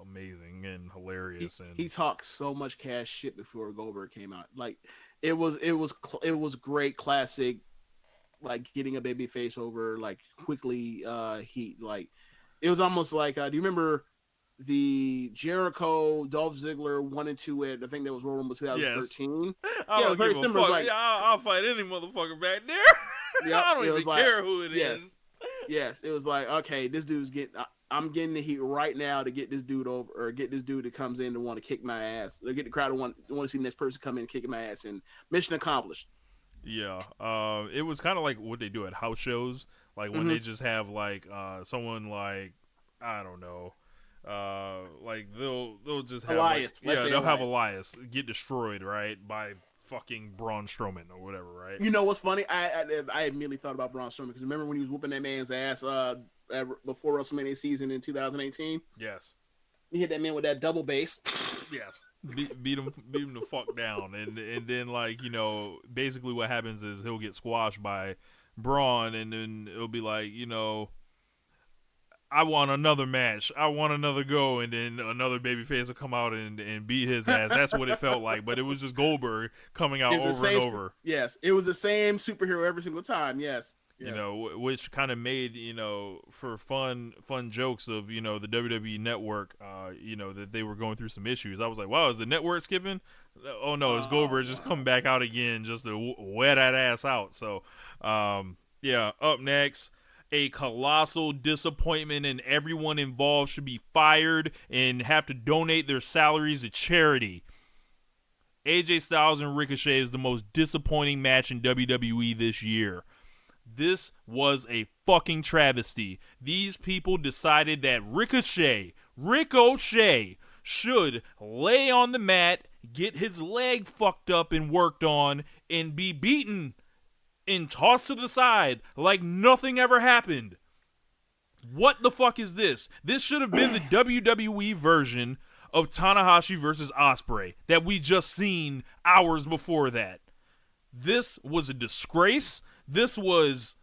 amazing and hilarious. He talked so much cash shit before Goldberg came out. Like, it was great, classic, like getting a baby face over like quickly. Heat, like, it was almost like, do you remember the Jericho Dolph Ziggler 1 and 2 at, I think that was Royal Rumble 2013? Yes. Yeah, it was very similar. Like, I'll fight any motherfucker back there. Yep, I don't even care who it is. Yes, it was like, okay, this dude's I'm getting the heat right now to get this dude over, or get this dude that comes in to want to kick my ass, or get the crowd to want to see the next person come in and kick my ass, and mission accomplished. Yeah, it was kind of like what they do at house shows, like when they just have like someone like, I don't know, like they'll just have Elias. They'll have Elias get destroyed, right, by fucking Braun Strowman or whatever, right? You know what's funny? I immediately thought about Braun Strowman because remember when he was whooping that man's ass before WrestleMania season in 2018? Yes. He hit that man with that double bass. Yes. Beat him the fuck down, and then like basically what happens is he'll get squashed by Braun, and then it'll be like I want another match, I want another go, and then another babyface will come out and beat his ass. That's what it felt like, but it was just Goldberg coming out over and over. Yes, it was the same superhero every single time. Yes. Which kind of made for fun jokes of the WWE Network, that they were going through some issues. I was like, wow, is the network skipping? Oh no, it's Goldberg just coming back out again just to wet that ass out. So, up next, a colossal disappointment, and everyone involved should be fired and have to donate their salaries to charity. AJ Styles and Ricochet is the most disappointing match in WWE this year. This was a fucking travesty. These people decided that Ricochet should lay on the mat, get his leg fucked up and worked on, and be beaten and tossed to the side like nothing ever happened. What the fuck is this? This should have been the WWE version of Tanahashi versus Ospreay that we just seen hours before that. This was a disgrace. This was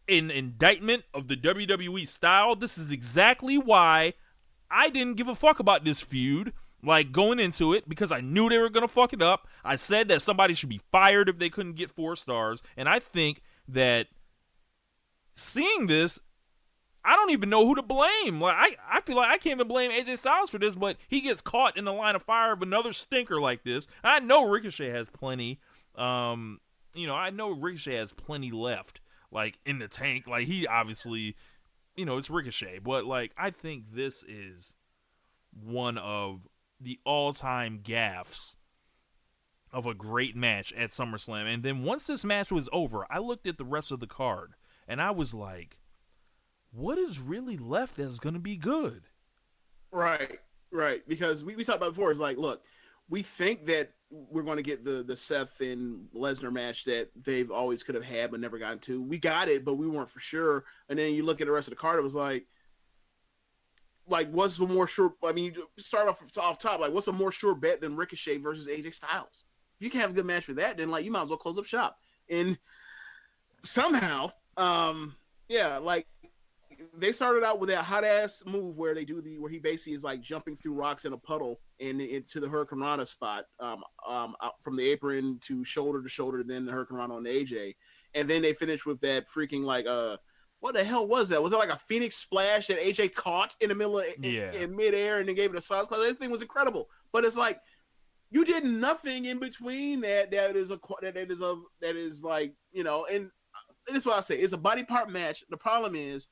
an indictment of the WWE style. This is exactly why I didn't give a fuck about this feud, like going into it, because I knew they were going to fuck it up. I said that somebody should be fired if they couldn't get 4 stars, and I think that seeing this, I don't even know who to blame. Like I feel like I can't even blame AJ Styles for this, but he gets caught in the line of fire of another stinker like this. I know Ricochet has plenty. I know Ricochet has plenty left, like, in the tank. Like, he obviously, it's Ricochet. But, like, I think this is one of the all-time gaffes of a great match at SummerSlam. And then once this match was over, I looked at the rest of the card, and I was like, what is really left that's going to be good? Right. Because we talked about before, it's like, look, we think that we're going to get the Seth and Lesnar match that they've always could have had but never gotten to. We got it, but we weren't for sure. And then you look at the rest of the card, it was like what's the more sure? I mean, you start off top. Like, what's a more sure bet than Ricochet versus AJ Styles? If you can have a good match for that, then like you might as well close up shop. And somehow, they started out with that hot ass move where they do where he basically is like jumping through rocks in a puddle and into the Hurricane Rana spot, out from the apron to shoulder, then the Hurricane Rana on the AJ, and then they finish with that freaking like what the hell was that? Was it like a Phoenix splash that AJ caught in the middle of in midair and then gave it a sauce? This thing was incredible, but it's like You did nothing in between that is like, you know, and this is what I say. It's a body part match. The problem is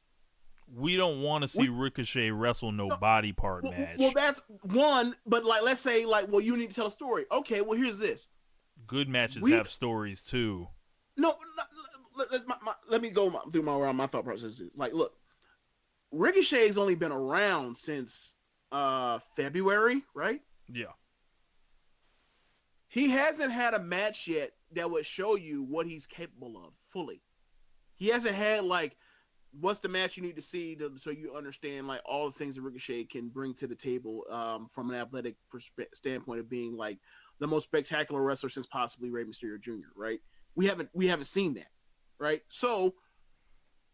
we don't want to see Ricochet wrestle no body part match. Well, that's one, but like, let's say like, well, you need to tell a story. Okay, well, here's this. Good matches have stories too. No, let me go through my thought process is. Like, look, Ricochet's only been around since February, right? Yeah. He hasn't had a match yet that would show you what he's capable of fully. He hasn't had like, what's the match you need to see so you understand like all the things that Ricochet can bring to the table from an athletic standpoint of being like the most spectacular wrestler since possibly Rey Mysterio Jr. Right? We haven't seen that, right? So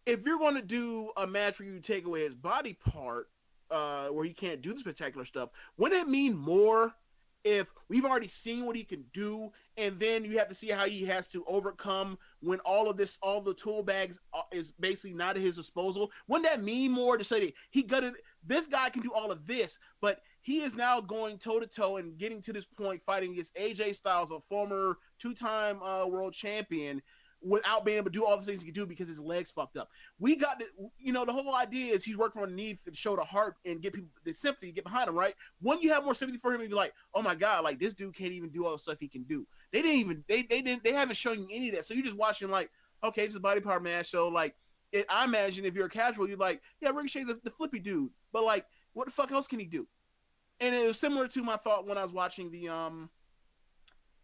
if you're going to do a match where you take away his body part, where he can't do the spectacular stuff, wouldn't it mean more if we've already seen what he can do, and then you have to see how he has to overcome when all the tool bags is basically not at his disposal? Wouldn't that mean more to say that this guy can do all of this, but he is now going toe to toe and getting to this point fighting against AJ Styles, a former 2-time world champion, without being able to do all the things he can do because his legs fucked up. We got to, you know, the whole idea is he's working underneath to show the heart and get people the sympathy, get behind him, right? When you have more sympathy for him, and be like, oh my God, like this dude can't even do all the stuff he can do. They haven't shown you any of that. So you're just watching like, okay, it's a body part match. So like, I imagine if you're a casual, you're like, yeah, Ricochet's the flippy dude, but like, what the fuck else can he do? And it was similar to my thought when I was watching the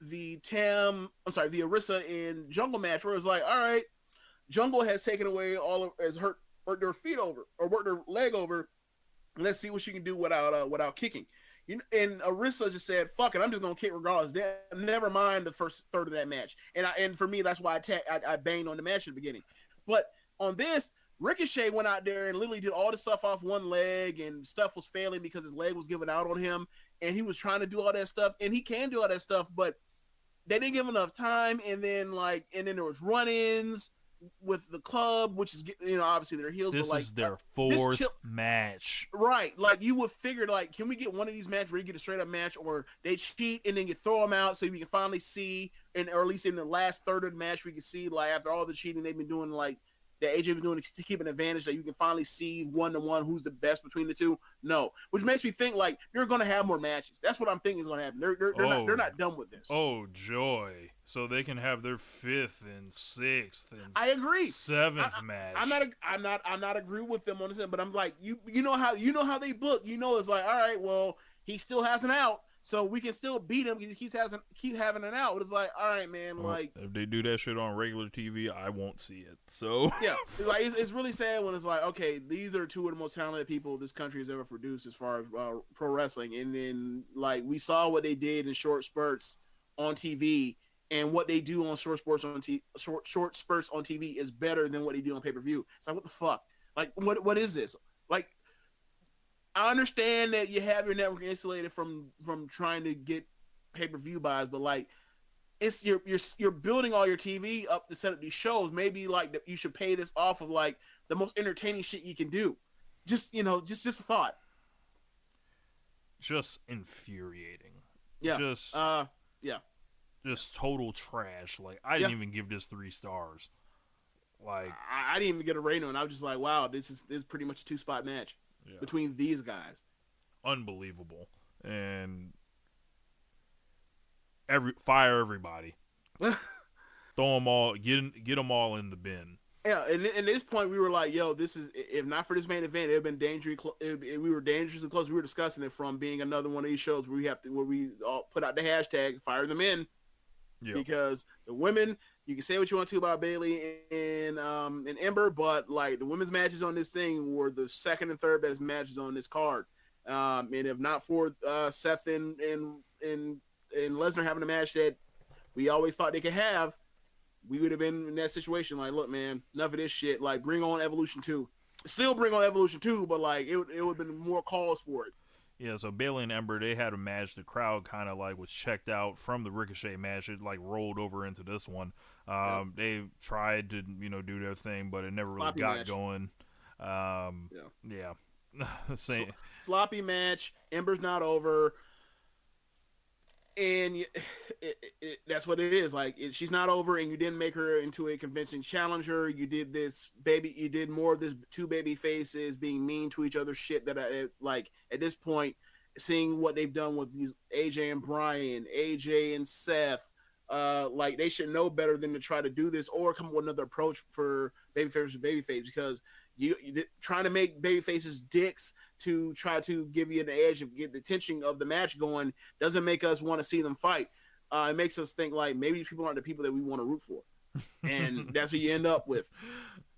Arisa in Jungle match, where it was like, all right, Jungle has taken away worked her feet over or worked her leg over. Let's see what she can do without kicking. You know, and Arisa just said, "Fuck it, I'm just gonna kick regardless." Never mind the first third of that match. And for me, that's why I banged on the match at the beginning. But on this, Ricochet went out there and literally did all the stuff off one leg, and stuff was failing because his leg was giving out on him, and he was trying to do all that stuff, and he can do all that stuff, but they didn't give him enough time. And then there was run-ins with the club, which is, you know, obviously their heels. This but like, is their fourth match, right? Like, you would figure, like, can we get one of these matches where you get a straight up match, or they cheat and then you throw them out so we can finally see, or at least in the last third of the match, we can see, like, after all the cheating they've been doing, like that AJ been doing to keep an advantage, that you can finally see 1-to-1 who's the best between the two. No, which makes me think like you're going to have more matches. That's what I'm thinking is going to happen. They're not done with this. Oh joy! So they can have their 5th and 6th and I agree 7th match. I'm not agreeing with them on this end, but I'm like, you know how they book. You know, it's like, all right, well, he still has an out, so we can still beat him because he keep having an out. It's like, all right, man. Well, like, if they do that shit on regular TV, I won't see it. So yeah, it's really sad when it's like, okay, these are two of the most talented people this country has ever produced as far as pro wrestling, and then like we saw what they did in short spurts on TV, and what they do on short spurts on TV is better than what they do on pay-per-view. It's like, what the fuck? Like, what is this? Like, I understand that you have your network insulated from trying to get pay-per-view buys, but like, it's you're building all your TV up to set up these shows. Maybe like you should pay this off of like the most entertaining shit you can do. Just, you know, just a thought. Just infuriating. Yeah. Just total trash. Like, I didn't even give this 3 stars. Like, I didn't even get a rating on it. I was just like, wow, this is pretty much a 2-spot match between these guys. Unbelievable. And fire everybody. Throw them all, get them all in the bin. Yeah, and at this point we were like, yo, this is, if not for this main event, it would have been dangerous. We were dangerously close. We were discussing it from being another one of these shows where we all put out the hashtag fire them in. Yeah. Because the women, you can say what you want to about Bayley and Ember, but like the women's matches on this thing were the second and third best matches on this card. And if not for Seth and Lesnar having a match that we always thought they could have, we would have been in that situation. Like, look, man, enough of this shit. Like, bring on Evolution 2. Still bring on Evolution 2, but like it would have been more calls for it. Yeah, so Bayley and Ember, they had a match. The crowd kind of like was checked out from the Ricochet match. It like rolled over into this one. They tried to, you know, do their thing, but it never really got going. Sloppy match. Ember's not over. and that's what it is. Like she's not over, and you didn't make her into a convincing challenger. You did this baby. You did more of this two baby faces being mean to each other. Shit that I like at this point. Seeing what they've done with these AJ and Brian, AJ and Seth, like they should know better than to try to do this or come up with another approach for babyface versus babyface, because you trying to make babyfaces dicks to try to give you an edge and get the tension of the match going doesn't make us want to see them fight. It makes us think like maybe these people aren't the people that we want to root for, and that's what you end up with.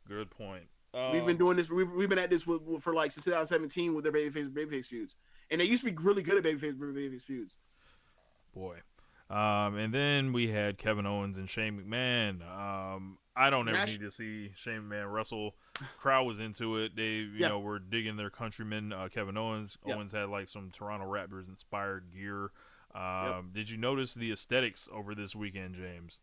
Good point. We've been doing this. We've been at this for like since 2017 with their babyface feuds, and they used to be really good at babyface feuds. Boy. And then we had Kevin Owens and Shane McMahon. I don't ever need to see Shane McMahon wrestle. Crowd was into it. They, you know, were digging their countryman, Kevin Owens. Owens had like some Toronto Raptors inspired gear. Did you notice the aesthetics over this weekend, James?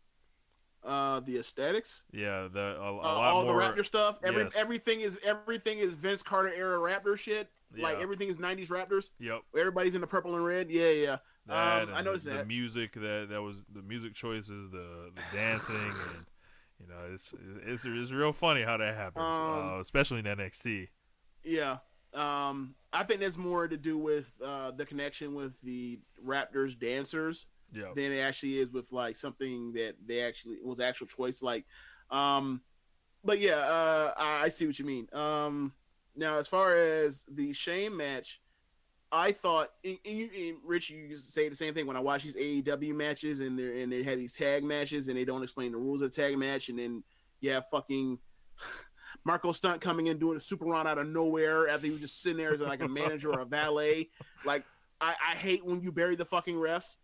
The aesthetics? Yeah, a lot all more, the Raptor stuff. Yes. Everything is Vince Carter era Raptor shit. Yeah. Like everything is 90s Raptors. Yep. Everybody's in the purple and red. Yeah. I noticed that. The music that was the music choices, the dancing, and you know, it's real funny how that happens, especially in NXT. Yeah. I think that's more to do with the connection with the Raptors dancers than it actually is with like something that they actually was actual choice. Like, but yeah, I see what you mean. Now, as far as the Shane match, I thought, and Rich, you say the same thing when I watch these AEW matches and they have these tag matches and they don't explain the rules of the tag match, and then fucking Marco Stunt coming in doing a super run out of nowhere after he was just sitting there as like a manager or a valet. Like I hate when you bury the fucking refs.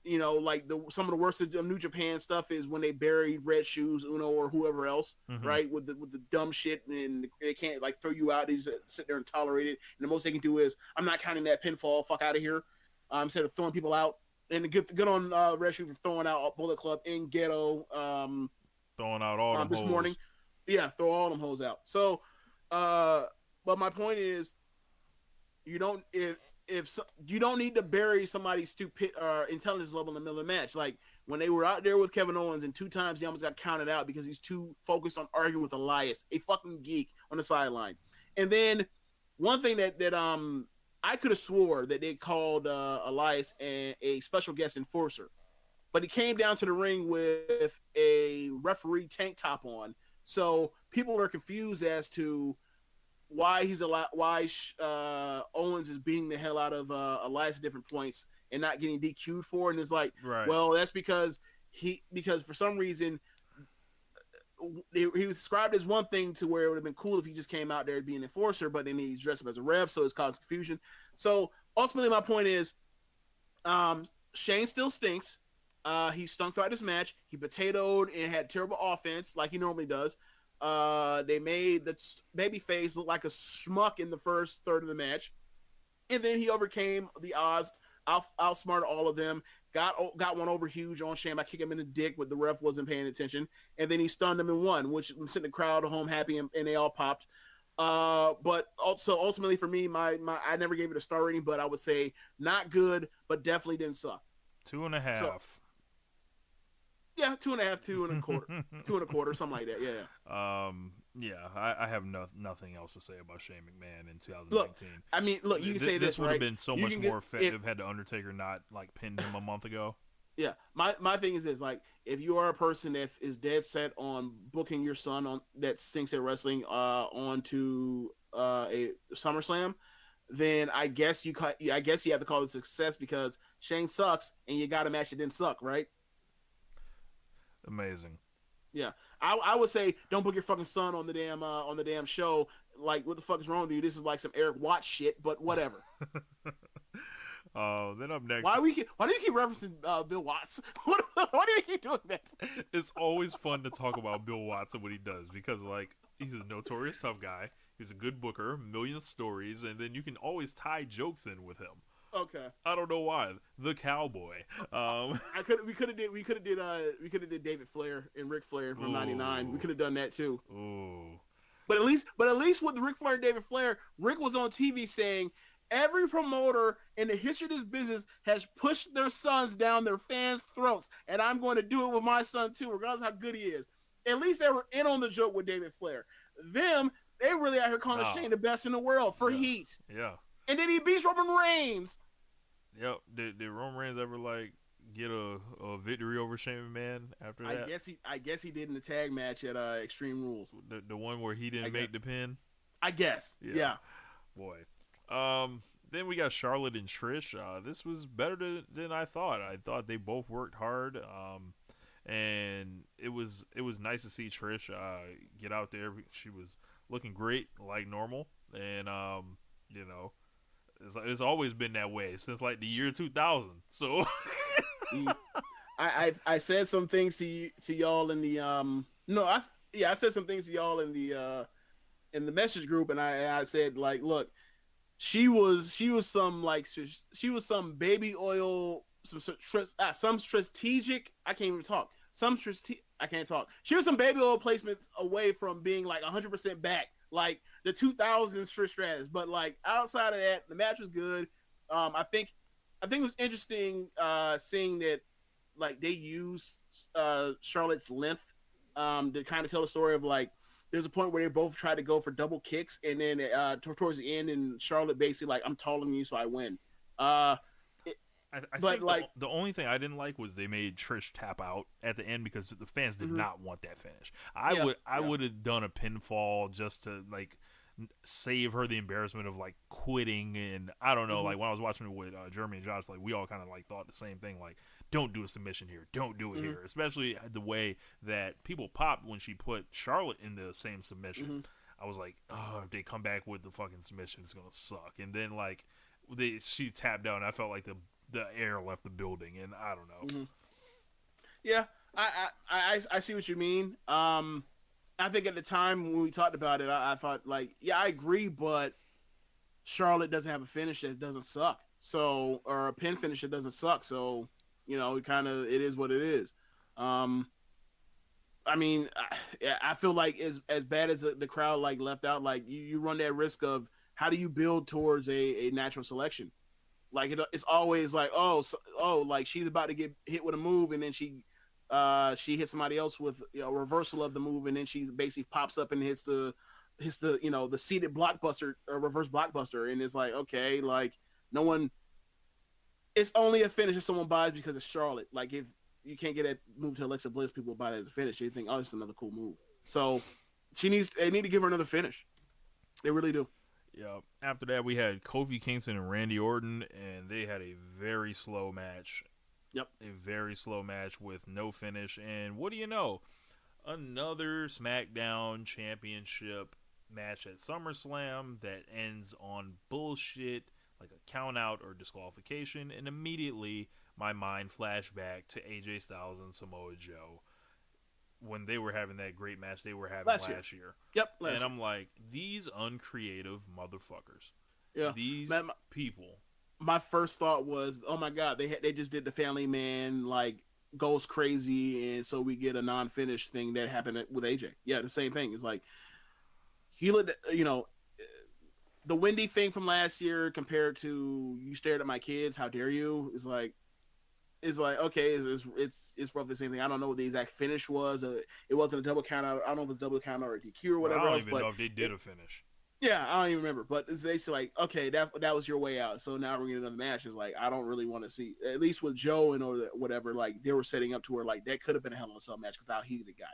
You know, like some of the worst of New Japan stuff is when they buried Red Shoes, Uno, or whoever else, right? With the dumb shit, and they can't like throw you out. They just sit there and tolerate it. And the most they can do is, I'm not counting that pinfall. Fuck out of here. Instead of throwing people out. And good on Red Shoes for throwing out Bullet Club in Ghetto. Throwing out all them this hoes. Morning. Yeah, throw all them hoes out. So, but my point is, you don't you don't need to bury somebody's stupid intelligence level in the middle of the match. Like when they were out there with Kevin Owens, and 2 times he almost got counted out because he's too focused on arguing with Elias, a fucking geek on the sideline. And then one thing that I could have swore that they called Elias a special guest enforcer, but he came down to the ring with a referee tank top on, so people are confused as to why Owens is beating the hell out of Elias at different points and not getting DQ'd for it. And it's like, well, that's because for some reason he was described as one thing to where it would have been cool if he just came out there to be an enforcer, but then he's dressed up as a ref, so it's caused confusion. So ultimately my point is, Shane still stinks. He stunk throughout this match. He potatoed and had terrible offense like he normally does. They made the babyface look like a schmuck in the first third of the match, and then he overcame the odds, outsmarted all of them, got one over huge on Shane by kicking him in the dick, but the ref wasn't paying attention, and then he stunned him and won, which sent the crowd home happy, and they all popped. But also ultimately for me, my I never gave it a star rating, but I would say not good, but definitely didn't suck. 2.5. So, yeah, 2.5, 2.25, 2.25, something like that. Yeah. I have nothing else to say about Shane McMahon in 2019. Look, you can say this would right? have been so much more effective had the Undertaker not like pinned him a month ago. Yeah, my thing is this: like, if you are a person that is dead set on booking your son on that stinks at wrestling onto a SummerSlam, then I guess you have to call it a success because Shane sucks and you got a match that didn't suck, right? Amazing. Yeah, I would say don't book your fucking son on the damn show. Like, what the fuck is wrong with you? This is like some Eric Watts shit, but whatever. Then up next. Why do you keep referencing Bill Watts? Why do you keep doing that? It's always fun to talk about Bill Watts and what he does because like he's a notorious tough guy. He's a good booker, million stories, and then you can always tie jokes in with him. Okay. I don't know why. The cowboy. We could have did David Flair and Ric Flair from '99. We could have done that too. Ooh. But at least with Ric Flair and David Flair, Rick was on TV saying, Every promoter in the history of this business has pushed their sons down their fans' throats, and I'm going to do it with my son too, regardless of how good he is. At least they were in on the joke with David Flair. They really out here calling Shane the best in the world for heat. Yeah. And then he beats Roman Reigns. Yep. Did Roman Reigns ever get a victory over Shane McMahon after that? I guess he did in the tag match at Extreme Rules. The one where he didn't make the pin? I guess. Yeah. Boy. Then we got Charlotte and Trish. This was better than I thought. I thought they both worked hard. And it was nice to see Trish get out there. She was looking great, like normal. And it's always been that way since like the year 2000. So I said some things to y'all in the I said some things to y'all in the message group, and I said, like, look, she was some baby oil, some strategic. I can't even talk. I can't talk. She was some baby oil placements away from being like 100% back, like the 2000s Trish Stratus. But like outside of that, the match was good. I think it was interesting seeing that like they used Charlotte's length to kind of tell the story of like there's a point where they both tried to go for double kicks, and then towards the end, and Charlotte basically like, I'm taller than you, so I win. I think like the only thing I didn't like was they made Trish tap out at the end because the fans did not want that finish. I would have done a pinfall just to like save her the embarrassment of like quitting, and I don't know. Like when I was watching it with Jeremy and Josh, like we all kind of like thought the same thing. Like, don't do a submission here, don't do it here. Especially the way that people popped when she put Charlotte in the same submission. I was like, oh, if they come back with the fucking submission, it's gonna suck. And then like she tapped out, and I felt like the air left the building, and I don't know. Yeah, I see what you mean. I think at the time when we talked about it, I thought like, yeah, I agree, but Charlotte doesn't have a finish that doesn't suck. So, or a pin finish that doesn't suck. So, it is what it is. I mean, I feel like as bad as the crowd like left out, like you run that risk of how do you build towards a natural selection? Like it's always like, like she's about to get hit with a move, and then she hits somebody else with a reversal of the move, and then she basically pops up and hits the the seated blockbuster or reverse blockbuster, and it's like, okay, like no one. It's only a finish if someone buys because it's Charlotte. Like if you can't get that move to Alexa Bliss, people buy it as a finish. They think, oh, it's another cool move. So they need to give her another finish. They really do. Yeah. After that, we had Kofi Kingston and Randy Orton, and they had a very slow match. Yep. A very slow match with no finish. And what do you know? Another SmackDown Championship match at SummerSlam that ends on bullshit, like a count out or disqualification. And immediately, my mind flashed back to AJ Styles and Samoa Joe when they were having that great match they were having last year. Yep. And I'm like, these uncreative motherfuckers. Yeah. These people. My first thought was, oh my God, they just did the Family Man like goes crazy, and so we get a non-finish thing that happened with AJ. Yeah, the same thing. It's like he looked, the Wendy thing from last year compared to you stared at my kids, how dare you? It's like okay, it's roughly the same thing. I don't know what the exact finish was. It wasn't a double count out. I don't know if it was a double count out or a DQ or whatever. I don't even know if they did a finish. Yeah, I don't even remember. But it's basically like, okay, that was your way out. So now we're getting another match. It's like, I don't really want to see, at least with Joe and or whatever, like they were setting up to where like that could have been a Hell in a Cell match because how heated it got.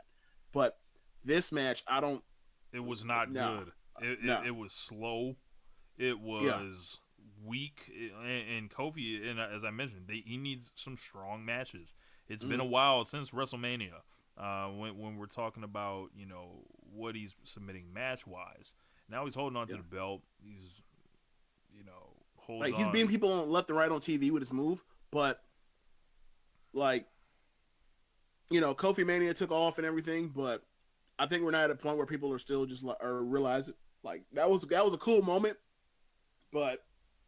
But this match, it was not good. It was slow. It was weak. And Kofi, and as I mentioned, he needs some strong matches. It's been a while since WrestleMania. When we're talking about what he's submitting match wise. Now he's holding on to the belt. He's holding he's beating people on left and right on TV with his move, but like Kofi Mania took off and everything, but I think we're not at a point where people are still just or realize it. Like that was a cool moment, but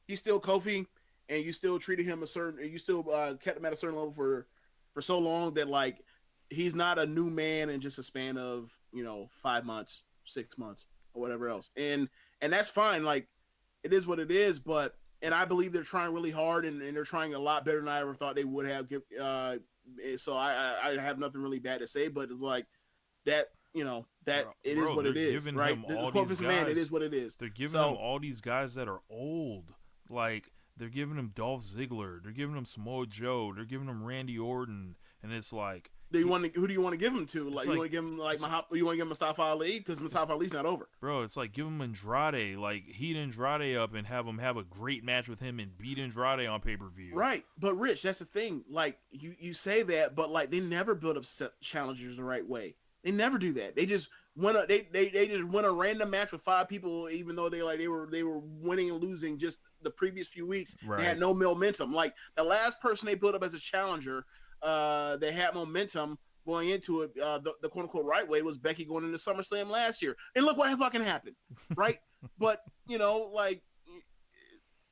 he's still Kofi, and you still treated him you still kept him at a certain level for so long that like he's not a new man in just a span of 5 months, 6 months, or whatever else, and that's fine. Like it is what it is, but and I believe they're trying really hard, and they're trying a lot better than I ever thought they would have. So I have nothing really bad to say, but it's like that, that it is what it is, right? The quote from man, it is what it is. They're giving him all these guys that are old, like they're giving him Dolph Ziggler, they're giving him Samoa Joe, they're giving him Randy Orton, and it's like, who do you want to give him to? Like, you want to give him you want to give him Mustafa Ali, because Mustafa Ali's not over, bro. It's like, give him Andrade, like heat Andrade up and have him have a great match with him and beat Andrade on pay-per-view. Right, but Rich, that's the thing. Like you say that, but like they never build up challengers the right way. They never do that. They just win they just win a random match with 5 people, even though they were winning and losing just the previous few weeks. Right. They had no momentum. Like the last person they built up as a challenger, they had momentum going into it. The quote unquote right way was Becky going into SummerSlam last year, and look what fucking happened, right? But like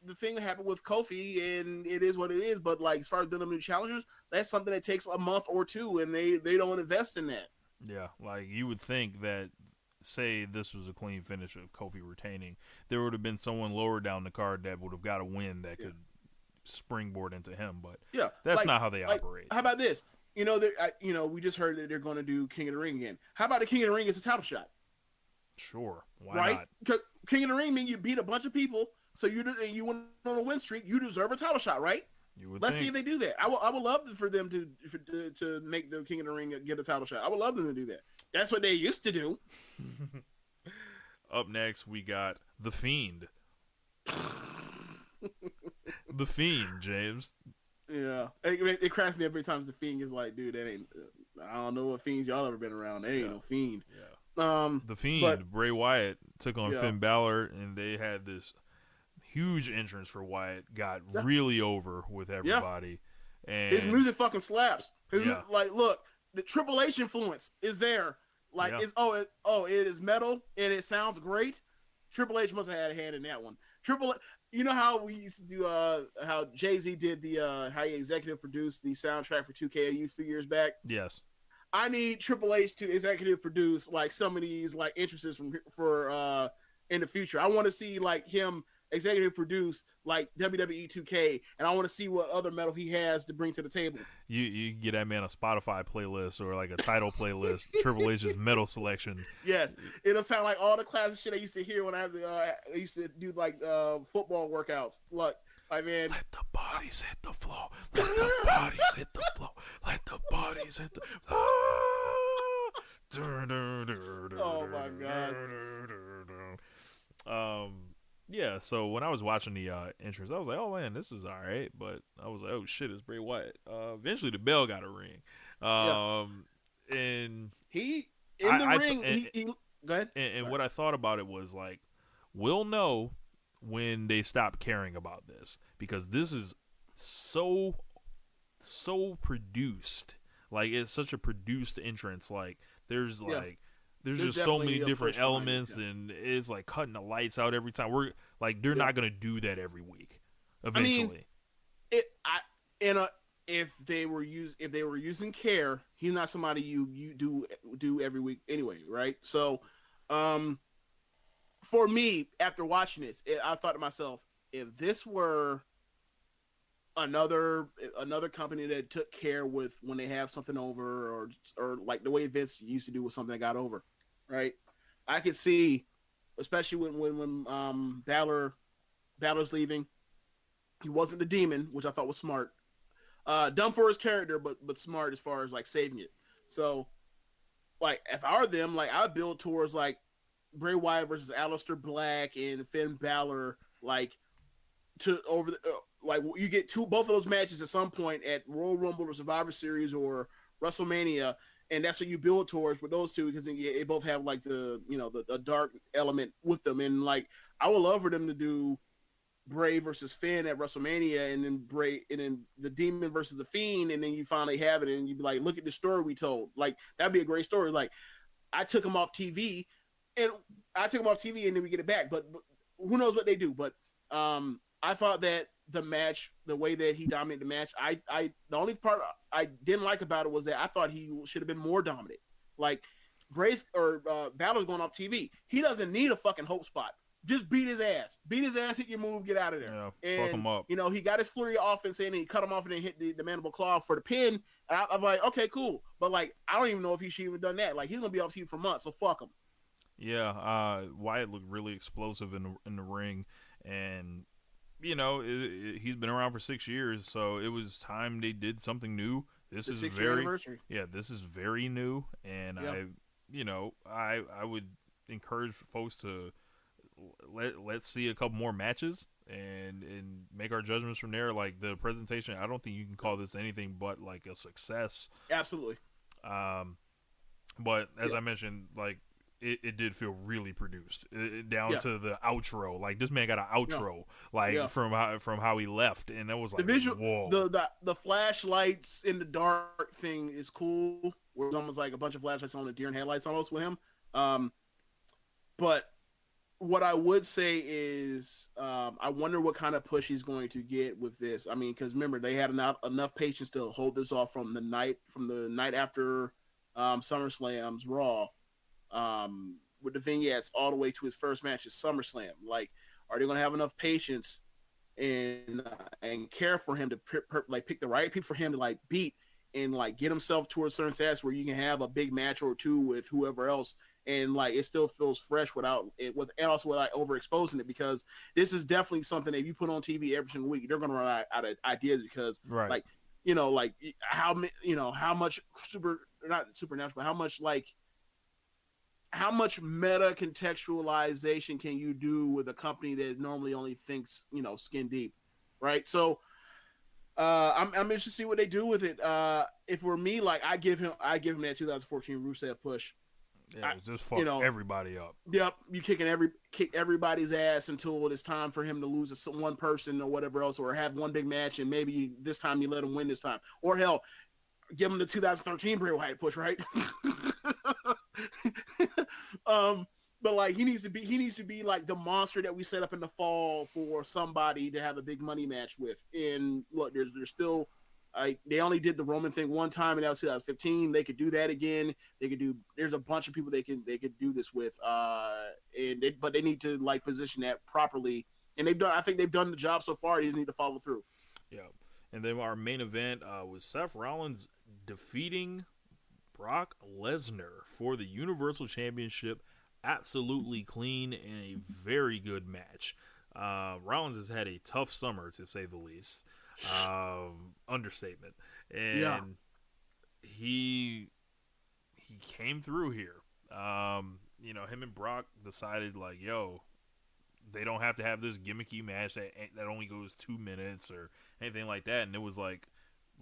the thing that happened with Kofi, and it is what it is. But like as far as building new challengers, that's something that takes a month or two, and they don't invest in that. Yeah, like you would think that, say this was a clean finish of Kofi retaining, there would have been someone lower down the card that would have got a win that could springboard into him. But that's not how they operate. How about this? We just heard that they're going to do King of the Ring again. How about the King of the Ring as a title shot? Sure, why not? Because King of the Ring means you beat a bunch of people, so you went on a win streak. You deserve a title shot, right? Let's see if they do that. I would love for them to make the King of the Ring get a title shot. I would love them to do that. That's what they used to do. Up next, we got The Fiend. The Fiend, James. Yeah, it cracks me every time The Fiend is like, dude, that ain't. I don't know what fiends y'all ever been around. That ain't no Fiend. Yeah. The Fiend, Bray Wyatt took on Finn Balor, and they had this huge entrance for Wyatt, got really over with everybody. And his music fucking slaps. Like, look, the Triple H influence is there. Like, it is metal and it sounds great. Triple H must have had a hand in that one. You know how we used to do how Jay-Z did how he executive produced the soundtrack for 2K a few years back? Yes. I need Triple H to executive produce like some of these like entrances for in the future. I want to see like him executive produce like WWE 2K, and I want to see what other metal he has to bring to the table. You get that man a Spotify playlist or like a title playlist, Triple H's metal selection. Yes, it'll sound like all the classic shit I used to hear when I used to do like football workouts. Look, I mean, let the bodies hit the floor. Let the bodies hit the floor. Let the bodies hit the floor. Oh my god. Yeah, so when I was watching the entrance, I was like, oh man, this is alright, but I was like, oh shit, it's Bray Wyatt. Eventually the bell got a ring. And he in the ring go ahead. And what I thought about it was like, we'll know when they stop caring about this, because this is so produced. Like, it's such a produced entrance. Like, there's just so many different elements, and it's like cutting the lights out every time. We're like, they're not gonna do that every week. Eventually, if they were using care, he's not somebody you do every week anyway, right? So, for me, after watching this, I thought to myself, if this were another company that took care with when they have something over, or like the way Vince used to do with something that got over, right? I could see, especially when Balor's leaving, he wasn't the demon, which I thought was smart. Dumb for his character, but smart as far as like saving it. So, like, if I were them, like, I'd build towards like Bray Wyatt versus Aleister Black and Finn Balor, like, to over the like you get both of those matches at some point at Royal Rumble or Survivor Series or WrestleMania, and that's what you build towards with those two, because they both have like the dark element with them. And like, I would love for them to do Bray versus Finn at WrestleMania, and then the Demon versus the Fiend, and then you finally have it, and you'd be like, look at the story we told. Like, that'd be a great story. Like, I took him off TV, and then we get it back. But who knows what they do? But I thought that the match, the way that he dominated the match, the only part I didn't like about it was that I thought he should have been more dominant. Like, Balor's going off TV. He doesn't need a fucking hope spot. just beat his ass. Beat his ass, hit your move, get out of there. Yeah, and, fuck him up. You know, he got his flurry of offense in and he cut him off and then hit the mandible claw for the pin. And I'm like, okay, cool. But, like, I don't even know if he should even done that. Like, he's going to be off TV for months, so fuck him. Yeah, Wyatt looked really explosive in the ring. And, you know, he's been around for 6 years, so it was time they did something new. This is anniversary. Yeah, this is very new. And I would encourage folks to let's see a couple more matches and make our judgments from there. Like the presentation, I don't think you can call this anything but like a success. Absolutely. But as I mentioned, like it did feel really produced down to the outro. Like this man got an outro, from how he left, and that was like the visual. Whoa. The flashlights in the dark thing is cool. Where it's almost like a bunch of flashlights on the deer and headlights almost with him. But what I would say is, I wonder what kind of push he's going to get with this. I mean, because remember they had enough patience to hold this off from the night after SummerSlam's Raw, with the vignettes all the way to his first match at SummerSlam. Like, are they going to have enough patience and care for him to pick the right people for him to like beat and like get himself to a certain status where you can have a big match or two with whoever else? And like it still feels fresh and also without overexposing it, because this is definitely something that if you put on TV every single week, they're gonna run out of ideas because like how much supernatural, but how much meta contextualization can you do with a company that normally only thinks skin deep, right? So I'm interested to see what they do with it. If we're me, like I give him that 2014 Rusev push. Yeah, just fuck everybody up. Yep, you kick everybody's ass until it's time for him to lose to one person or whatever else, or have one big match, and maybe this time you let him win this time, or hell, give him the 2013 Bray Wyatt push, right? But like he needs to be like the monster that we set up in the fall for somebody to have a big money match with. And look, there's still. They only did the Roman thing one time, and that was 2015. They could do that again. There's a bunch of people they could do this with, but they need to like position that properly. And I think they've done the job so far. They just need to follow through. Yeah, and then our main event was Seth Rollins defeating Brock Lesnar for the Universal Championship, absolutely clean and a very good match. Rollins has had a tough summer, to say the least. Understatement. And he came through here. Him and Brock decided like, yo, they don't have to have this gimmicky match that only goes 2 minutes or anything like that. And it was like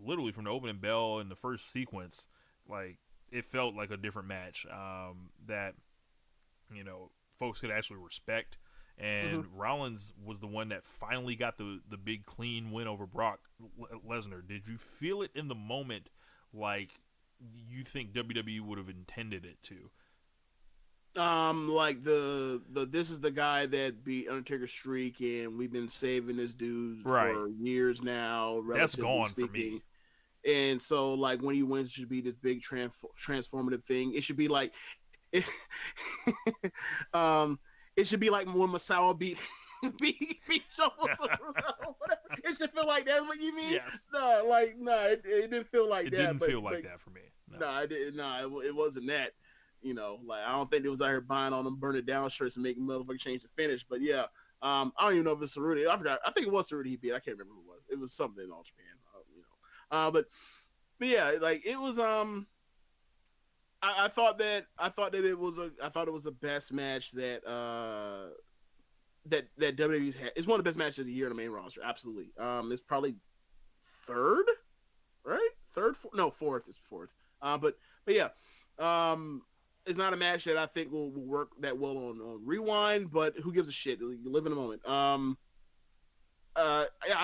literally from the opening bell in the first sequence, like it felt like a different match that folks could actually respect. And Rollins was the one that finally got the big clean win over Brock Lesnar. Did you feel it in the moment like you think WWE would have intended it to? Like this is the guy that beat Undertaker's streak, and we've been saving this dude for years now. That's gone for me. And so, like, when he wins, it should be this big transformative thing. It should be like, it should be like when Masawa beat Shuffle or whatever. It should feel like that's what you mean. Yes. It didn't feel like that. It didn't feel like that for me. No, it didn't. No, it wasn't that. Like I don't think it was out here buying on them burn it down shirts and making motherfuckers change the finish. But yeah, I don't even know if it's Saruti. I forgot. I think it was Saruti he beat. I can't remember who it was. It was something in All Japan. But yeah, like it was. I thought that it was the best match that WWE's had. It's one of the best matches of the year on the main roster. Absolutely. It's probably third, right? Fourth is fourth. But yeah. It's not a match that I think will work that well on Rewind, but who gives a shit? You live in the moment. I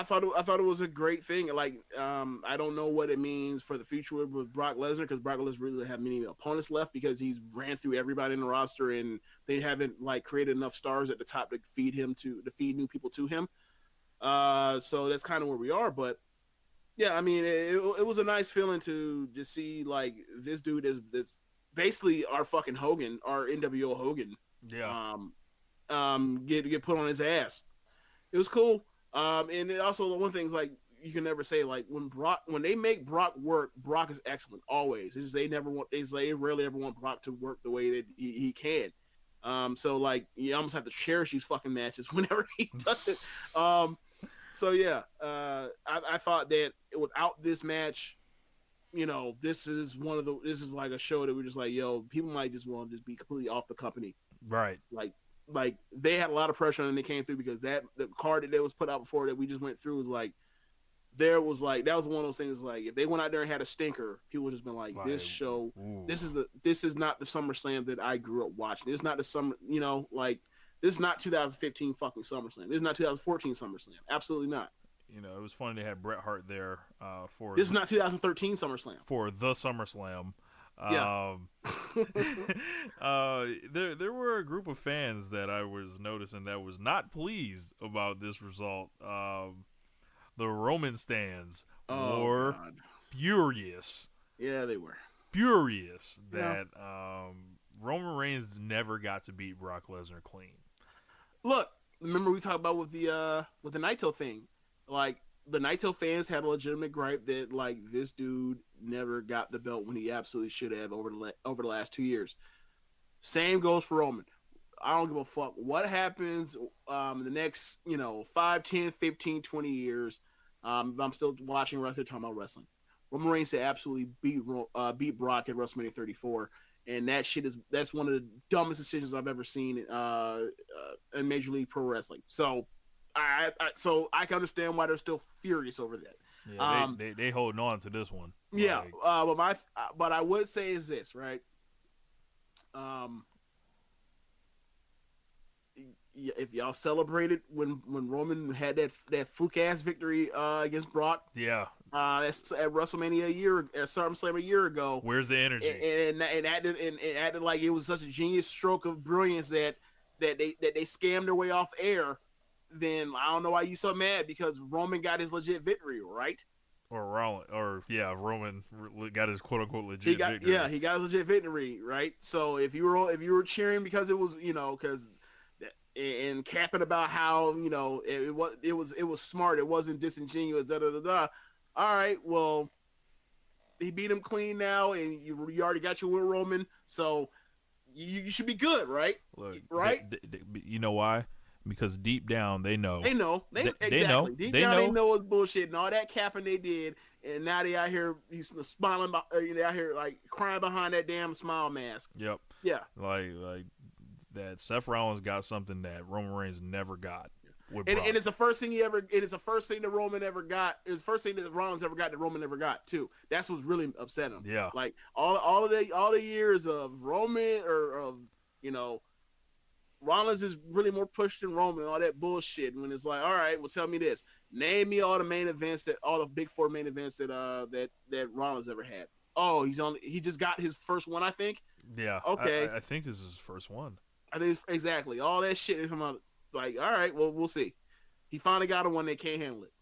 thought it was a great thing. Like, I don't know what it means for the future with Brock Lesnar, because Brock Lesnar really have many opponents left because he's ran through everybody in the roster and they haven't like created enough stars at the top to feed new people to him. So that's kind of where we are. But yeah, I mean, it was a nice feeling to just see like this dude is basically our fucking Hogan, our NWO Hogan. Yeah. get put on his ass. It was cool. And it also the one thing's like you can never say like when they make Brock work, Brock is excellent always. It's just they rarely ever want Brock to work the way that he can. So like you almost have to cherish these fucking matches whenever he does it. So yeah, I thought that without this match, this is like a show that we're just like, yo, people might just want to just be completely off the company. Right. Like they had a lot of pressure on them. They came through because the card that was put out before that we just went through was like, that was one of those things like if they went out there and had a stinker, people would just been like, this show, this is not the SummerSlam that I grew up watching. It's not the this is not 2015 fucking SummerSlam. This is not 2014 SummerSlam. Absolutely not. It was funny they had Bret Hart there for. This is not 2013 SummerSlam. For the SummerSlam. Yeah. There were a group of fans that I was noticing that was not pleased about this result. The Roman stands were furious. Yeah, they were furious that Roman Reigns never got to beat Brock Lesnar clean. Look, remember we talked about with the Naito thing, like the Naito fans had a legitimate gripe that like this dude never got the belt when he absolutely should have over the last 2 years. Same goes for Roman. I don't give a fuck what happens the next 5, 10, 15, 20 years. I'm still watching wrestling, talking about wrestling. Roman Reigns to absolutely beat Brock at WrestleMania 34, and that's one of the dumbest decisions I've ever seen in Major League Pro Wrestling. So I can understand why they're still furious over that. Yeah, they holding on to this one. Yeah, but I would say is this, right? If y'all celebrated when Roman had that fluke ass victory against Brock, that's at WrestleMania at SummerSlam a year ago. Where's the energy? And acted like it was such a genius stroke of brilliance that they scammed their way off air. Then I don't know why you so mad, because Roman got his legit victory, right? Roman got his quote unquote legit victory. Yeah, he got a legit victory, right? So if you were cheering because it was and capping about how it was smart, it wasn't disingenuous, all right, well, he beat him clean now, and you already got your win, Roman, so you should be good, right? Look, right? You know why? Because deep down they know. They know. Exactly. Deep down they know it's bullshit and all that capping they did, and now they out here he's smiling, they out here like crying behind that damn smile mask. Yep. Yeah. Like that. Seth Rollins got something that Roman Reigns never got. And it's the first thing it's the first thing that Roman ever got. It's the first thing that Rollins ever got that Roman never got too. That's what's really upsetting him. Yeah. Like all the years of Roman or of Rollins is really more pushed than Roman and all that bullshit. When it's like, all right, well, tell me this. Name me all the main events all the big four main events that Rollins ever had. Oh, he just got his first one, I think. Yeah. Okay. I think this is his first one. I think exactly all that shit is come out. Like, all right, well, we'll see. He finally got one that can't handle it.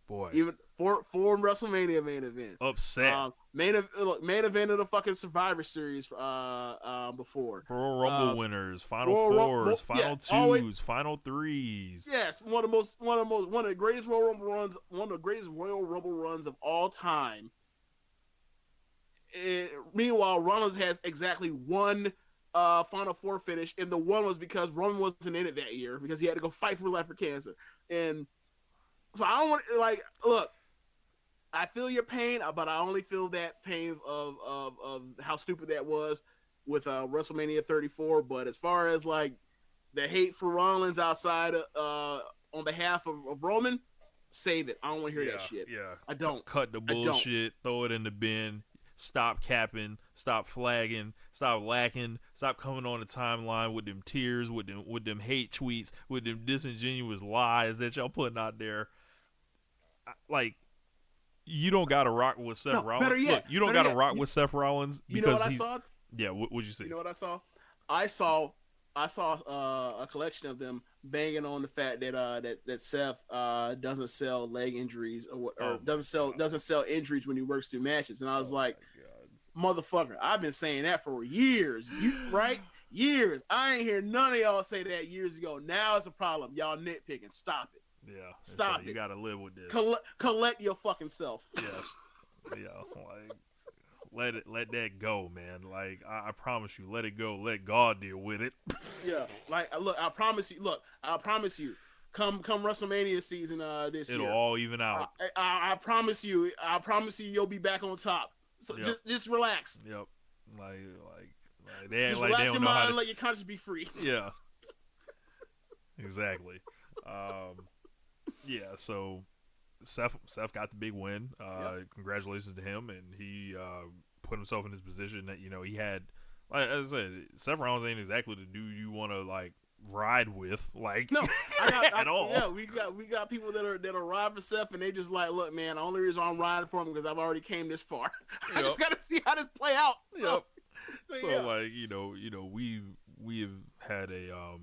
Boy, even four WrestleMania main events. Upset. Main event of the fucking Survivor Series. Before Royal Rumble winners, Final Fours, Final Twos, Final Threes. Yes, one of the greatest Royal Rumble runs of all time. And meanwhile, Rollins has exactly one Final Four finish, and the one was because Roman wasn't in it that year because he had to go fight for life for cancer. And so I don't want look. I feel your pain, but I only feel that pain of how stupid that was with WrestleMania 34. But as far as like the hate for Rollins outside on behalf of Roman, save it. I don't want to hear that shit. Yeah, I don't. Cut the bullshit. Throw it in the bin. Stop capping. Stop flagging. Stop lacking. Stop coming on the timeline with them tears, with them hate tweets, with them disingenuous lies that y'all putting out there. Like, you don't got to rock with Seth Rollins. Better yet, look, you don't got to rock with Seth Rollins because you know what I saw? Yeah, what'd you see? You know what I saw? I saw a collection of them banging on the fact that Seth doesn't sell leg injuries or doesn't sell injuries when he works through matches, and I was like, motherfucker, I've been saying that for years. Years. I ain't hear none of y'all say that years ago. Now it's a problem. Y'all nitpicking. Stop it. Yeah. Stop it. it. You got to live with this. Collect your fucking self. Yes. Yeah. Let that go, man. Like I promise you, let it go. Let God deal with it. Yeah. Like look, I promise you. Look, I promise you. Come WrestleMania season this year. It'll all even out. I promise you. I promise you, you'll be back on top. So just relax. Yep. Like they just like relax they don't your know mind how to... and let your conscience be free. Yeah. Exactly. Yeah. So Seth got the big win. Congratulations to him, and he put himself in his position that he had. Like as I said, Seth Rollins ain't exactly the dude you want to like ride with, like no, at all. Yeah, we got people that'll ride for Seth, and they just like, look, man, the only reason I'm riding for him because I've already came this far. I just gotta see how this play out. So, like we've had a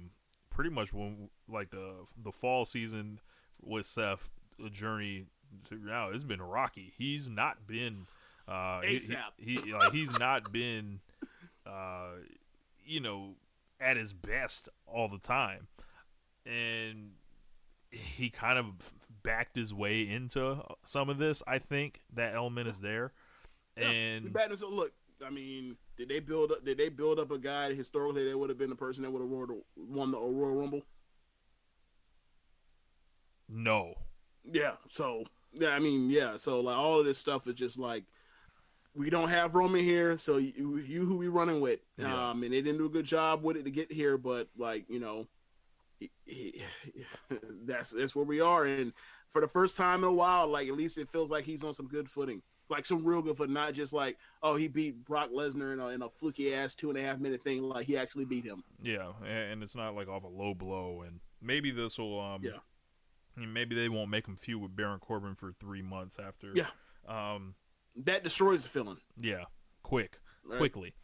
pretty much when like the fall season with Seth, a journey to now it's been rocky. He's not been he's not been at his best all the time, and he kind of backed his way into some of this. I think that element is there, and look. I mean, did they build up a guy historically that would have been the person that would have won the Royal Rumble? No. Yeah. So I mean, yeah. So like all of this stuff is just like, we don't have Roman here, so you who we running with? Yeah. And they didn't do a good job with it to get here, but like that's where we are. And for the first time in a while, like at least it feels like he's on some good footing, like some real good footing, not just like, oh, he beat Brock Lesnar in a fluky ass 2.5 minute thing. Like he actually beat him. Yeah, and it's not like off a low blow. And maybe this will maybe they won't make him feud with Baron Corbin for 3 months after. Yeah. That destroys the feeling. Yeah, quickly.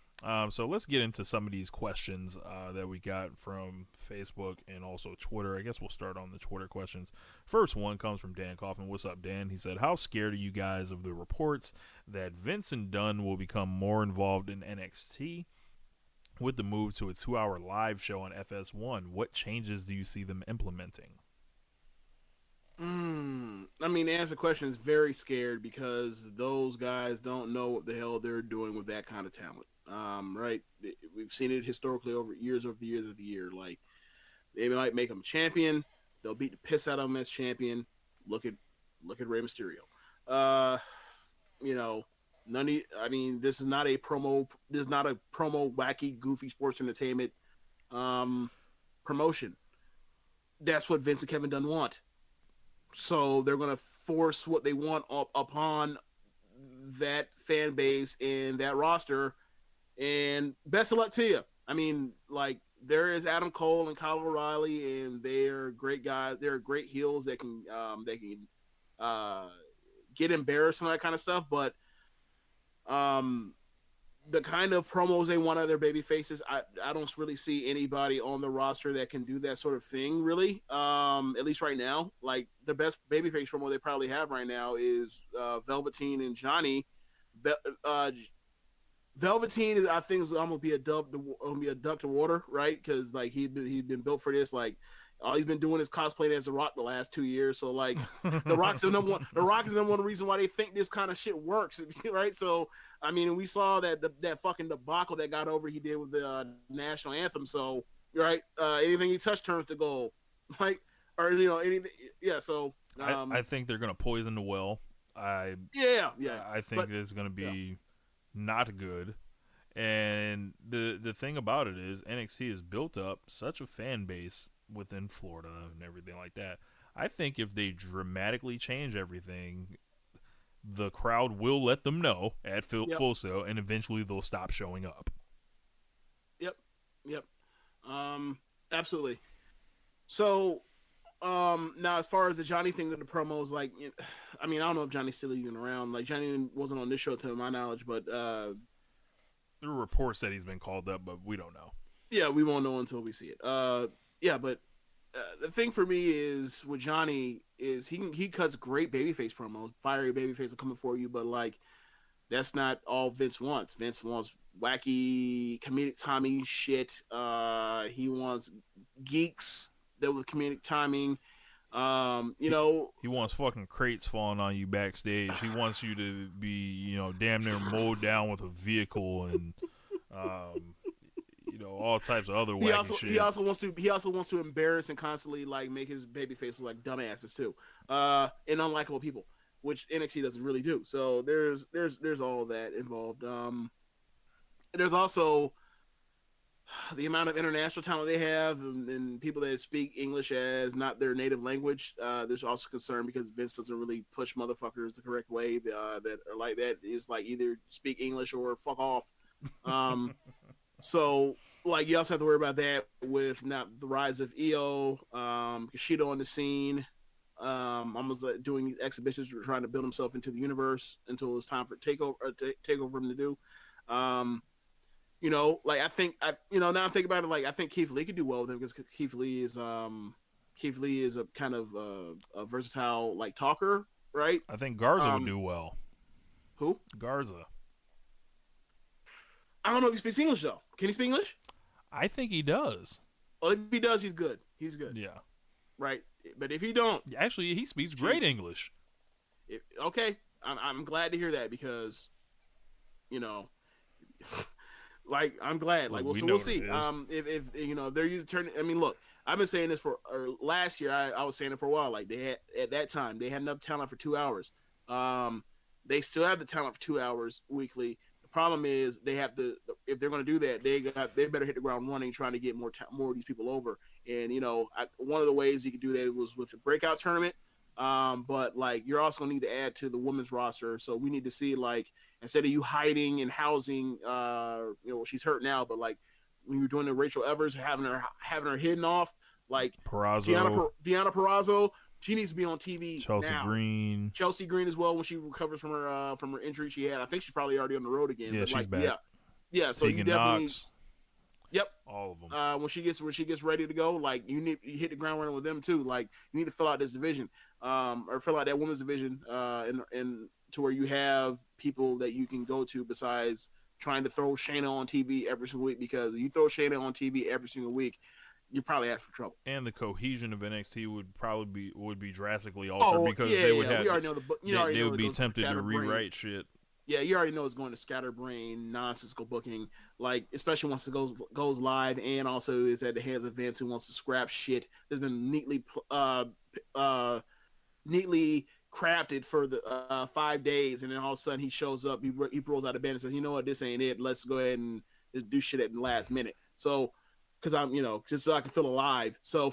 So let's get into some of these questions that we got from Facebook and also Twitter. I guess we'll start on the Twitter questions. First one comes from Dan Kaufman. What's up, Dan? He said, how scared are you guys of the reports that Vince and Dunn will become more involved in NXT with the move to a 2-hour live show on FS1? What changes do you see them implementing? I mean, to answer the question, is very scared because those guys don't know what the hell they're doing with that kind of talent. Right? We've seen it historically over the years. Like, they might make him champion. They'll beat the piss out of him as champion. Look at Rey Mysterio. This is not a promo. This is not a promo, wacky, goofy sports entertainment promotion. That's what Vince and Kevin Dunn want. So they're going to force what they want upon that fan base and that roster. And best of luck to you. I mean, like, there is Adam Cole and Kyle O'Reilly, and they're great guys. They're great heels that can get embarrassed and that kind of stuff. But the kind of promos they want out of their baby faces, I don't really see anybody on the roster that can do that sort of thing, really. At least right now. Like, the best babyface promo they probably have right now is Velveteen and Johnny. Velveteen, I think, is almost be a duck to water, right? Because like he's been built for this. Like, all he's been doing is cosplaying as The Rock the last 2 years. So like, The Rock is the number one reason why they think this kind of shit works, right? So I mean, we saw that fucking debacle that got over he did with the national anthem. So right, anything he touched turns to gold, like, or anything. Yeah. So I think they're gonna poison the well. I think it's gonna be not good. And the thing about it is NXT has built up such a fan base within Florida and everything like that. I think if they dramatically change everything, the crowd will let them know at Full Sail, and eventually they'll stop showing up. Yep. Absolutely. So now, as far as the Johnny thing with the promos, like, I mean, I don't know if Johnny's still even around. Like, Johnny wasn't on this show to my knowledge, but there are reports that he's been called up, but we don't know. Yeah, we won't know until we see it. But the thing for me is with Johnny is he cuts great babyface promos, fiery babyface are coming for you, but like That's not all Vince wants. Vince wants wacky comedic timing shit. He wants geeks that with comedic timing. He wants fucking crates falling on you backstage. He wants you to be, damn near mowed down with a vehicle and, all types of other wacky shit. He also wants to embarrass and constantly like make his baby faces like dumbasses too, and unlikable people, which NXT doesn't really do. So there's all that involved. There's also the amount of international talent they have and people that speak English as not their native language. There's also concern because Vince doesn't really push motherfuckers the correct way. That are like that is like either speak English or fuck off. So like you also have to worry about that with now the rise of EO, Kushida on the scene, almost like doing these exhibitions, trying to build himself into the universe until it's time for takeover for him to do. Like I think now I'm thinking about it. Like I think Keith Lee could do well with him because Keith Lee is a kind of a versatile like talker, right? I think Garza would do well. Who? Garza. I don't know if he speaks English though. Can he speak English? I think he does. Well, if he does, he's good. He's good. Yeah. Right. But if he don't, actually, he speaks great English. Okay, I'm glad to hear that because, like I'm glad. Like we'll see. If they're using turning. I mean, look, I've been saying this last year. I was saying it for a while. Like they had at that time they had enough talent for 2 hours. They still have the talent for 2 hours weekly. The problem is they have to. If they're going to do that, they better hit the ground running, trying to get more of these people over. And one of the ways you could do that was with the breakout tournament. But like you're also gonna need to add to the women's roster. So we need to see like instead of you hiding and housing, she's hurt now, but like when you're doing the Rachel Evers, having her hidden off, like Purrazzo. Deonna Purrazzo, she needs to be on TV. Chelsea Green as well when she recovers from her injury she had. I think she's probably already on the road again. Yeah, but she's back. Yeah. So you definitely. Knox. Yep, all of them. When she gets ready to go, like you hit the ground running with them too. Like you need to fill out this division, or fill out that women's division, and to where you have people that you can go to besides trying to throw Shayna on TV every single week. Because if you throw Shayna on TV every single week, you probably ask for trouble. And the cohesion of NXT would be drastically altered because they would have. We already know they would be tempted to rewrite shit. Yeah, you already know it's going to scatterbrain, nonsensical booking, like especially once it goes live, and also is at the hands of Vince who wants to scrap shit that's been neatly crafted for the 5 days, and then all of a sudden he shows up, he rolls out of bed and says, "You know what, this ain't it. Let's go ahead and just do shit at the last minute." So, because I'm just so I can feel alive. So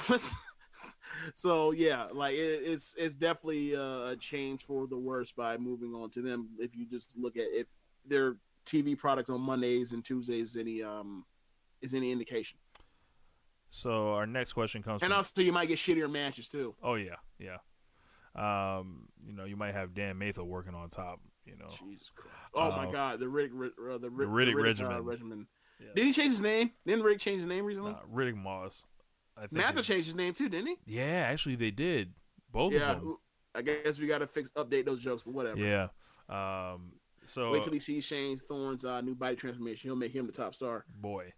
So yeah, like it's definitely a change for the worse by moving on to them. If you just look at if their TV product on Mondays and Tuesdays is any indication. So our next question comes and also you might get shittier matches too. Oh yeah. You might have Dan Matha working on top. Jesus Christ! Oh my God, the Riddick regimen. Yeah. Did he change his name? Didn't Riddick change his name recently? Riddick Moss. Matha changed his name too, didn't he? Yeah, actually they did. Both of them. I guess we got to update those jokes, but whatever. Yeah. So wait till he sees Shane Thorne's new body transformation. He'll make him the top star. Boy.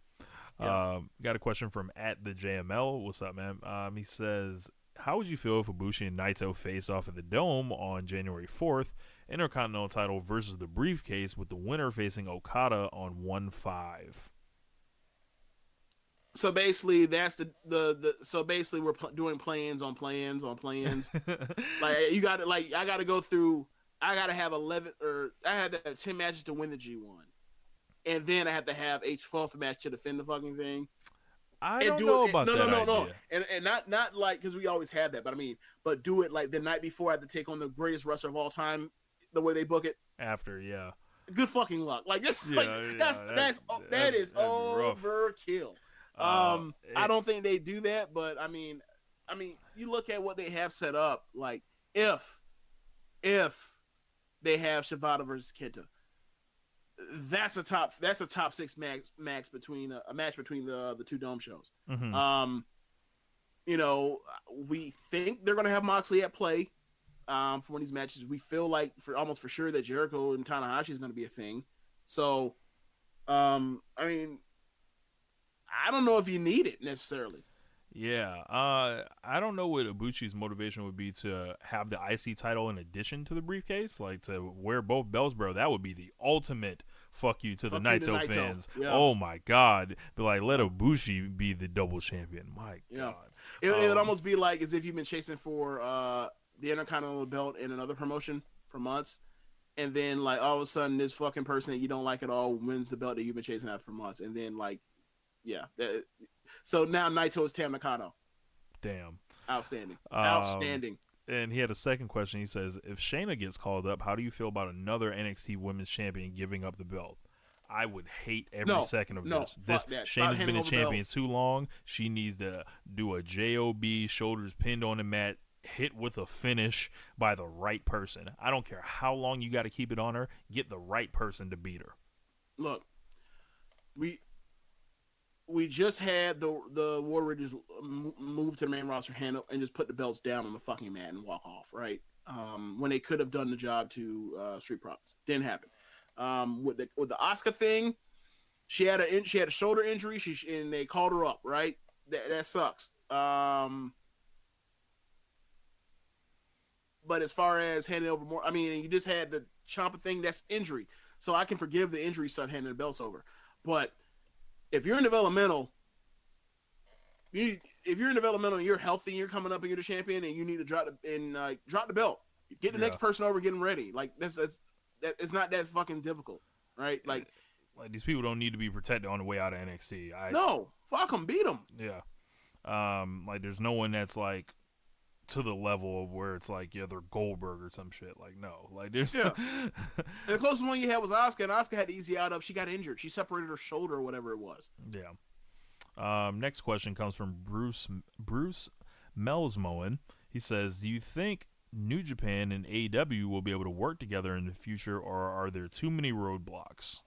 Yeah. Got a question from @the_JML. What's up, man? He says, how would you feel if Ibushi and Naito face off at the Dome on January 4th, Intercontinental title versus the briefcase, with the winner facing Okada on 1/5? So basically, that's so basically we're doing plans on plans on plans. Like you got to I got to go through. I got to have 11 or I had to have 10 matches to win the G1, and then I have to have a 12th match to defend the fucking thing. I don't know about that. No, and not like because we always have that, but I mean, but do it like the night before I have to take on the greatest wrestler of all time, the way they book it. After, yeah. Good fucking luck. Like this, that is overkill. I don't think they do that, but I mean, you look at what they have set up. Like if they have Shibata versus Kenta, that's a top 6 match between the two Dome shows. Mm-hmm. We think they're gonna have Moxley at play. for one of these matches. We feel like almost for sure that Jericho and Tanahashi is going to be a thing. So, I mean, I don't know if you need it necessarily. Yeah, I don't know what Ibuchi's motivation would be to have the IC title in addition to the briefcase, like to wear both belts, bro. That would be the ultimate fuck you to the Naito fans. Yeah. Oh my god, but like let Ibushi be the double champion. My god, it would almost be like as if you've been chasing for the Intercontinental belt in another promotion for months, and then like all of a sudden this fucking person that you don't like at all wins the belt that you've been chasing after for months, and then like, yeah. So now Naito is Tam Nakano. Damn. Outstanding. Outstanding. And he had a second question. He says, if Shayna gets called up, how do you feel about another NXT Women's Champion giving up the belt? I would hate every second of this. Shayna's been a champion too long. She needs to do a JOB, shoulders pinned on the mat, hit with a finish by the right person. I don't care how long you got to keep it on her. Get the right person to beat her. Look, we just had the War Raiders move to the main roster handle and just put the belts down on the fucking mat and walk off, right? When they could have done the job to Street Profits. Didn't happen. With the Asuka thing, she had a shoulder injury, and they called her up, right? That sucks. But as far as handing over more, I mean, you just had the Ciampa thing, that's injury. So I can forgive the injury stuff handing the belts over. But if you're in developmental, and you're healthy and you're coming up and you're the champion and you need to drop the belt, get the next person over, get them ready. Like that's it's not that fucking difficult, right? Like these people don't need to be protected on the way out of NXT. No, fuck them, beat them. Yeah. Like there's no one that's like to the level of where it's like, yeah, they're Goldberg or some shit. Like, no. Like, there's... Yeah. And the closest one you had was Asuka, and Asuka had to easy out of... She got injured. She separated her shoulder or whatever it was. Yeah. Next question comes from Bruce Melsmoen. He says, do you think New Japan and AEW will be able to work together in the future, or are there too many roadblocks?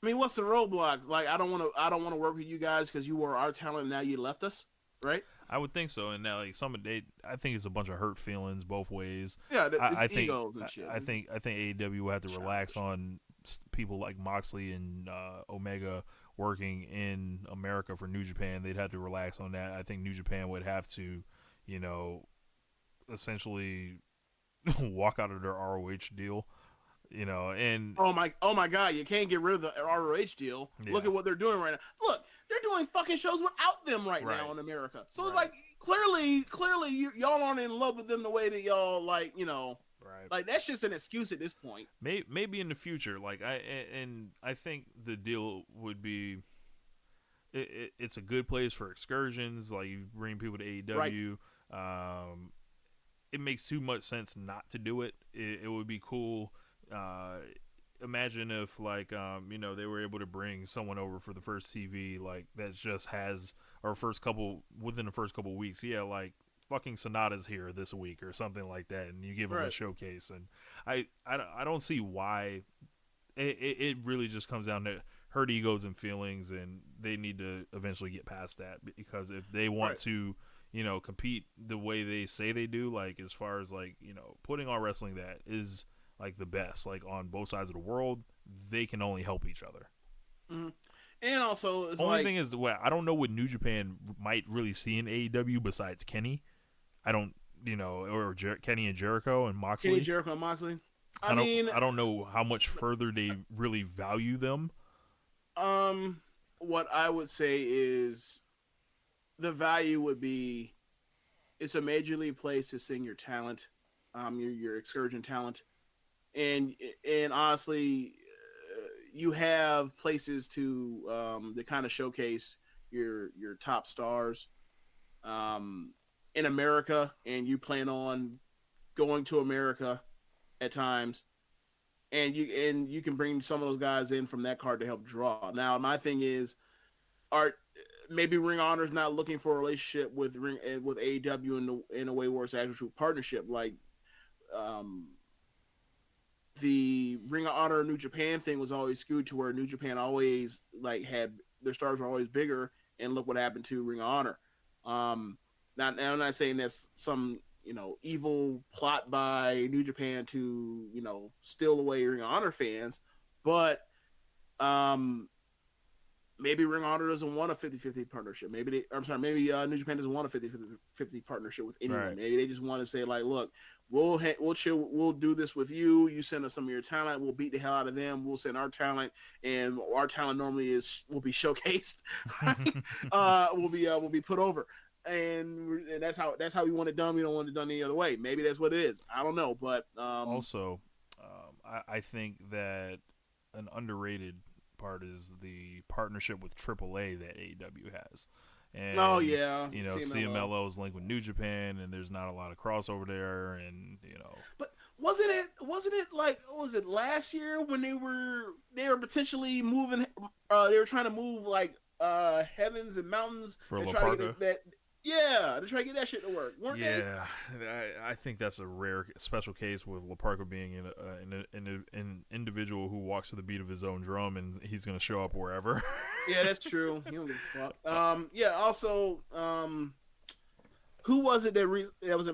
I mean, what's the roadblock? Like, I don't want to work with you guys because you were our talent and now you left us, right? I would think so, and now like I think it's a bunch of hurt feelings both ways. Yeah, I think egos and shit. I think AEW will have to relax on people like Moxley and Omega working in America for New Japan. They'd have to relax on that. I think New Japan would have to, essentially walk out of their ROH deal. And oh my god, you can't get rid of the ROH deal. Yeah. Look at what they're doing right now. Look, they're doing fucking shows without them right now in America. So it's like clearly y'all aren't in love with them the way that y'all like like that's just an excuse at this point. Maybe in the future, like I think the deal would be it's a good place for excursions. Like you bring people to AEW. It makes too much sense not to do it. It would be cool. Imagine if like they were able to bring someone over for the first TV like that just has within the first couple weeks, like fucking Sonata's here this week or something like that, and you give them a showcase. And I don't see why. It really just comes down to hurt egos and feelings, and they need to eventually get past that, because if they want to compete the way they say they do, like as far as like putting on wrestling that is like the best, like on both sides of the world, they can only help each other. Mm-hmm. And also, it's only thing is, I don't know what New Japan might really see in AEW besides Kenny. I don't, or Kenny and Jericho and Moxley. Kenny, Jericho, and Moxley. I don't know how much further they really value them. What I would say is, the value would be, it's a major league place to sing your talent, your excursion talent. And honestly, you have places to kind of showcase your top stars in America, and you plan on going to America at times, and you can bring some of those guys in from that card to help draw. Now, my thing is, maybe Ring of Honor is not looking for a relationship with AEW in a way where it's actual partnership, like the Ring of Honor New Japan thing was always skewed to where New Japan always like had their stars were always bigger, and look what happened to Ring of Honor. Now I'm not saying that's some evil plot by New Japan to steal away Ring of Honor fans, but maybe Ring of Honor doesn't want a 50-50 partnership. Maybe New Japan doesn't want a 50-50 partnership with anyone. Right. Maybe they just want to say like, look, we'll do this with you. You send us some of your talent. We'll beat the hell out of them. We'll send our talent, and our talent normally will be showcased. Will be put over, and that's how we want it done. We don't want it done any other way. Maybe that's what it is. I don't know, but also, I think that an underrated part is the partnership with AAA that AEW has. And, CMLL's linked with New Japan, and there's not a lot of crossover there, and But wasn't it like, what was it, last year when they were potentially moving? They were trying to move like heavens and mountains for La try to Parka. get to try to get that shit to work. Weren't they? I think that's a rare special case with La Parka being an individual who walks to the beat of his own drum, and he's going to show up wherever. Yeah, that's true. He don't give a fuck. Also, who was it that was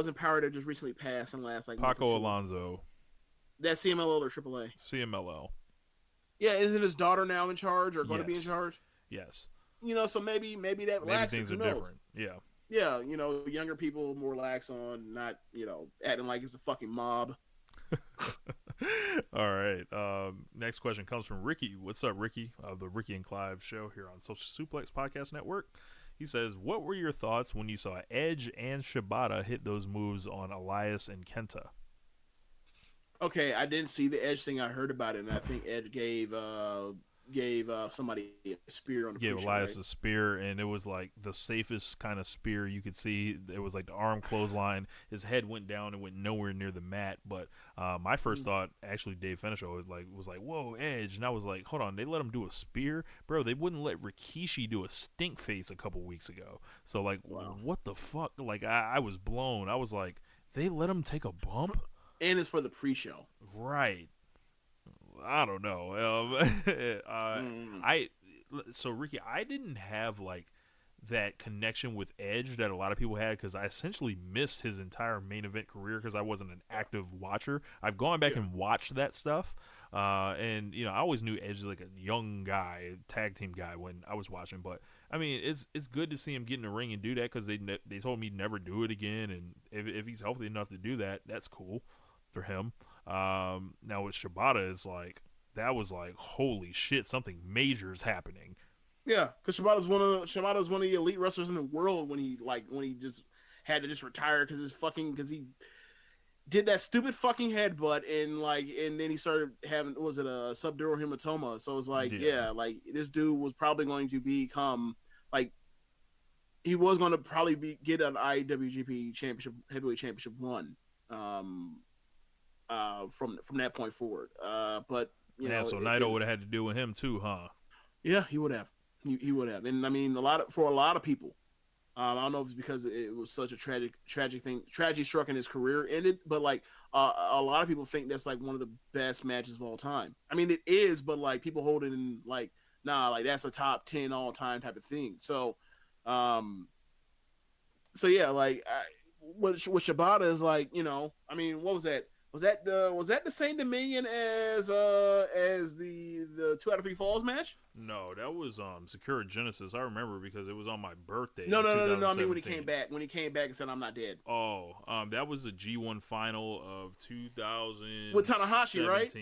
in Power that just recently passed in the last Paco Alonso. That CMLL or AAA? CMLL. Yeah, isn't his daughter now in charge or going to be in charge? Yes. So maybe that maybe things are different. Yeah. Yeah, younger people more lax on not, acting like it's a fucking mob. All right. Next question comes from Ricky. What's up, Ricky? The Ricky and Clive show here on Social Suplex Podcast Network. He says, what were your thoughts when you saw Edge and Shibata hit those moves on Elias and Kenta? Okay, I didn't see the Edge thing. I heard about it, and I think Edge gave somebody a spear on the gave pre-show, Elias right? a spear, and it was like the safest kind of spear you could see. It was like the arm clothesline. His head went down and went nowhere near the mat. But my first thought, actually, Dave Finisho was like, whoa, Edge, and I was like, hold on, they let him do a spear, bro. They wouldn't let Rikishi do a stink face a couple weeks ago. So like, wow. What the fuck? Like I was blown. I was like, they let him take a bump, and it's for the pre-show, right? I don't know. So Ricky, I didn't have like that connection with Edge that a lot of people had because I essentially missed his entire main event career because I wasn't an active watcher. I've gone back and watched that stuff, and I always knew Edge was like a young guy, tag team guy when I was watching. But I mean, it's good to see him get in the ring and do that because they told me he'd never do it again, and if he's healthy enough to do that, that's cool for him. Now with Shibata, it's like that was like holy shit, something major is happening. Yeah, because Shibata's one of the elite wrestlers in the world when he just had to just retire because he did that stupid fucking headbutt and then he started having, was it a subdural hematoma? So it's like like this dude was probably going to become like he was going to probably get an IWGP championship heavyweight championship run. From that point forward, but so Naito would have had to deal with him too, huh? Yeah, he would have. He would have, and I mean, for a lot of people, I don't know if it's because it was such a tragic thing. Tragedy struck and his career ended, but like a lot of people think that's like one of the best matches of all time. I mean, it is, but like people hold it in like like that's a top 10 all time type of thing. So, yeah, like what Shibata is like, I mean, what was that? Was that the same Dominion as the 2 out of 3 falls match? No, that was Sakura Genesis. I remember because it was on my birthday. No. I mean when he came back and said I'm not dead. Oh, that was the G1 final of 2000 with Tanahashi, right?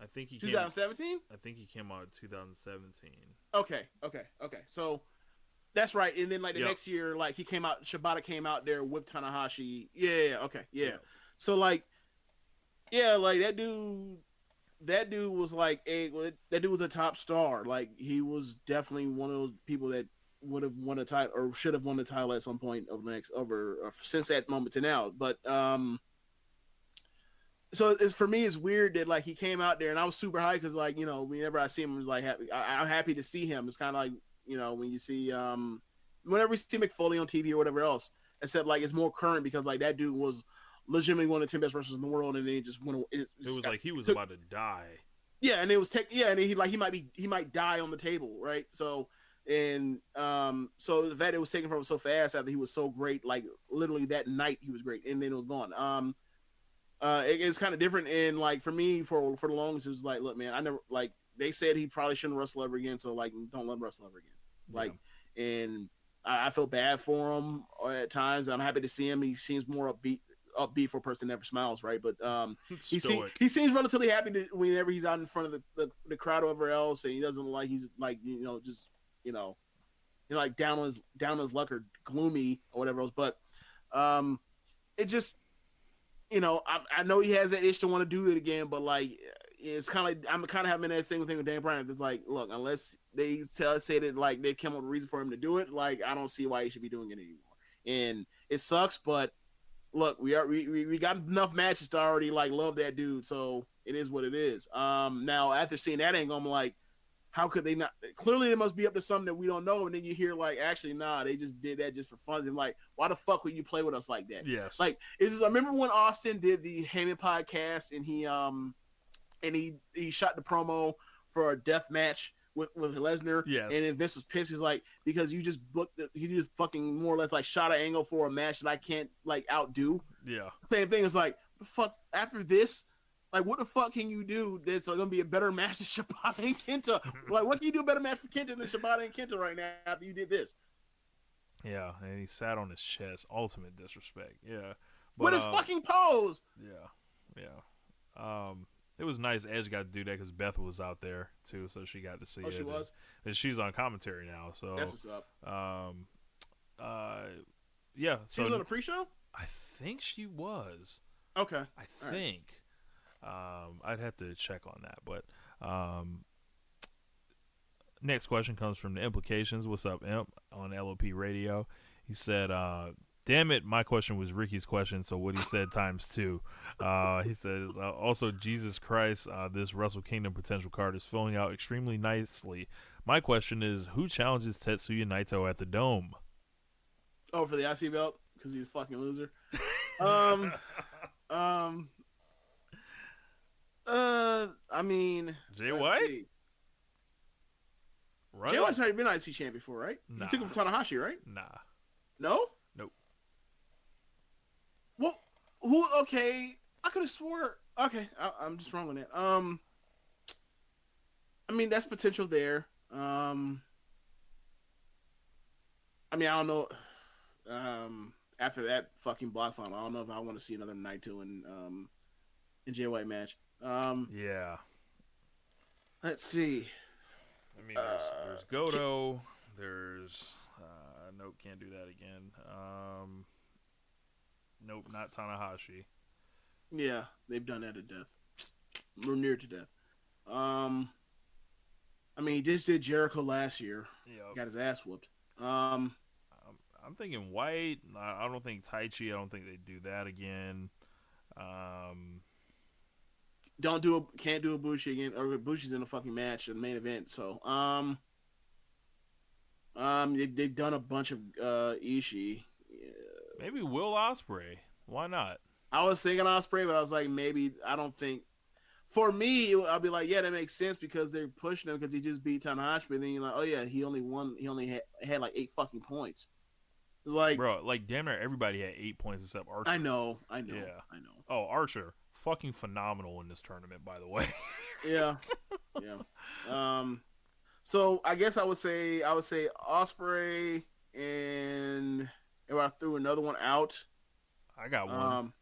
I think he 2017. I think he came out in 2017. Okay. So that's right. And then like the next year, like Shibata came out there with Tanahashi. Yeah. Okay. Yeah. So like, like that dude was like that dude was a top star. Like he was definitely one of those people that would have won a title or should have won the title at some point since that moment to now. But so for me, it's weird that like he came out there and I was super hyped because like whenever I see him, I was like happy. I'm happy to see him. It's kind of like when you see whenever we see McFoley on TV or whatever else, except like it's more current because like that dude was legitimately one of the 10 best wrestlers in the world, and then he just went. It was like he was about to die. Yeah, and it was and he might die on the table, right? So And so the fact it was taken from him so fast after he was so great, like literally that night he was great, and then it was gone. It's kind of different. And like for me, for the longest, it was like, look, man, I never like they said he probably shouldn't wrestle ever again, so like don't let him wrestle ever again. Like, and I feel bad for him at times. I'm happy to see him. He seems more upbeat for a person that never smiles, right? But he seems relatively happy whenever he's out in front of the crowd or whatever else, and he doesn't like he's like just like down on his luck or gloomy or whatever else. But it just I know he has that itch to want to do it again, but like it's kind of like I'm kind of having that same thing with Dan Bryan. It's like, look, unless they say that like they came up with a reason for him to do it, like I don't see why he should be doing it anymore. And it sucks, but look, we got enough matches to already like love that dude, so it is what it is. Now after seeing that angle, I'm like, how could they not? Clearly, they must be up to something that we don't know. And then you hear like, actually, nah, they just did that just for fun. And like, why the fuck would you play with us like that? Yes. Like, I remember when Austin did the Heyman podcast, and he shot the promo for a death match with Lesnar. Yes. And then Vince was pissed. He's like, because you just fucking more or less like shot an angle for a match that I can't like outdo. Yeah. Same thing. It's like, the fuck after this. Like, what the fuck can you do that's going to be a better match than Shibata and Kenta? Like, what can you do a better match for Kenta than Shibata and Kenta right now after you did this? Yeah, and he sat on his chest. Ultimate disrespect. Yeah. With his fucking pose! Yeah. It was nice Edge got to do that because Beth was out there, too, so she got to see it. She was? And she's on commentary now, so... That's what's up. Yeah. She was on a pre-show? I think she was. Okay. I think. I'd have to check on that, but next question comes from the Implications. What's up, Imp? On LOP Radio. He said, damn it, my question was Ricky's question, so what he said times two. He says, also, Jesus Christ, this Wrestle Kingdom potential card is filling out extremely nicely. My question is, who challenges Tetsuya Naito at the Dome? Oh, for the IC belt? Because he's a fucking loser. I mean, Jay White? Jay White's already been IC champ before, right? Nah. He took him from Tanahashi, right? Nah. No? Nope. Well, who? Okay, I could have swore. Okay, I'm just wrong on that. I mean, that's potential there. I mean, I don't know. After that fucking block final, I don't know if I want to see another Naito and Jay White match. Yeah. Let's see. I mean, there's Goto. There's nope, can't do that again. Nope, not Tanahashi. Yeah, they've done that to death. We're near to death. I mean, he just did Jericho last year. Yep. Got his ass whooped. I'm thinking White. I don't think Taichi. I don't think they do that again. Can't do Ibushi again, or Ibushi's in a fucking match in the main event. So, they've done a bunch of Ishii. Yeah. Maybe Will Ospreay. Why not? I was thinking Ospreay, but I was like, maybe I don't think. For me, I'll be like, yeah, that makes sense because they're pushing him because he just beat Tanahashi. But then you're like, oh yeah, he only had like 8 fucking points. It's like, bro, like damn near everybody had 8 points except Archer. I know. Yeah. I know. Oh, Archer, fucking phenomenal in this tournament, by the way. Yeah. So I guess I would say Ospreay, and if I threw another one out, I got one.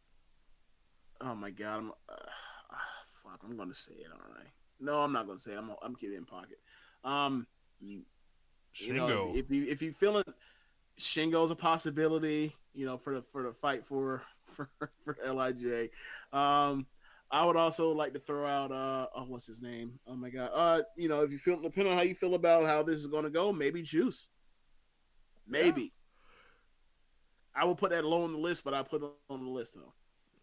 Oh my god, fuck, I'm gonna say it, aren't I? No, I'm not gonna say it. I'm keeping it in pocket. Shingo. If you feeling Shingo's a possibility, for the fight for LIJ. I would also like to throw out what's his name? Oh my god. If you feel, depending on how you feel about how this is gonna go, maybe Juice. Maybe. Yeah. I will put that low on the list, but I put it on the list though.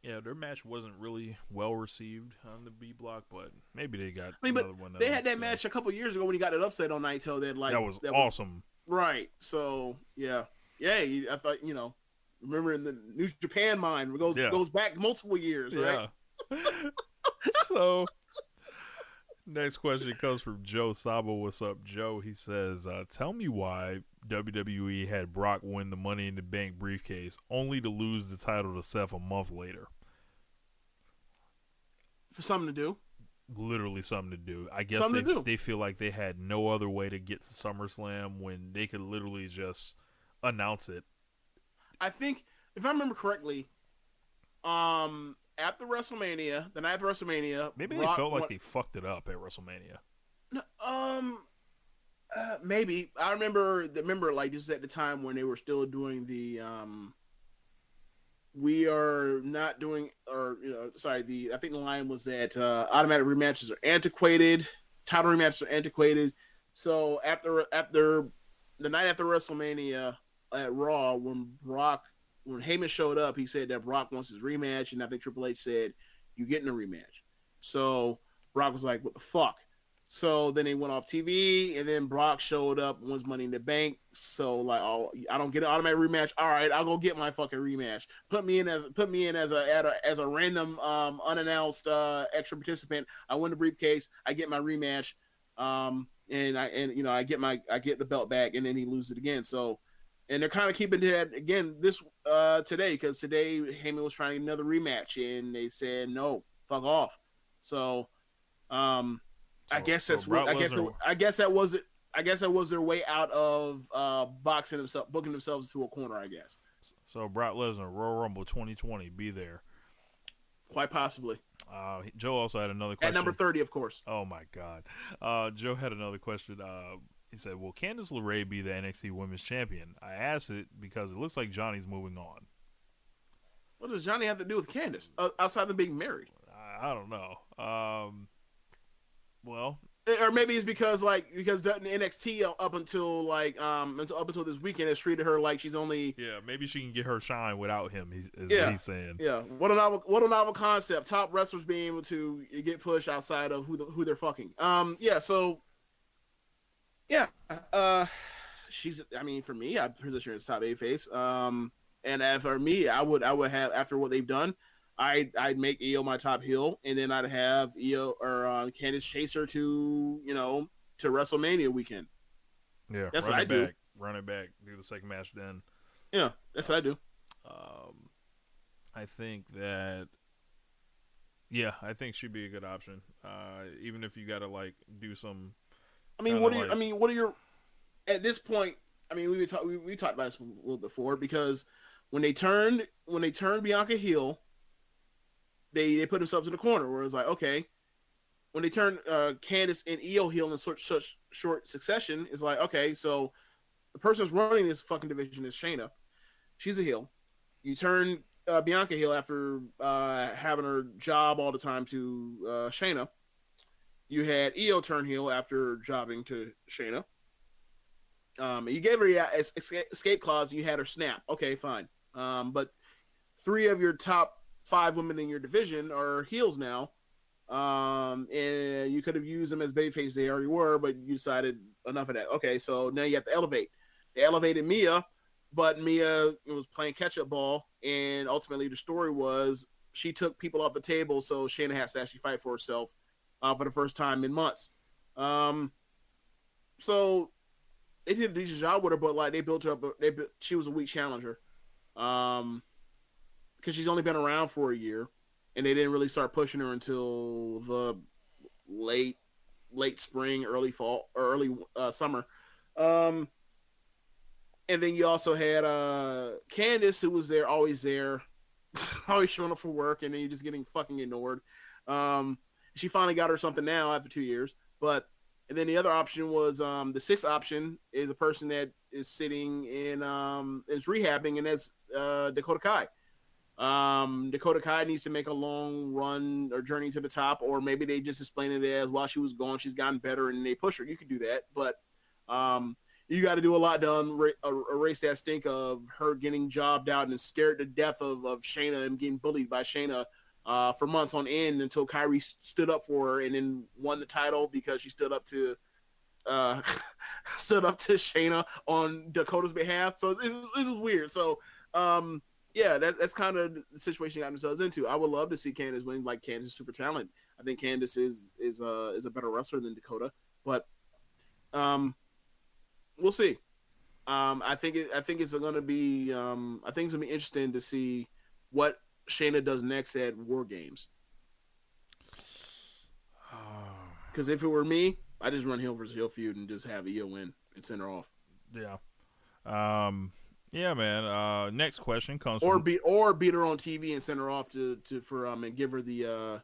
Yeah, their match wasn't really well received on the B block, but maybe they got another one. They had that match a couple years ago when he got it upset on Naito. That was awesome. Right. So yeah. I thought remember in the New Japan mind, it goes back multiple years, right? Yeah. So Next question comes from Joe Sabo. What's up, Joe? He says, tell me why WWE had Brock win the Money in the Bank briefcase only to lose the title to Seth a month later. For something to do. Literally something to do. I guess they feel like they had no other way to get to SummerSlam when they could literally just announce it. I think, if I remember correctly, at the WrestleMania, the night of WrestleMania, maybe they felt like they fucked it up at WrestleMania. No, maybe. I remember like this is at the time when they were still doing the we are not doing, or I think the line was that automatic rematches are antiquated, title rematches are antiquated. So after the night after WrestleMania at Raw, when Heyman showed up, he said that Brock wants his rematch, and I think Triple H said, "You getting a rematch." So Brock was like, "What the fuck?" So then they went off TV, and then Brock showed up, wins Money in the Bank. So like, oh, I don't get an automatic rematch. All right, I'll go get my fucking rematch. Put me in as a random unannounced extra participant. I win the briefcase. I get my rematch. And I get the belt back, and then he loses it again. So, and they're kind of keeping that again this today, because today Heyman was trying another rematch, and they said no, fuck off. So, I guess that was their way out of booking themselves to a corner, I guess. So Brock Lesnar, Royal Rumble 2020, be there. Quite possibly. Joe also had another question. At number 30, of course. Oh my God. Joe had another question. He said, "Will Candice LeRae be the NXT Women's Champion?" I asked it because it looks like Johnny's moving on. What does Johnny have to do with Candice outside of being married? I don't know. Well, or maybe it's because the NXT up until this weekend has treated her like she's only maybe she can get her shine without him. What he's saying. Yeah, what a novel concept. Top wrestlers being able to get pushed outside of who they're fucking. She's. I mean, for me, I position her as top babyface. And for me, I would have, after what they've done, I'd make Io my top heel, and then I'd have Io or Candice chase her to WrestleMania weekend. Yeah, that's what I do. Run it back, do the second match then. Yeah, that's what I do. I think that. I think she'd be a good option. Even if you got to do some. What are your at this point? I mean, we talked about this a little before, because when they turned Bianca heel, they put themselves in the corner where it's like, okay, when they turned Candice and Io heel in such short succession, it's like, okay, so the person who's running this fucking division is Shayna. She's a heel. You turn Bianca heel after having her job all the time to Shayna. You had Io turn heel after jobbing to Shayna. You gave her an escape clause, and you had her snap. Okay, fine. But 3 of your top 5 women in your division are heels now. And you could have used them as babyface. They already were, but you decided enough of that. Okay, so now you have to elevate. They elevated Mia, but Mia was playing catch-up ball, and ultimately the story was she took people off the table, so Shayna has to actually fight for herself for the first time in months. So they did a decent job with her, but they built her up. She was a weak challenger, because she's only been around for a year, and they didn't really start pushing her until the late spring, early fall, or early summer. And then you also had Candice, who was always there, always showing up for work, and then you're just getting fucking ignored. She finally got her something now after 2 years, and then the other option was the 6th option is a person that is sitting in is rehabbing, and that's Dakota Kai. Dakota Kai needs to make a long run or journey to the top, or maybe they just explain it as while she was gone, she's gotten better, and they push her. You could do that, but you got to do a lot to erase that stink of her getting jobbed out and scared to death of Shayna and getting bullied by Shayna for months on end, until Kyrie stood up for her and then won the title because she stood up to Shayna on Dakota's behalf. So this is weird. So that's kind of the situation they got themselves into. I would love to see Candice win. Like, Candice is super talented. I think Candice is a better wrestler than Dakota, but we'll see. I think it's going to be interesting to see what Shayna does next at War Games. Because if it were me, I just run heel versus heel feud and just have Io win and send her off. Yeah. Yeah, man. Next question comes or from beat her on TV and send her off to and give her the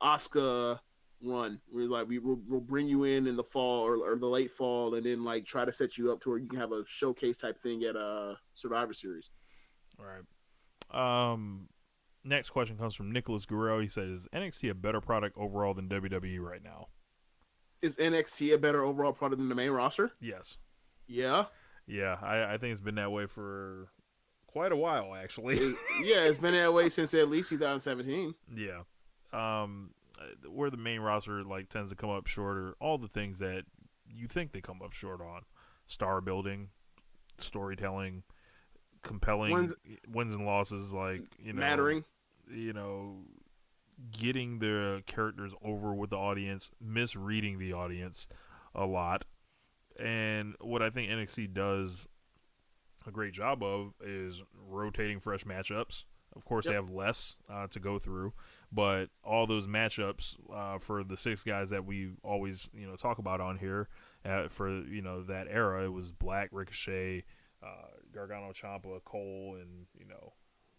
Asuka run. We're like we'll bring you in the fall or the late fall, and then like try to set you up to where you can have a showcase type thing at Survivor Series. All right. Next question comes from Nicholas Guerrero. He says, "Is NXT a better product overall than WWE right now?" Is NXT a better overall product than the main roster? Yes. Yeah. Yeah, I think it's been that way for quite a while, actually. It's been that way since at least 2017. Yeah. Where the main roster like tends to come up short are all the things that you think they come up short on: star building, storytelling, compelling wins and losses, like mattering. Getting the characters over with the audience, misreading the audience a lot. And what I think NXT does a great job of is rotating fresh matchups. Of course, They have less to go through, but all those matchups for the 6 guys that we always talk about on here for that era, it was Black, Ricochet, Gargano, Ciampa, Cole, and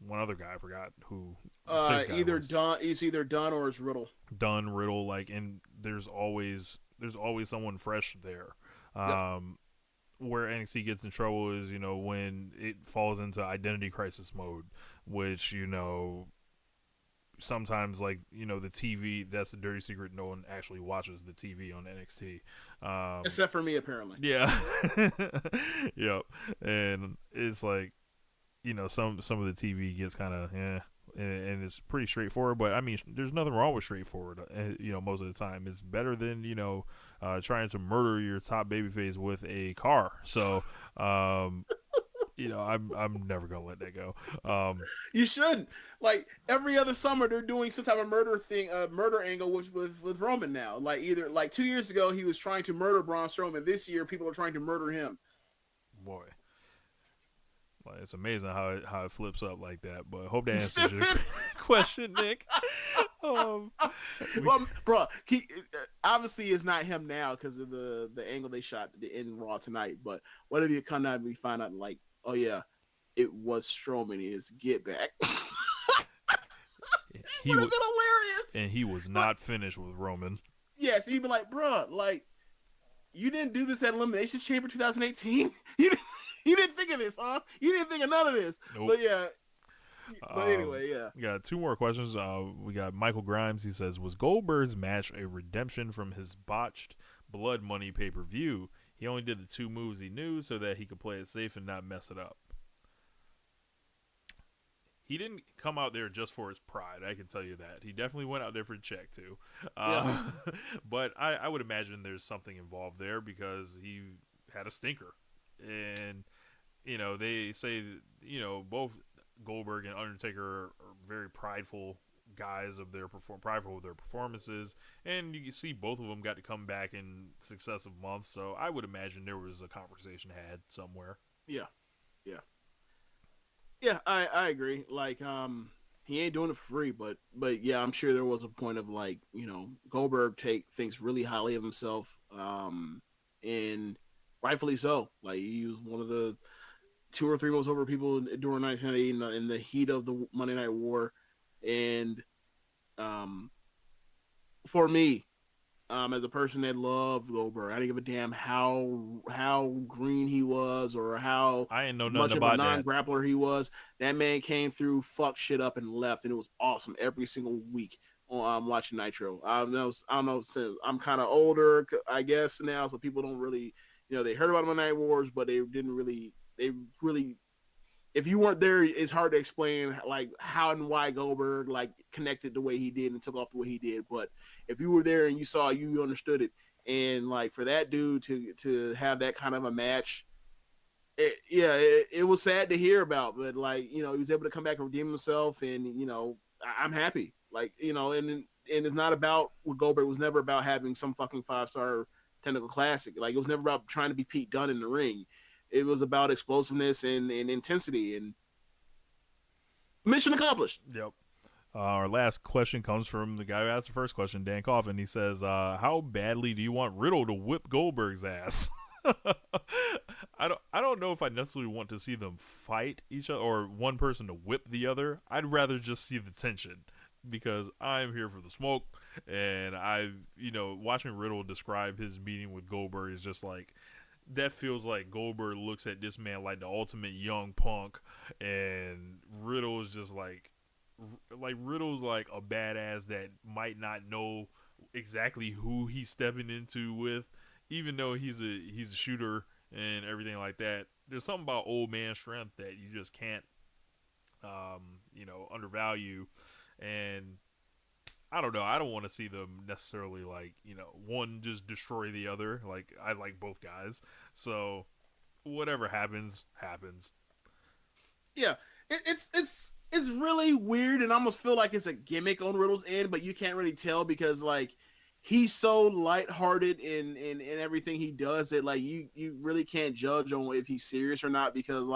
one other guy. I forgot who. It's either Dunn or it's Riddle. Dunn, Riddle, and there's always someone fresh there. Where NXT gets in trouble is when it falls into identity crisis mode, which sometimes the TV, that's the dirty secret. No one actually watches the TV on NXT, except for me, apparently. Yeah. Yep. And it's like some of the TV gets kind of and it's pretty straightforward. But I mean, there's nothing wrong with straightforward. Most of the time, it's better than trying to murder your top babyface with a car. So, I'm never gonna let that go. You shouldn't. Like every other summer, they're doing some type of murder thing, murder angle with Roman now. Like either 2 years ago, he was trying to murder Braun Strowman. This year, people are trying to murder him. Boy. It's amazing how it flips up like that, but hope that answers your question, Nick. Well, bro, obviously it's not him now because of the angle they shot in Raw tonight. But what if you come out and we find out oh yeah, it was Strowman in his get back? He would have been hilarious, and he was not finished with Roman. Yes, he'd be like, bro, you didn't do this at Elimination Chamber 2018. You didn't think of this, huh? You didn't think of none of this. Nope. But yeah. But anyway, yeah. We got 2 more questions. We got Michael Grimes. He says, "Was Goldberg's match a redemption from his botched Blood Money pay-per-view? He only did the 2 moves he knew so that he could play it safe and not mess it up." He didn't come out there just for his pride. I can tell you that. He definitely went out there for a check, too. But I would imagine there's something involved there because he had a stinker. And they say that, both Goldberg and Undertaker are very prideful guys of their prideful of their performances, and you can see both of them got to come back in successive months. So I would imagine there was a conversation had somewhere. Yeah. I agree. He ain't doing it for free, but yeah, I'm sure there was a point of Goldberg thinks really highly of himself, and rightfully so. He was one of the 2 or 3 most over people during 1980 in the heat of the Monday Night War. And for me, as a person that loved Goldberg, I didn't give a damn how green he was or how I didn't know much nothing of about a non-grappler he was. That man came through, fucked shit up, and left, and it was awesome every single week. Watching Nitro. I don't know. So I'm kind of older, I guess, now, so people don't really. They heard about Monday Night Wars, but they really, if you weren't there, it's hard to explain how and why Goldberg connected the way he did and took off the way he did. But if you were there and you saw, you understood it. And for that dude to have that kind of a match, it was sad to hear about. But he was able to come back and redeem himself, and I'm happy. Like, and it's not about with Goldberg. It was never about having some fucking 5-star technical classic. Like, it was never about trying to be Pete Dunne in the ring. It was about explosiveness and intensity, and mission accomplished. Yep. Our last question comes from the guy who asked the first question, Dan Coffin. He says, how badly do you want Riddle to whip Goldberg's ass? I don't know if I necessarily want to see them fight each other or one person to whip the other. I'd rather just see the tension, because I'm here for the smoke, and watching Riddle describe his meeting with Goldberg is just like, that feels like Goldberg looks at this man like the ultimate young punk, and Riddle is just like Riddle's like a badass that might not know exactly who he's stepping into with, even though he's a shooter and everything like that. There's something about old man strength that you just can't, undervalue. And I don't know. I don't want to see them necessarily one just destroy the other. Like, I like both guys, so whatever happens. Yeah, it's really weird, and I almost feel like it's a gimmick on Riddle's end, but you can't really tell because he's so lighthearted in everything he does that you really can't judge on if he's serious or not, because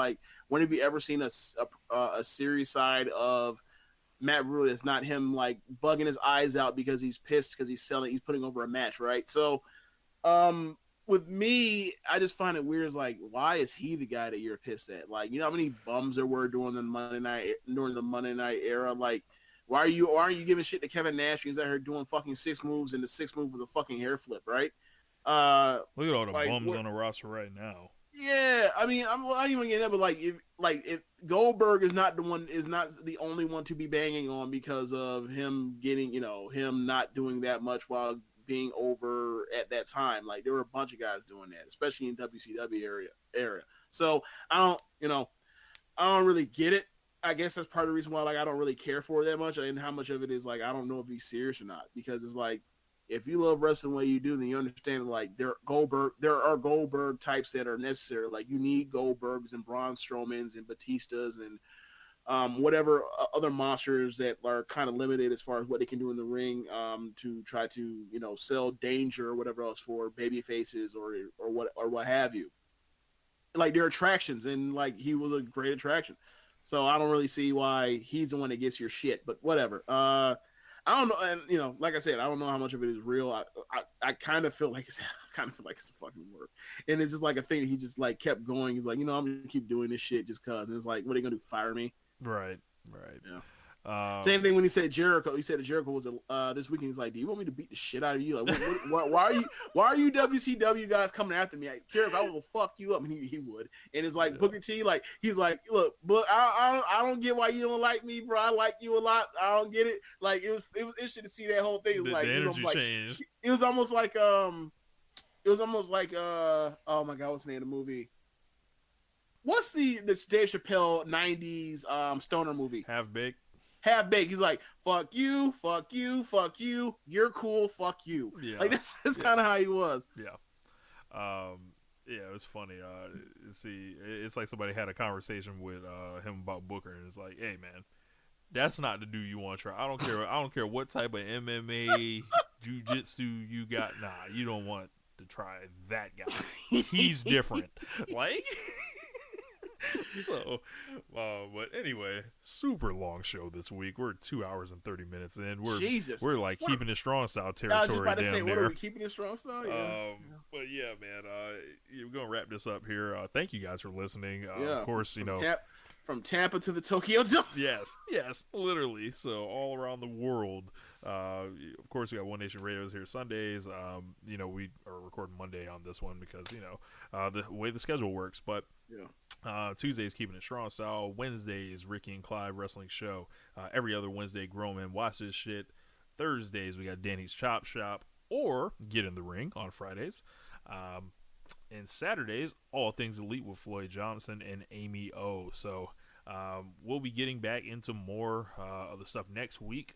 when have you ever seen a serious side of Matt Riddle that's not him bugging his eyes out because he's pissed because he's putting over a match, right? So with me, I just find it weird. It's why is he the guy that you're pissed at? How many bums there were during the Monday night era? Why aren't you giving shit to Kevin Nash? He's out here doing fucking 6 moves, and the 6th move was a fucking hair flip, right? Look at all the bums on the roster right now. Yeah, I mean, I'm not even getting that, but if Goldberg is not the only one to be banging on because of him getting, him not doing that much while being over at that time. There were a bunch of guys doing that, especially in WCW area. So I don't really get it. I guess that's part of the reason why I don't really care for it that much, and how much of it is I don't know if he's serious or not, because it's if you love wrestling the way you do, then you understand there are Goldberg types that are necessary. You need Goldbergs and Braun Strowmans and Batistas and whatever other monsters that are kind of limited as far as what they can do in the ring to try to sell danger or whatever else for baby faces or what have you. They're attractions, and he was a great attraction. So I don't really see why he's the one that gets your shit, but whatever. I don't know, and like I said, I don't know how much of it is real. I kind of feel like it's a fucking work, and it's just a thing that he just kept going. He's I'm gonna keep doing this shit just cause. And it's what are they gonna do? Fire me? Right. Yeah. Same thing when he said Jericho. He said that Jericho was this weekend. He's do you want me to beat the shit out of you? Why are you WCW guys coming after me? Jericho, I will fuck you up. And he would. And it's Booker T, he's look, but I don't get why you don't like me, bro. I like you a lot. I don't get it. It was interesting to see that whole thing. The energy changed. It was almost like oh my god, what's the name of the movie? What's the Dave Chappelle 90s stoner movie? Half baked. He's fuck you, fuck you, fuck you. You're cool, fuck you. Yeah. That's kind of how he was. Yeah. Yeah, it was funny. See, it's like somebody had a conversation with him about Booker, and it's hey, man, that's not the dude you want to try. I don't care what type of MMA, jiu-jitsu you got. Nah, you don't want to try that guy. He's different. So, but anyway, super long show this week. We're 2 hours and 30 minutes in. We're keeping it strong style territory. I was just about to say, what are we keeping it strong style? Yeah. But yeah, man, we're gonna wrap this up here. Thank you guys for listening. Of course, from Tampa to the Tokyo Dome. Yes, literally. So all around the world. Of course, we got One Nation Radios here Sundays. We are recording Monday on this one because the way the schedule works. But Tuesdays keeping it strong style. Wednesdays Ricky and Clive wrestling show. Every other Wednesday, Grown Men Watch This Shit. Thursdays we got Danny's Chop Shop or Get in the Ring on Fridays. And Saturdays, All Things Elite with Floyd Johnson and Amy O. So we'll be getting back into more of the stuff next week.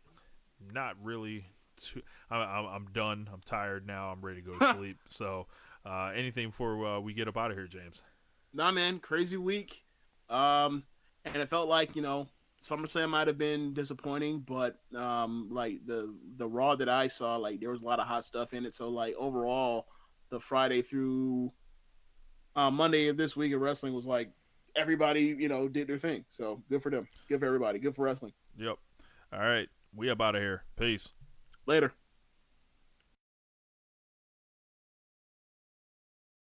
Not really. I'm done. I'm tired now. I'm ready to go to sleep. So anything before we get up out of here, James? Nah, man, crazy week. And it felt like, SummerSlam might have been disappointing, but like the Raw that I saw, like there was a lot of hot stuff in it. So like overall, the Friday through Monday of this week of wrestling was like everybody, did their thing. So good for them. Good for everybody. Good for wrestling. Yep. All right. We up out of here. Peace. Later.